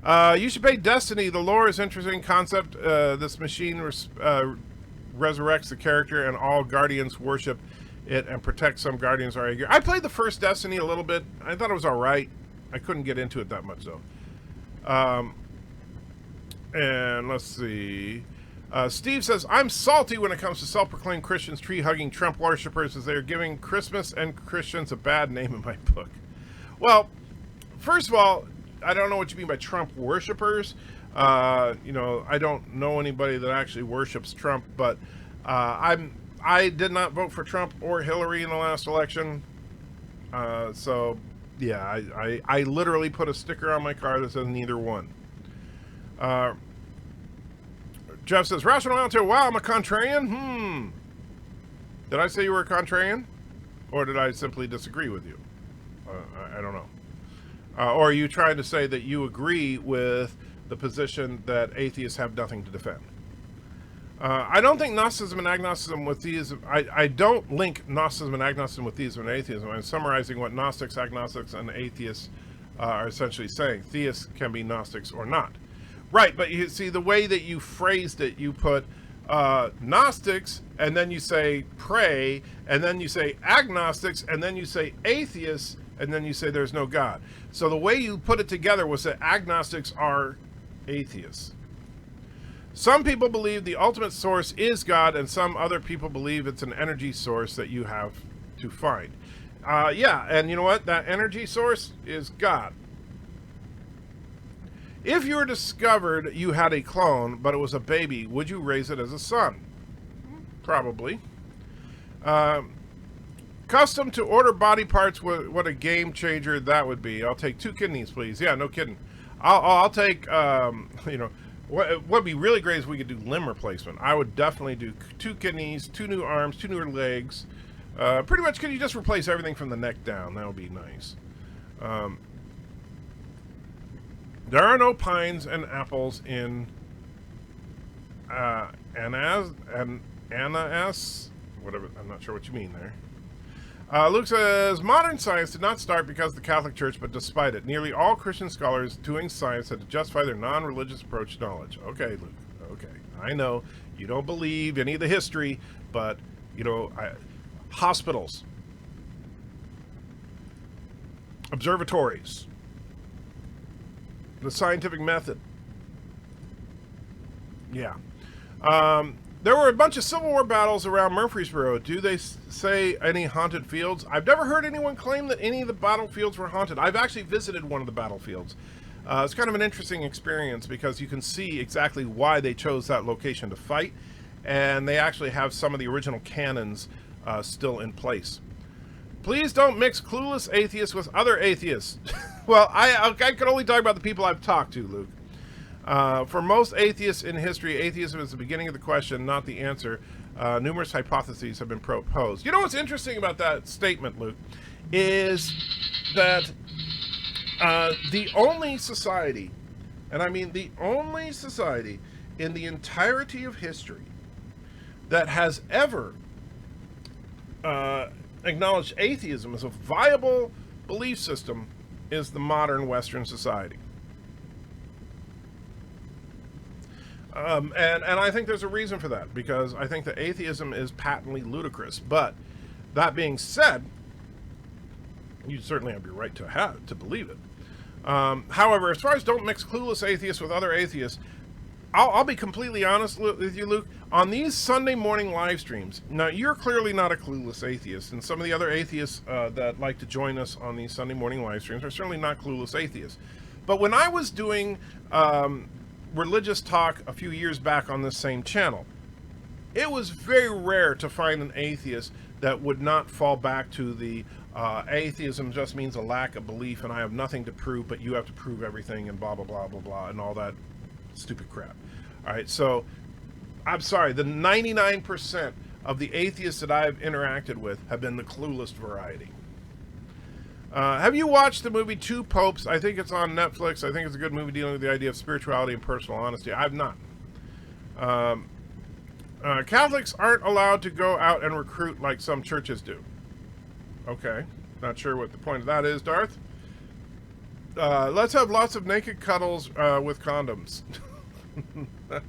You should play Destiny. The lore is interesting concept. This machine resurrects the character, and all Guardians worship it and protect some Guardians are angry. I played the first Destiny a little bit. I thought it was all right. I couldn't get into it that much, though. And let's see. Steve says, I'm salty when it comes to self-proclaimed Christians tree-hugging Trump worshippers, as they are giving Christmas and Christians a bad name in my book. Well, first of all, I don't know what you mean by Trump worshippers. I don't know anybody that actually worships Trump, but I did not vote for Trump or Hillary in the last election. So, yeah, I literally put a sticker on my car that says neither one. Jeff says, Rational Alto, wow, I'm a contrarian? Did I say you were a contrarian? Or did I simply disagree with you? I don't know. Or are you trying to say that you agree with the position that atheists have nothing to defend? I don't think Gnosticism and agnosticism with theism... I don't link Gnosticism and agnosticism with theism and atheism. I'm summarizing what Gnostics, agnostics, and atheists are essentially saying. Theists can be Gnostics or not. Right, but you see, the way that you phrased it, you put Gnostics, and then you say pray, and then you say agnostics, and then you say atheists, and then you say there's no God. So the way you put it together was that agnostics are atheists. Some people believe the ultimate source is God, and some other people believe it's an energy source that you have to find. Yeah, and you know what? That energy source is God. If you were discovered you had a clone, but it was a baby, would you raise it as a son? Probably. Custom to order body parts, what a game changer that would be. I'll take 2 kidneys, please. Yeah, no kidding. I'll take, what would be really great is we could do limb replacement. I would definitely do 2 kidneys, 2 new arms, 2 new legs. Pretty much, could you just replace everything from the neck down? That would be nice. There are no pines and apples in Annas, whatever. I'm not sure what you mean there. Luke says, modern science did not start because of the Catholic Church, but despite it. Nearly all Christian scholars doing science had to justify their non-religious approach to knowledge. Okay, Luke. Okay. I know you don't believe any of the history, but, hospitals, observatories, the scientific method. Yeah. There were a bunch of Civil War battles around Murfreesboro. Do they say any haunted fields? I've never heard anyone claim that any of the battlefields were haunted. I've actually visited one of the battlefields. It's kind of an interesting experience because you can see exactly why they chose that location to fight. and they actually have some of the original canons still in place. Please don't mix clueless atheists with other atheists. Well, I can only talk about the people I've talked to, Luke. For most atheists in history, atheism is the beginning of the question, not the answer. Numerous hypotheses have been proposed. You know what's interesting about that statement, Luke, is that the only society, and I mean the only society in the entirety of history that has ever acknowledged atheism as a viable belief system is the modern Western society. And I think there's a reason for that, because I think that atheism is patently ludicrous. But that being said, you certainly have your right to believe it. However, as far as don't mix clueless atheists with other atheists, I'll be completely honest with you, Luke. On these Sunday morning live streams, now you're clearly not a clueless atheist, and some of the other atheists that like to join us on these Sunday morning live streams are certainly not clueless atheists. But when I was doing religious talk a few years back on this same channel, it was very rare to find an atheist that would not fall back to the atheism just means a lack of belief and I have nothing to prove, but you have to prove everything and blah, blah, blah, blah, blah, and all that stupid crap. All right, so I'm sorry, the 99% of the atheists that I've interacted with have been the clueless variety. Have you watched the movie Two Popes? I think it's on Netflix. I think it's a good movie dealing with the idea of spirituality and personal honesty. I've not. Catholics aren't allowed to go out and recruit like some churches do. Okay, not sure what the point of that is, Darth. Let's have lots of naked cuddles with condoms.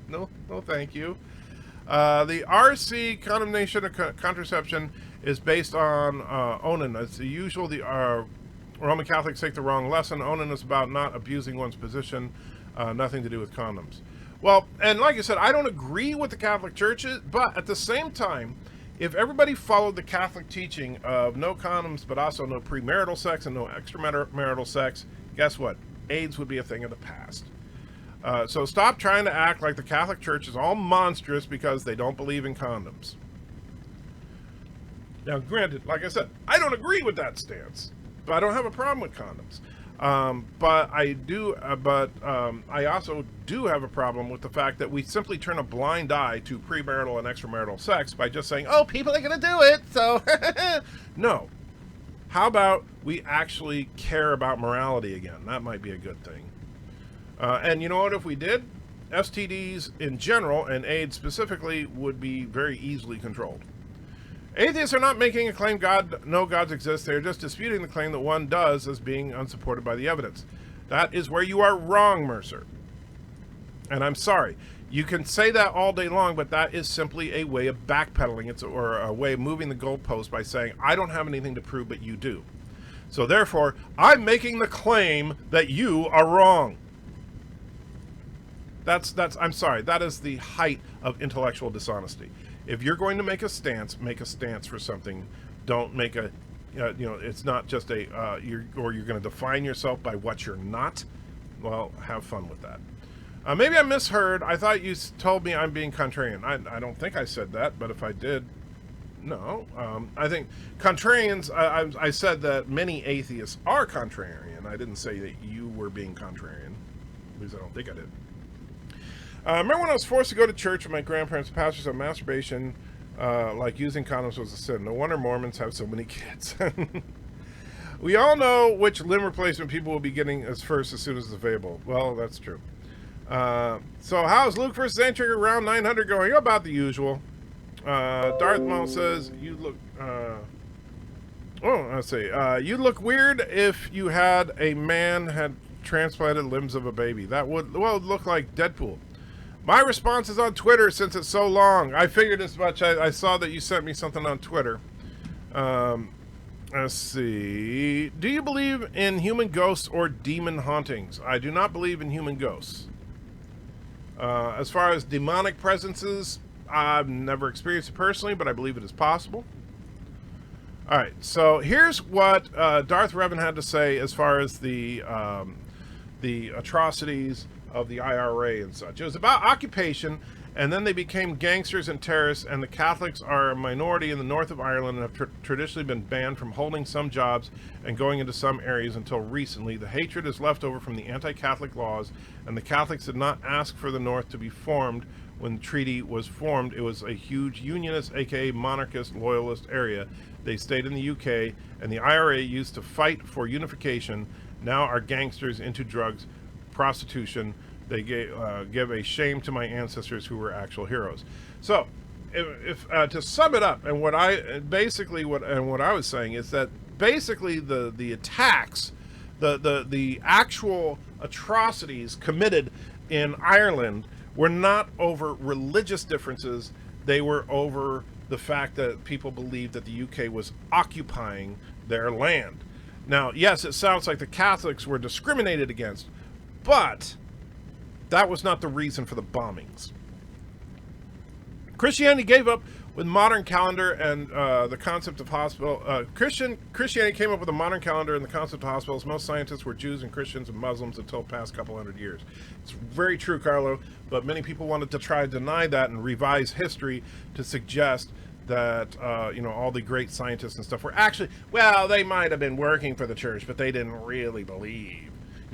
No, thank you. The RC condemnation of contraception is based on Onan. It's the usual. The Roman Catholics take the wrong lesson. Onan is about not abusing one's position, nothing to do with condoms. Well, and like I said, I don't agree with the Catholic Church, but at the same time, if everybody followed the Catholic teaching of no condoms, but also no premarital sex and no extramarital sex, guess what? AIDS would be a thing of the past. So stop trying to act like the Catholic Church is all monstrous because they don't believe in condoms. Now, granted, like I said, I don't agree with that stance, but I don't have a problem with condoms. But I also do have a problem with the fact that we simply turn a blind eye to premarital and extramarital sex by just saying, oh, people are going to do it, so no. How about we actually care about morality again? That might be a good thing. And you know what, if we did, STDs in general, and AIDS specifically, would be very easily controlled. Atheists are not making a claim no gods exist. They're just disputing the claim that one does as being unsupported by the evidence. That is where you are wrong, Mercer. And I'm sorry. You can say that all day long, but that is simply a way of backpedaling. Or a way of moving the goalpost by saying, I don't have anything to prove, but you do. So therefore, I'm making the claim that you are wrong. I'm sorry, that is the height of intellectual dishonesty. If you're going to make a stance for something. Don't make a, it's not just a, you're going to define yourself by what you're not. Well, have fun with that. Maybe I misheard. I thought you told me I'm being contrarian. I don't think I said that, but if I did, no. I think contrarians, I said that many atheists are contrarian. I didn't say that you were being contrarian. At least I don't think I did. Remember when I was forced to go to church with my grandparents and pastors on masturbation, like using condoms was a sin. No wonder Mormons have so many kids. We all know which limb replacement people will be getting as soon as it's available. Well, that's true. So how's Luke vs. Antrigger round 900 going? About the usual. Darth Maul says, you look... let's see. You'd look weird if you had a man had transplanted limbs of a baby. That would, look like Deadpool. My response is on Twitter since it's so long. I figured as much. I saw that you sent me something on Twitter. Let's see. Do you believe in human ghosts or demon hauntings? I do not believe in human ghosts. As far as demonic presences, I've never experienced it personally, but I believe it is possible. All right, so here's what Darth Revan had to say as far as the atrocities of the IRA and such. It was about occupation, and then they became gangsters and terrorists, and the Catholics are a minority in the north of Ireland and have traditionally been banned from holding some jobs and going into some areas until recently. The hatred is left over from the anti-Catholic laws, and the Catholics did not ask for the North to be formed when the treaty was formed. It was a huge unionist, aka monarchist, loyalist area. They stayed in the UK, and the IRA used to fight for unification, now are gangsters into drugs, prostitution. They give a shame to my ancestors who were actual heroes. So, if to sum it up, and what I was saying is that basically the attacks, the actual atrocities committed in Ireland were not over religious differences. They were over the fact that people believed that the UK was occupying their land. Now, yes, it sounds like the Catholics were discriminated against, but that was not the reason for the bombings. Christianity gave up with modern calendar and the concept of hospital. Christianity came up with a modern calendar and the concept of hospitals. Most scientists were Jews and Christians and Muslims until the past couple hundred years. It's very true, Carlo, but many people wanted to try to deny that and revise history to suggest that all the great scientists and stuff were actually, well, they might have been working for the church, but they didn't really believe.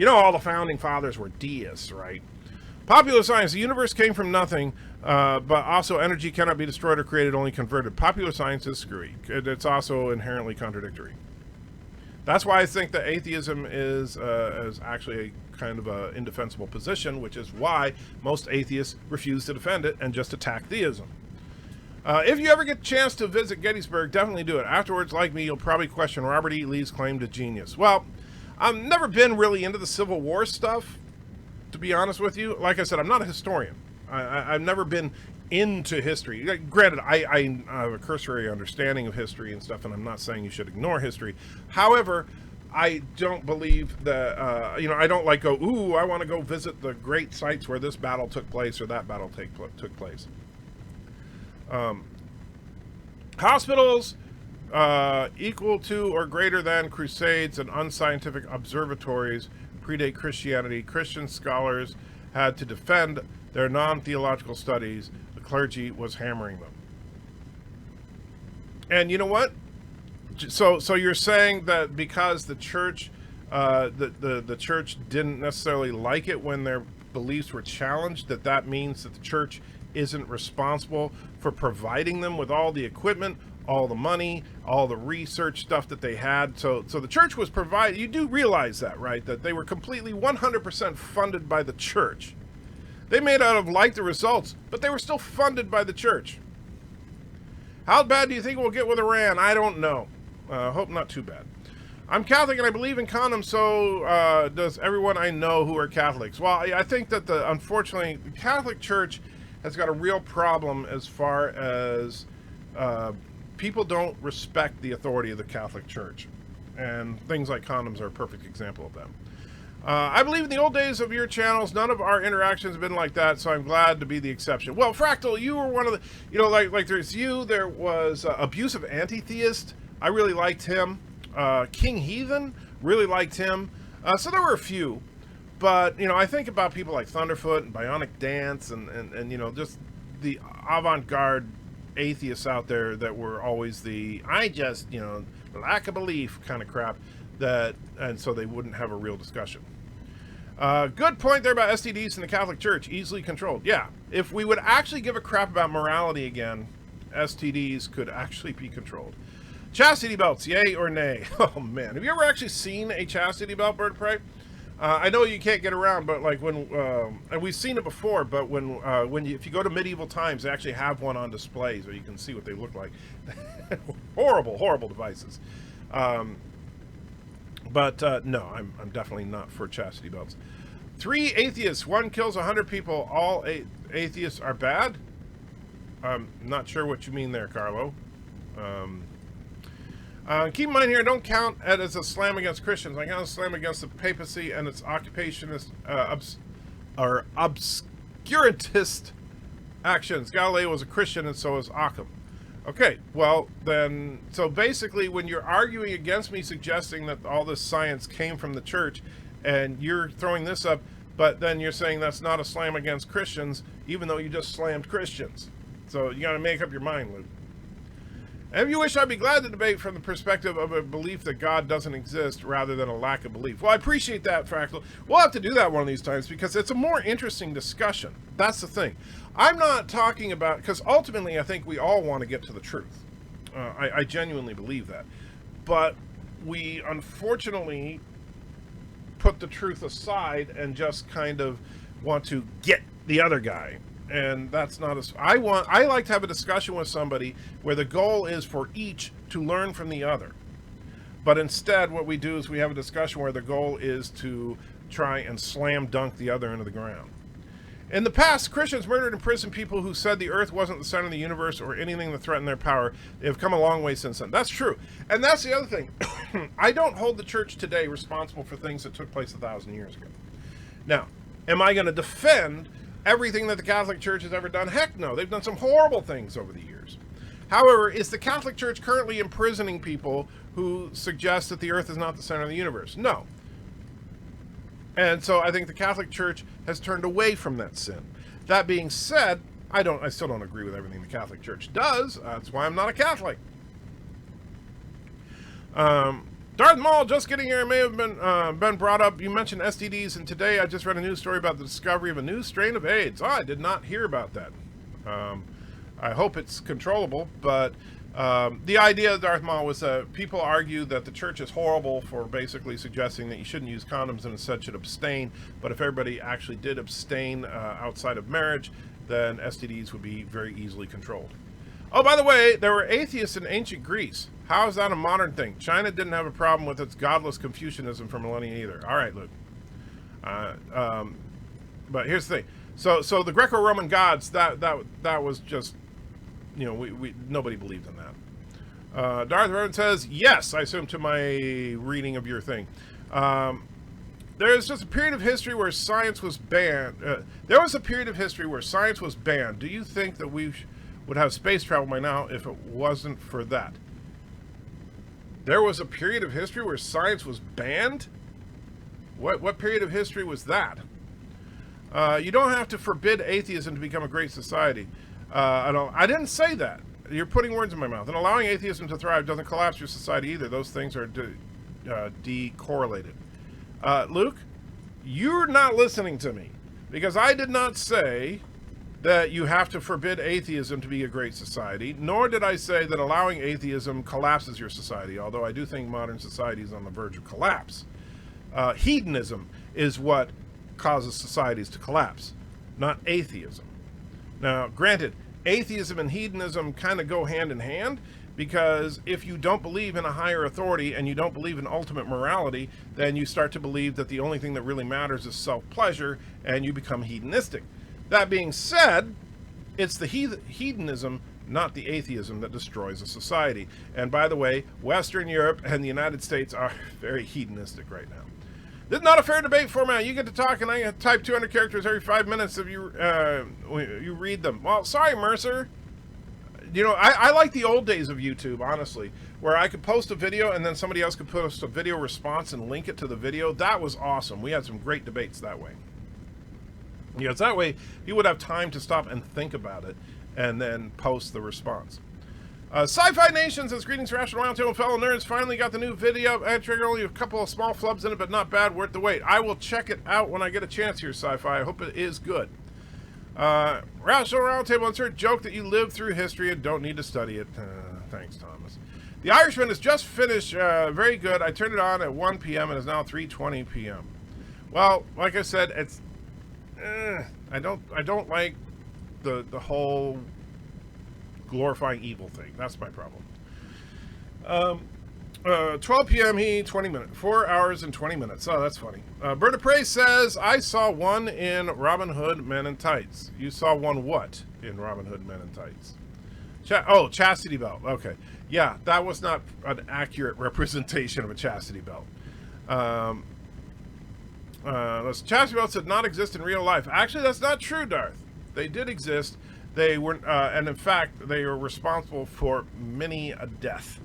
All the founding fathers were deists, right? Popular science, the universe came from nothing, but also energy cannot be destroyed or created, only converted. Popular science is screwy. It's also inherently contradictory. That's why I think that atheism is actually a kind of an indefensible position, which is why most atheists refuse to defend it and just attack theism. If you ever get a chance to visit Gettysburg, definitely do it. Afterwards, like me, you'll probably question Robert E. Lee's claim to genius. Well, I've never been really into the Civil War stuff, to be honest with you. Like I said, I'm not a historian. I've never been into history. Granted, I have a cursory understanding of history and stuff, and I'm not saying you should ignore history. However, I don't believe that, I don't go, ooh, I want to go visit the great sites where this battle took place or that battle took place. Hospitals equal to or greater than crusades and unscientific observatories predate Christianity. Christian scholars had to defend their non-theological studies. The clergy was hammering them. And you know what? So you're saying that because the church, the church didn't necessarily like it when their beliefs were challenged, that means that the church isn't responsible for providing them with all the equipment, all the money, all the research stuff that they had. So the church was provided. You do realize that, right? That they were completely 100% funded by the church. They may not have liked the results, but they were still funded by the church. How bad do you think we'll get with Iran? I don't know. Hope not too bad. I'm Catholic and I believe in condoms, so does everyone I know who are Catholics. Well, I think that unfortunately, the Catholic Church has got a real problem as far as people don't respect the authority of the Catholic Church. And things like condoms are a perfect example of that. I believe in the old days of your channels, none of our interactions have been like that, so I'm glad to be the exception. Well, Fractal, you were one of the, like there's you, there was Abusive Anti-Theist. I really liked him. King Heathen, really liked him. So there were a few. But, I think about people like Thunderfoot and Bionic Dance and just the avant-garde atheists out there that were always lack of belief kind of crap, and so they wouldn't have a real discussion. Good point there about STDs in the Catholic Church, easily controlled. Yeah, if we would actually give a crap about morality again, STDs could actually be controlled. Chastity belts, yay or nay? Oh man, have you ever actually seen a chastity belt, Bird of Prey? I know you can't get around, but like when, and we've seen it before, but if you go to medieval times, they actually have one on display so you can see what they look like. horrible devices. But no, I'm definitely not for chastity belts. 3 atheists, 1 kills 100 people. All atheists are bad? I'm not sure what you mean there, Carlo. Keep in mind here, don't count it as a slam against Christians. I count a slam against the papacy and its obscurantist actions. Galileo was a Christian and so is Occam. Okay, well then, so basically when you're arguing against me suggesting that all this science came from the church and you're throwing this up, But then you're saying that's not a slam against Christians, even though you just slammed Christians. So you got to make up your mind, Luke. And if you wish, I'd be glad to debate from the perspective of a belief that God doesn't exist rather than a lack of belief. Well, I appreciate that, Fractal. We'll have to do that one of these times because it's a more interesting discussion. That's the thing. I'm not talking about, because ultimately I think we all want to get to the truth. I genuinely believe that. But we unfortunately put the truth aside and just kind of want to get the other guy. And that's not as I like to have a discussion with somebody where the goal is for each to learn from the other. But instead what we do is we have a discussion where the goal is to try and slam dunk the other into the ground. In the past, Christians murdered and imprisoned people who said the earth wasn't the center of the universe or anything that threatened their power. They've come a long way since then. That's true. And that's the other thing. I don't hold the church today responsible for things that took place 1,000 years ago. Now, am I going to defend everything that the Catholic Church has ever done? Heck no. They've done some horrible things over the years. However, is the Catholic Church currently imprisoning people who suggest that the earth is not the center of the universe? No. And so I think the Catholic Church has turned away from that sin. That being said, I still don't agree with everything the Catholic Church does. That's why I'm not a Catholic. Darth Maul, just getting here, may have been brought up. You mentioned STDs, and today I just read a news story about the discovery of a new strain of AIDS. I did not hear about that. I hope it's controllable, but the idea of Darth Maul was that people argue that the church is horrible for basically suggesting that you shouldn't use condoms and instead should abstain. But if everybody actually did abstain outside of marriage, then STDs would be very easily controlled. Oh, by the way, there were atheists in ancient Greece. How is that a modern thing? China didn't have a problem with its godless Confucianism for millennia either. All right, Luke. But here's the thing. So the Greco-Roman gods, that was just, we nobody believed in that. Darth Vader says, yes, I assume, to my reading of your thing. There's just a period of history where science was banned. There was a period of history where science was banned. Do you think that we would have space travel by now if it wasn't for that? There was a period of history where science was banned? What period of history was that? You don't have to forbid atheism to become a great society. I didn't say that. You're putting words in my mouth. And allowing atheism to thrive doesn't collapse your society either. Those things are decorrelated. Luke, you're not listening to me, because I did not say that you have to forbid atheism to be a great society, nor did I say that allowing atheism collapses your society, although I do think modern society is on the verge of collapse. Hedonism is what causes societies to collapse, not atheism. Now, granted, atheism and hedonism kind of go hand in hand, because if you don't believe in a higher authority and you don't believe in ultimate morality, then you start to believe that the only thing that really matters is self-pleasure, and you become hedonistic. That being said, it's the hedonism, not the atheism, that destroys a society. And by the way, Western Europe and the United States are very hedonistic right now. This is not a fair debate format. You get to talk and I type 200 characters every 5 minutes if you read them. Well, sorry, Mercer. I like the old days of YouTube, honestly, where I could post a video and then somebody else could post a video response and link it to the video. That was awesome. We had some great debates that way. Because that way, you would have time to stop and think about it and then post the response. Sci-Fi Nation says, greetings, Rational Roundtable fellow nerds. Finally got the new video. Trigger only a couple of small flubs in it, but not bad. Worth the wait. I will check it out when I get a chance here, Sci-Fi. I hope it is good. Rational Roundtable, insert joke that you lived through history and don't need to study it. Thanks, Thomas. The Irishman has just finished. Very good. I turned it on at 1 p.m. and it's now 3:20 p.m. Well, like I said, it's... I don't like the whole glorifying evil thing. That's my problem. 12 p.m. 20 minutes. 4 hours and 20 minutes. Oh, that's funny. Bird of Prey says, I saw one in Robin Hood Men in Tights. You saw one what in Robin Hood Men in Tights? Chastity belt. Okay. Yeah, that was not an accurate representation of a chastity belt. Chastity belts did not exist in real life. Actually, that's not true, Darth. They did exist. They were, and in fact, they were responsible for many a death.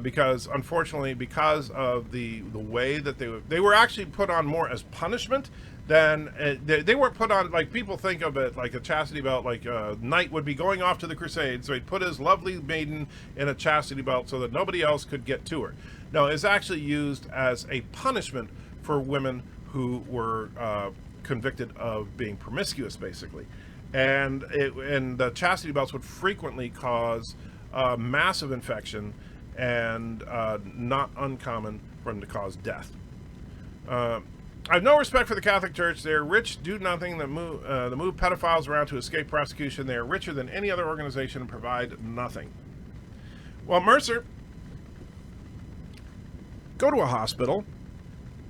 Because, unfortunately, because of the way that they were actually put on more as punishment then they weren't put on, like people think of it like a chastity belt, like a knight would be going off to the crusade, so he'd put his lovely maiden in a chastity belt so that nobody else could get to her. No, it's actually used as a punishment for women who were convicted of being promiscuous, basically. And the chastity belts would frequently cause massive infection and not uncommon for them to cause death. I have no respect for the Catholic Church. They are rich, do nothing, that move pedophiles around to escape prosecution. They are richer than any other organization and provide nothing. Well, Mercer, go to a hospital,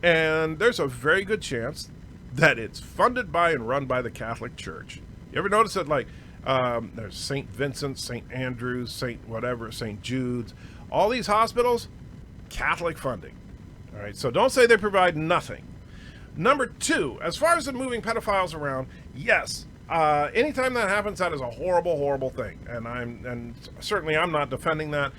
and there's a very good chance that it's funded by and run by the Catholic Church. You ever notice that, like, there's St. Vincent, St. Andrews, St. Jude's, all these hospitals, Catholic funding. All right, so don't say they provide nothing. Number two, as far as the moving pedophiles around, yes, anytime that happens, that is a horrible, horrible thing, and certainly I'm not defending that,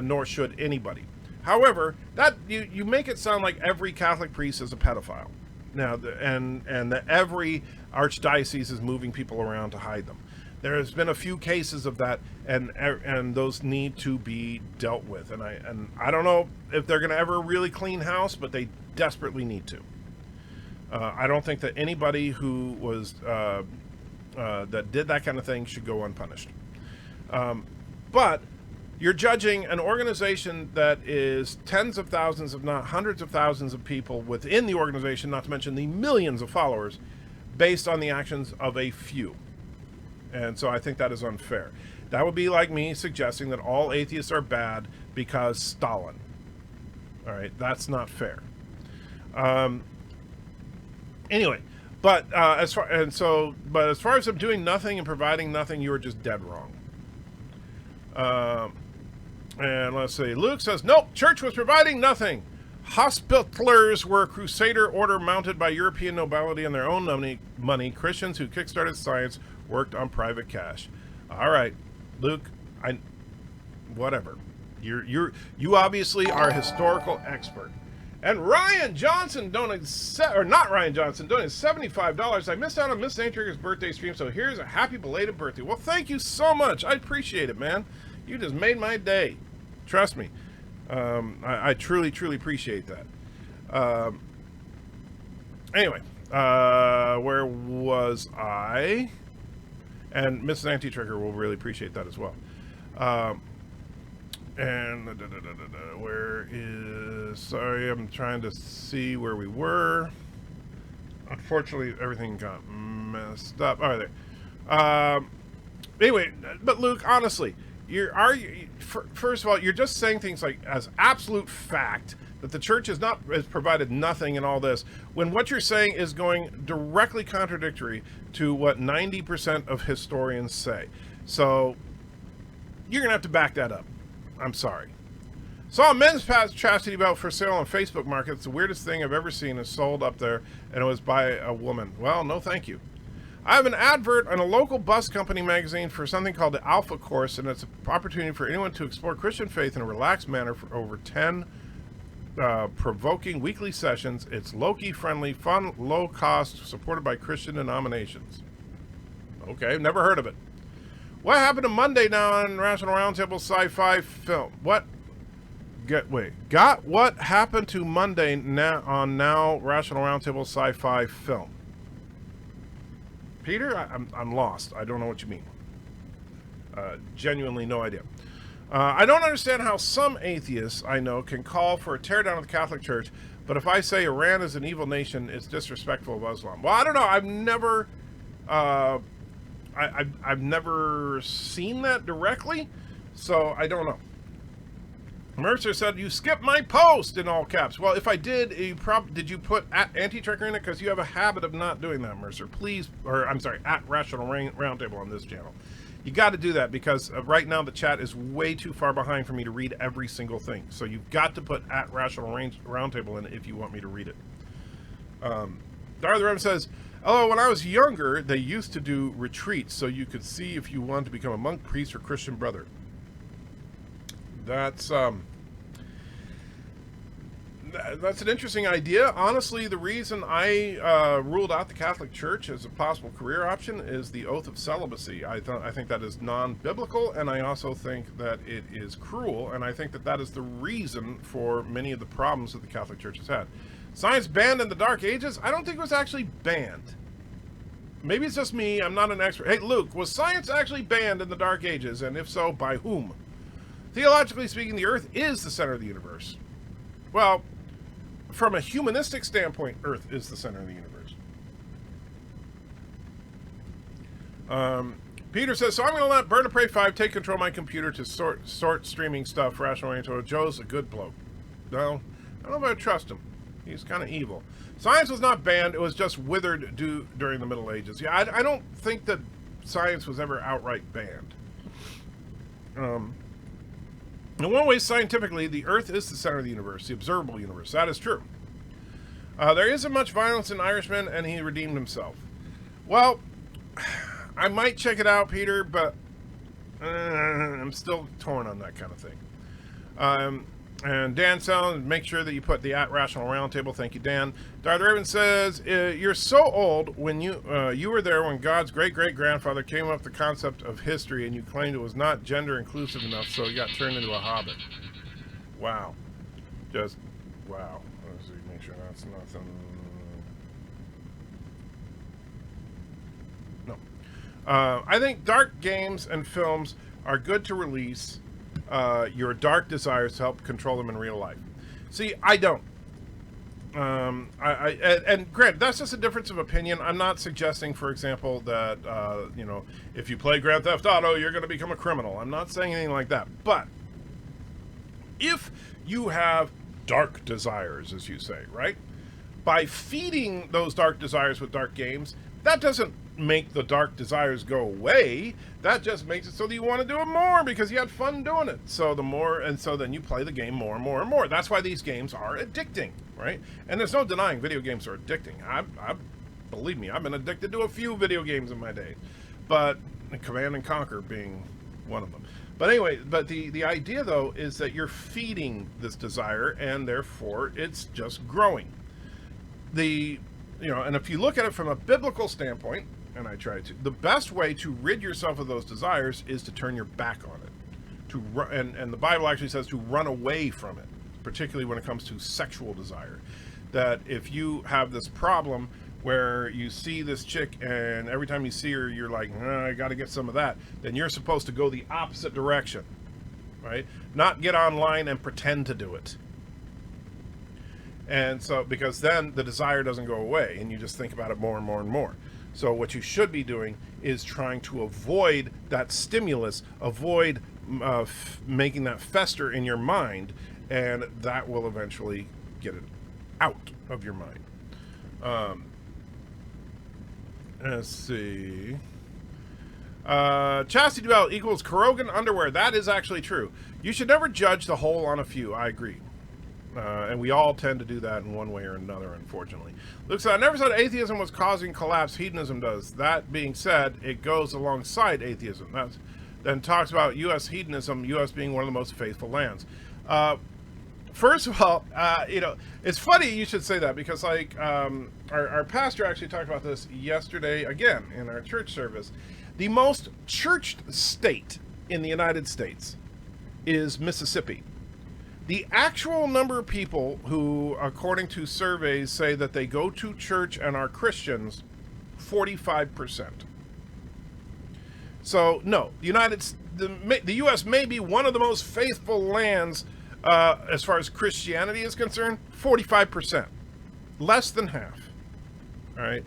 nor should anybody. However, that you make it sound like every Catholic priest is a pedophile now, and that every archdiocese is moving people around to hide them. There has been a few cases of that, and those need to be dealt with. And I don't know if they're going to ever really clean house, but they desperately need to. I don't think that anybody who was that did that kind of thing should go unpunished. But you're judging an organization that is tens of thousands, if not hundreds of thousands of people within the organization, not to mention the millions of followers, based on the actions of a few. And so I think that is unfair. That would be like me suggesting that all atheists are bad because Stalin. All right, that's not fair. Anyway, but as far as them doing nothing and providing nothing, you are just dead wrong. And let's see. Luke says, nope, church was providing nothing. Hospitallers were a crusader order mounted by European nobility on their own money. Christians who kickstarted science worked on private cash. All right, Luke, whatever. You obviously are a historical expert. And Ryan Johnson donated $75. I missed out on Miss Antrigger's birthday stream, so here's a happy belated birthday. Well, thank you so much. I appreciate it, man. You just made my day. Trust me. I truly, truly appreciate that. Anyway, where was I? And Mrs. Anti-Trigger will really appreciate that as well. And where is... Sorry, I'm trying to see where we were. Unfortunately, everything got messed up. All right, there. Anyway, but Luke, honestly, first of all, you're just saying things like as absolute fact that the church has provided nothing in all this, when what you're saying is going directly contradictory to what 90% of historians say. So you're gonna have to back that up. I'm sorry. Saw a men's chastity belt for sale on Facebook Market. It's the weirdest thing I've ever seen. It's sold up there, and it was by a woman. Well, no thank you. I have an advert on a local bus company magazine for something called the Alpha Course, and it's an opportunity for anyone to explore Christian faith in a relaxed manner for over 10 provoking weekly sessions. It's low-key friendly, fun, low cost, supported by Christian denominations. Okay, never heard of it. What happened to Monday now on Rational Roundtable Sci-Fi Film? What happened to Monday now on Rational Roundtable Sci-Fi Film? Peter, I'm lost. I don't know what you mean. Genuinely no idea. I don't understand how some atheists I know can call for a teardown of the Catholic Church, but if I say Iran is an evil nation, it's disrespectful of Islam. Well, I don't know. I've never seen that directly, so I don't know. Mercer said, you skipped my post in all caps. Well, if I did, did you put at Anti-Tracker in it? Because you have a habit of not doing that, Mercer. Please, or I'm sorry, at Rational Roundtable on this channel. You got to do that because right now the chat is way too far behind for me to read every single thing. So you've got to put at Rational Roundtable in it if you want me to read it. Darth Rem says, hello, when I was younger, they used to do retreats so you could see if you wanted to become a monk, priest, or Christian brother. That's That's an interesting idea. Honestly, the reason I ruled out the Catholic Church as a possible career option is the oath of celibacy. I think that is non-biblical, and I also think that it is cruel, and I think that that is the reason for many of the problems that the Catholic Church has had. Science banned in the Dark Ages? I don't think it was actually banned. Maybe it's just me. I'm not an expert. Hey, Luke, was science actually banned in the Dark Ages? And if so, by whom? Theologically speaking, the Earth is the center of the universe. Well, from a humanistic standpoint, Earth is the center of the universe. Peter says, so I'm going to let Burn to Prey 5 take control of my computer to sort streaming stuff. Rational Oriental. Joe's a good bloke. No, I don't know if I trust him. He's kind of evil. Science was not banned. It was just withered during the Middle Ages. Yeah, I don't think that science was ever outright banned. In one way, scientifically, the Earth is the center of the universe, the observable universe. That is true. There isn't much violence in Irishman, and he redeemed himself. Well, I might check it out, Peter, but I'm still torn on that kind of thing. And Dan Sound, make sure that you put the @Rational Roundtable. Thank you, Dan. Darth Raven says, you're so old when you were there when God's great-great-grandfather came up with the concept of history and you claimed it was not gender inclusive enough, so he got turned into a hobbit. Wow. Just, wow. Let's see, make sure that's nothing. No. I think dark games and films are good to release your dark desires to help control them in real life. See, I don't. And granted, that's just a difference of opinion. I'm not suggesting, for example, that if you play Grand Theft Auto, you're going to become a criminal. I'm not saying anything like that. But if you have dark desires, as you say, right? By feeding those dark desires with dark games, that doesn't make the dark desires go away. That just makes it so that you want to do it more because you had fun doing it. So the more, and so then you play the game more and more and more. That's why these games are addicting, right? And there's no denying video games are addicting. I believe me, I've been addicted to a few video games in my day, but Command and Conquer being one of them. But anyway, but the idea though is that you're feeding this desire, and therefore it's just growing. And if you look at it from a biblical standpoint, and I try to, the best way to rid yourself of those desires is to turn your back on it. And the Bible actually says to run away from it, particularly when it comes to sexual desire. That if you have this problem where you see this chick and every time you see her, you're like, I got to get some of that, then you're supposed to go the opposite direction, right? Not get online and pretend to do it. And so, because then the desire doesn't go away and you just think about it more and more and more. So what you should be doing is trying to avoid that stimulus, avoid making that fester in your mind, and that will eventually get it out of your mind. Let's see. Chastity Duel equals Kurogan underwear. That is actually true. You should never judge the whole on a few. I agree. And we all tend to do that in one way or another, unfortunately. Luke said, I never said atheism was causing collapse. Hedonism does. That being said, it goes alongside atheism. Then talks about U.S. hedonism, U.S. being one of the most faithful lands. First of all, it's funny you should say that because, our pastor actually talked about this yesterday again in our church service. The most churched state in the United States is Mississippi. The actual number of people who, according to surveys, say that they go to church and are Christians, 45%. So, no, the U.S. may be one of the most faithful lands as far as Christianity is concerned, 45%. Less than half. All right.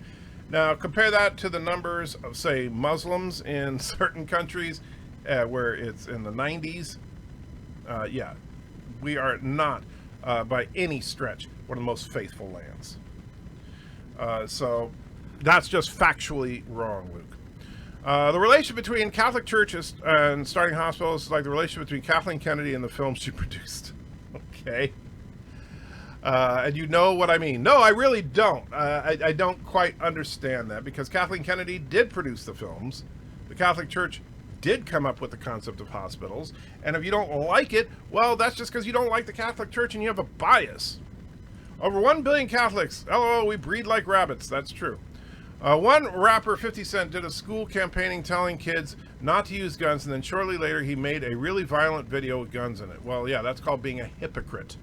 Now, compare that to the numbers of, say, Muslims in certain countries where it's in the 90s. Yeah. We are not, by any stretch, one of the most faithful lands. So that's just factually wrong, Luke. The relationship between Catholic churches and starting hospitals is like the relationship between Kathleen Kennedy and the films she produced. Okay. And you know what I mean. No, I really don't. I don't quite understand that because Kathleen Kennedy did produce the films. The Catholic Church did come up with the concept of hospitals, and if you don't like it, well, that's just because you don't like the Catholic Church and you have a bias. Over 1 billion Catholics. LOL, we breed like rabbits. That's true. One rapper, 50 Cent, did a school campaigning telling kids not to use guns, and then shortly later he made a really violent video with guns in it. Well, yeah, that's called being a hypocrite.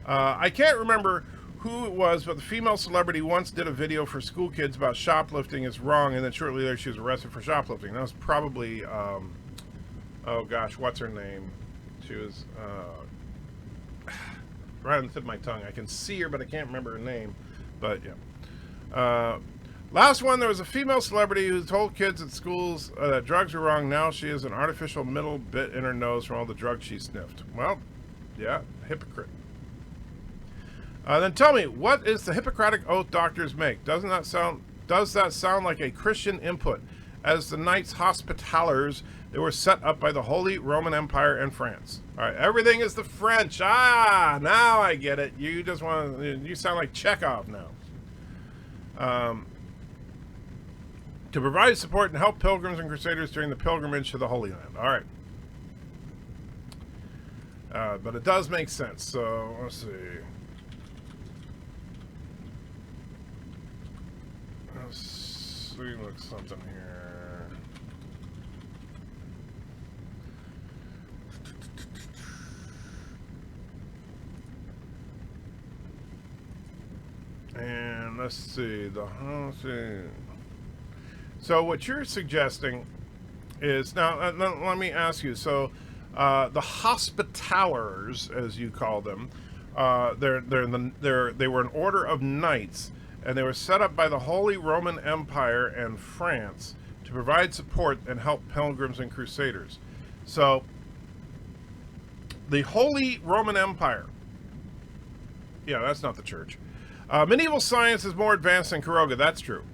I can't remember who it was, but the female celebrity once did a video for school kids about shoplifting is wrong, and then shortly later she was arrested for shoplifting. That was probably, oh gosh, what's her name? She was, right on the tip of my tongue. I can see her, but I can't remember her name. But, yeah. Last one, there was a female celebrity who told kids at schools that drugs were wrong. Now she has an artificial middle bit in her nose from all the drugs she sniffed. Well, yeah, hypocrite. Then tell me, what is the Hippocratic Oath doctors make? Does that sound like a Christian input? As the Knights Hospitallers, they were set up by the Holy Roman Empire and France. All right, everything is the French. Ah, now I get it. You just want to, you sound like Chekhov now. To provide support and help pilgrims and crusaders during the pilgrimage to the Holy Land. All right. But it does make sense. So, let's see. Let's see, look something here. And let's see. So what you're suggesting is now. Let me ask you. So the Hospitallers, as you call them, they were an order of knights, and they were set up by the Holy Roman Empire and France to provide support and help pilgrims and crusaders. So the Holy Roman Empire. Yeah, that's not the church. Medieval science is more advanced than Kuroga. That's true.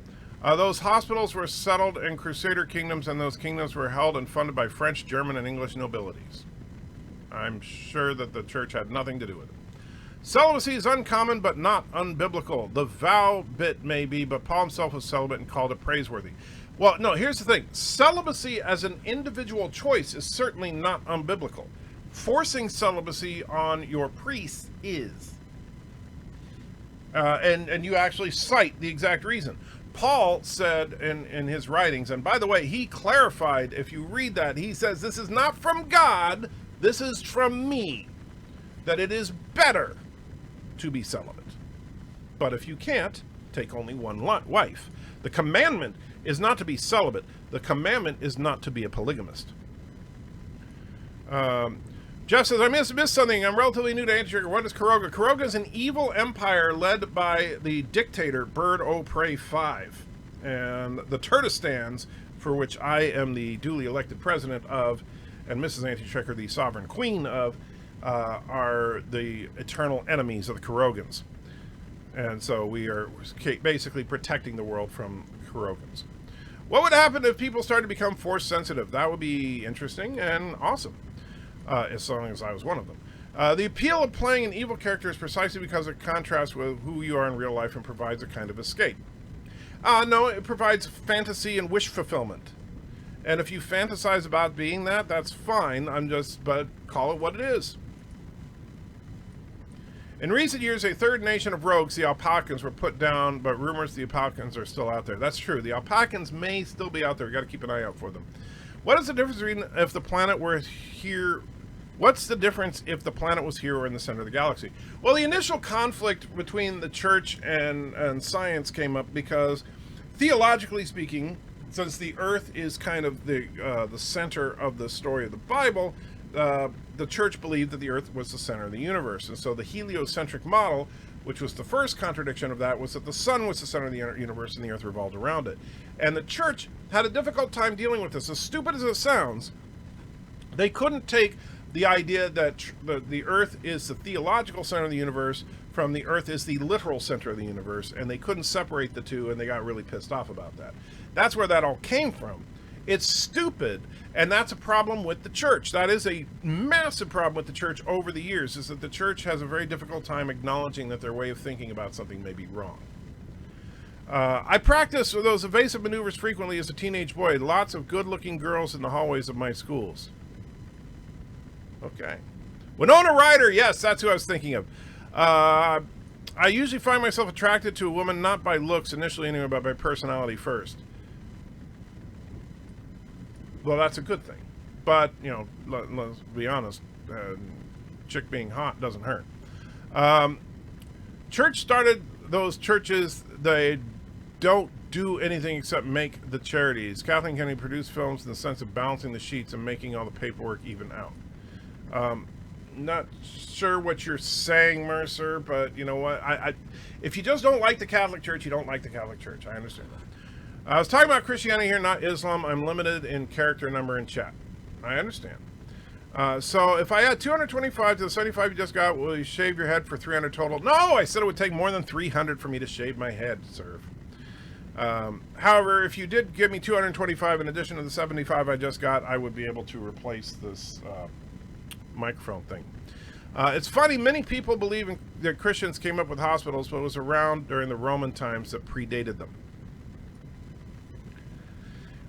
Those hospitals were settled in Crusader kingdoms, and those kingdoms were held and funded by French, German, and English nobilities. I'm sure that the church had nothing to do with it. Celibacy is uncommon, but not unbiblical. The vow bit may be, but Paul himself was celibate and called it praiseworthy. Well, no, here's the thing. Celibacy as an individual choice is certainly not unbiblical. Forcing celibacy on your priest is. And you actually cite the exact reason. Paul said in his writings, and by the way, he clarified, if you read that, he says, this is not from God, this is from me, that it is better to be celibate. But if you can't, take only one wife. The commandment is not to be celibate. The commandment is not to be a polygamist. Jeff says, I missed something. I'm relatively new to Anti-Trigger. What is Kuroga? Kuroga is an evil empire led by the dictator Bird O' Prey 5. And the Turtistans, for which I am the duly elected president of, and Mrs. Anti-Trigger, the sovereign queen of, are the eternal enemies of the Kurogans. And so we are basically protecting the world from Kurogans. What would happen if people started to become force sensitive? That would be interesting and awesome. As long as I was one of them. The appeal of playing an evil character is precisely because it contrasts with who you are in real life and provides a kind of escape. No, it provides fantasy and wish fulfillment. And if you fantasize about being that, that's fine. But call it what it is. In recent years, a third nation of rogues, the Alpacans, were put down, but rumors the Alpacans are still out there. That's true. The Alpacans may still be out there. We've got to keep an eye out for them. What is the difference between if the planet were here? What's the difference if the planet was here or in the center of the galaxy? Well, the initial conflict between the church and science came up because, theologically speaking, since the Earth is kind of the center of the story of the Bible, the church believed that the Earth was the center of the universe. And so the heliocentric model, which was the first contradiction of that, was that the sun was the center of the universe and the Earth revolved around it. And the church had a difficult time dealing with this. As stupid as it sounds, they couldn't take the idea that the Earth is the theological center of the universe from the Earth is the literal center of the universe, and they couldn't separate the two, and they got really pissed off about that. That's where that all came from. It's stupid, and that's a problem with the church. That is a massive problem with the church over the years, is that the church has a very difficult time acknowledging that their way of thinking about something may be wrong. I practiced those evasive maneuvers frequently as a teenage boy. Lots of good-looking girls in the hallways of my schools. Okay. Winona Ryder, yes, that's who I was thinking of. I usually find myself attracted to a woman not by looks initially anyway, but by personality first. Well, that's a good thing. But, you know, let's be honest, chick being hot doesn't hurt. Church started those churches, they don't do anything except make the charities. Kathleen Kennedy produced films in the sense of balancing the sheets and making all the paperwork even out. Not sure what you're saying, Mercer, but you know what? If you just don't like the Catholic Church, you don't like the Catholic Church. I understand that. I was talking about Christianity here, not Islam. I'm limited in character number in chat. I understand. So if I add 225 to the 75 you just got, will you shave your head for 300 total? No, I said it would take more than 300 for me to shave my head, sir. However, if you did give me 225 in addition to the 75 I just got, I would be able to replace this microphone thing. It's funny, many people believe that Christians came up with hospitals, but it was around during the Roman times that predated them.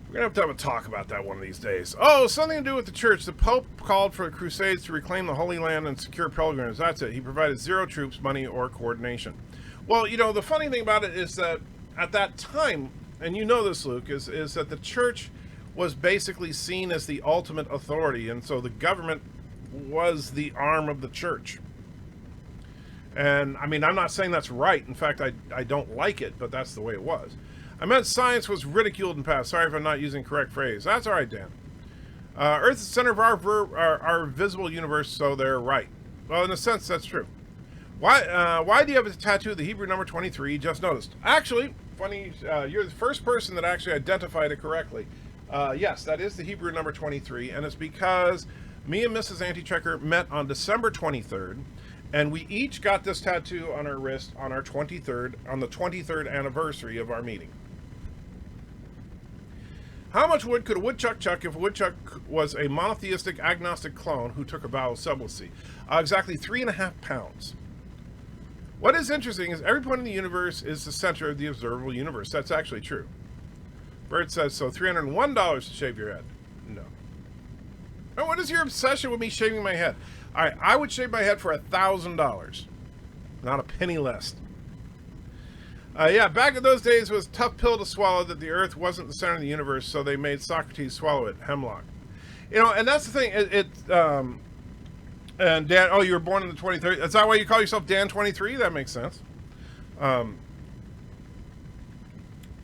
We're going to have a talk about that one of these days. Oh, something to do with the church. The Pope called for the Crusades to reclaim the Holy Land and secure pilgrims. That's it. He provided zero troops, money, or coordination. Well, you know, the funny thing about it is that at that time, and you know this, Luke, is that the church was basically seen as the ultimate authority, and so the government was the arm of the church. And, I mean, I'm not saying that's right. In fact, I don't like it, but that's the way it was. I meant science was ridiculed in the past. Sorry if I'm not using the correct phrase. That's all right, Dan. Earth is the center of our visible universe, so they're right. Well, in a sense, that's true. Why do you have a tattoo of the Hebrew number 23? Just noticed. Actually, funny, you're the first person that actually identified it correctly. Yes, that is the Hebrew number 23, and it's because me and Mrs. Anti-Checker met on December 23rd, and we each got this tattoo on our wrist on our 23rd, on the 23rd anniversary of our meeting. How much wood could a woodchuck chuck if a woodchuck was a monotheistic agnostic clone who took a vow of celibacy? Exactly 3.5 pounds. What is interesting is every point in the universe is the center of the observable universe. That's actually true. Bird says, so $301 to shave your head. No. And what is your obsession with me shaving my head? All right, I would shave my head for $1,000. Not a penny less. Yeah, back in those days, it was a tough pill to swallow that the Earth wasn't the center of the universe, so they made Socrates swallow it. Hemlock. You know, and that's the thing. And Dan, oh, you were born in the 23rd. Is that why you call yourself Dan 23? That makes sense.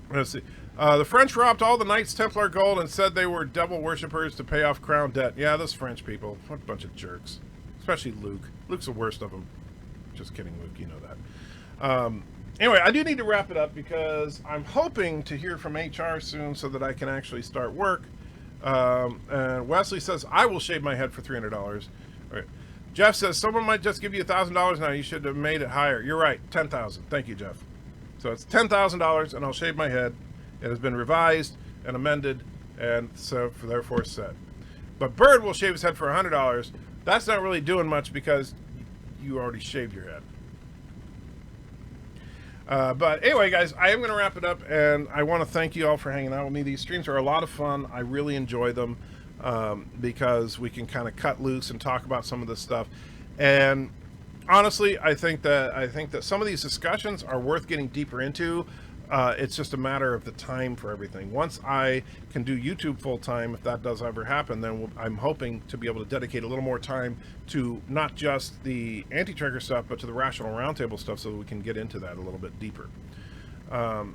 Let's see. The French robbed all the Knights Templar gold and said they were devil worshippers to pay off crown debt. Yeah, those French people. What a bunch of jerks. Especially Luke. Luke's the worst of them. Just kidding, Luke. You know that. Anyway, I do need to wrap it up because I'm hoping to hear from HR soon so that I can actually start work. And Wesley says, I will shave my head for $300. All right. Jeff says, someone might just give you $1,000 now. You should have made it higher. You're right. $10,000. Thank you, Jeff. So it's $10,000 and I'll shave my head. It has been revised and amended and so therefore set. But Bird will shave his head for $100. That's not really doing much because you already shaved your head. But anyway, guys, I am going to wrap it up, and I want to thank you all for hanging out with me. These streams are a lot of fun. I really enjoy them because we can kind of cut loose and talk about some of this stuff. And honestly, I think that some of these discussions are worth getting deeper into. It's just a matter of the time for everything. Once I can do YouTube full time, if that does ever happen, then I'm hoping to be able to dedicate a little more time to not just the anti-trigger stuff, but to the Rational Roundtable stuff so that we can get into that a little bit deeper. All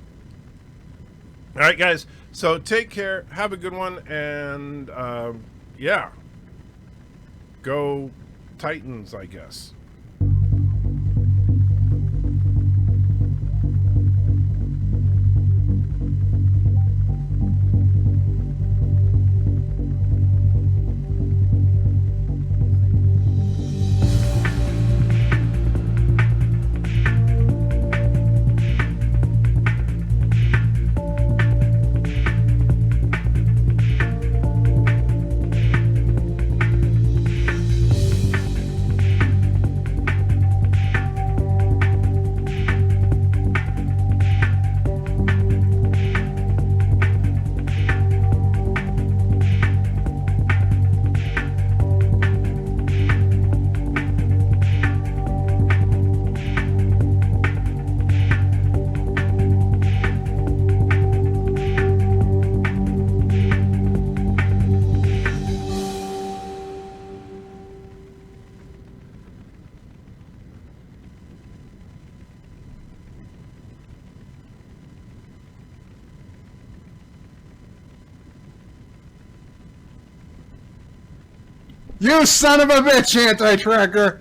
right, guys. So take care. Have a good one. And yeah, go Titans, I guess. You son of a bitch, anti-tracker!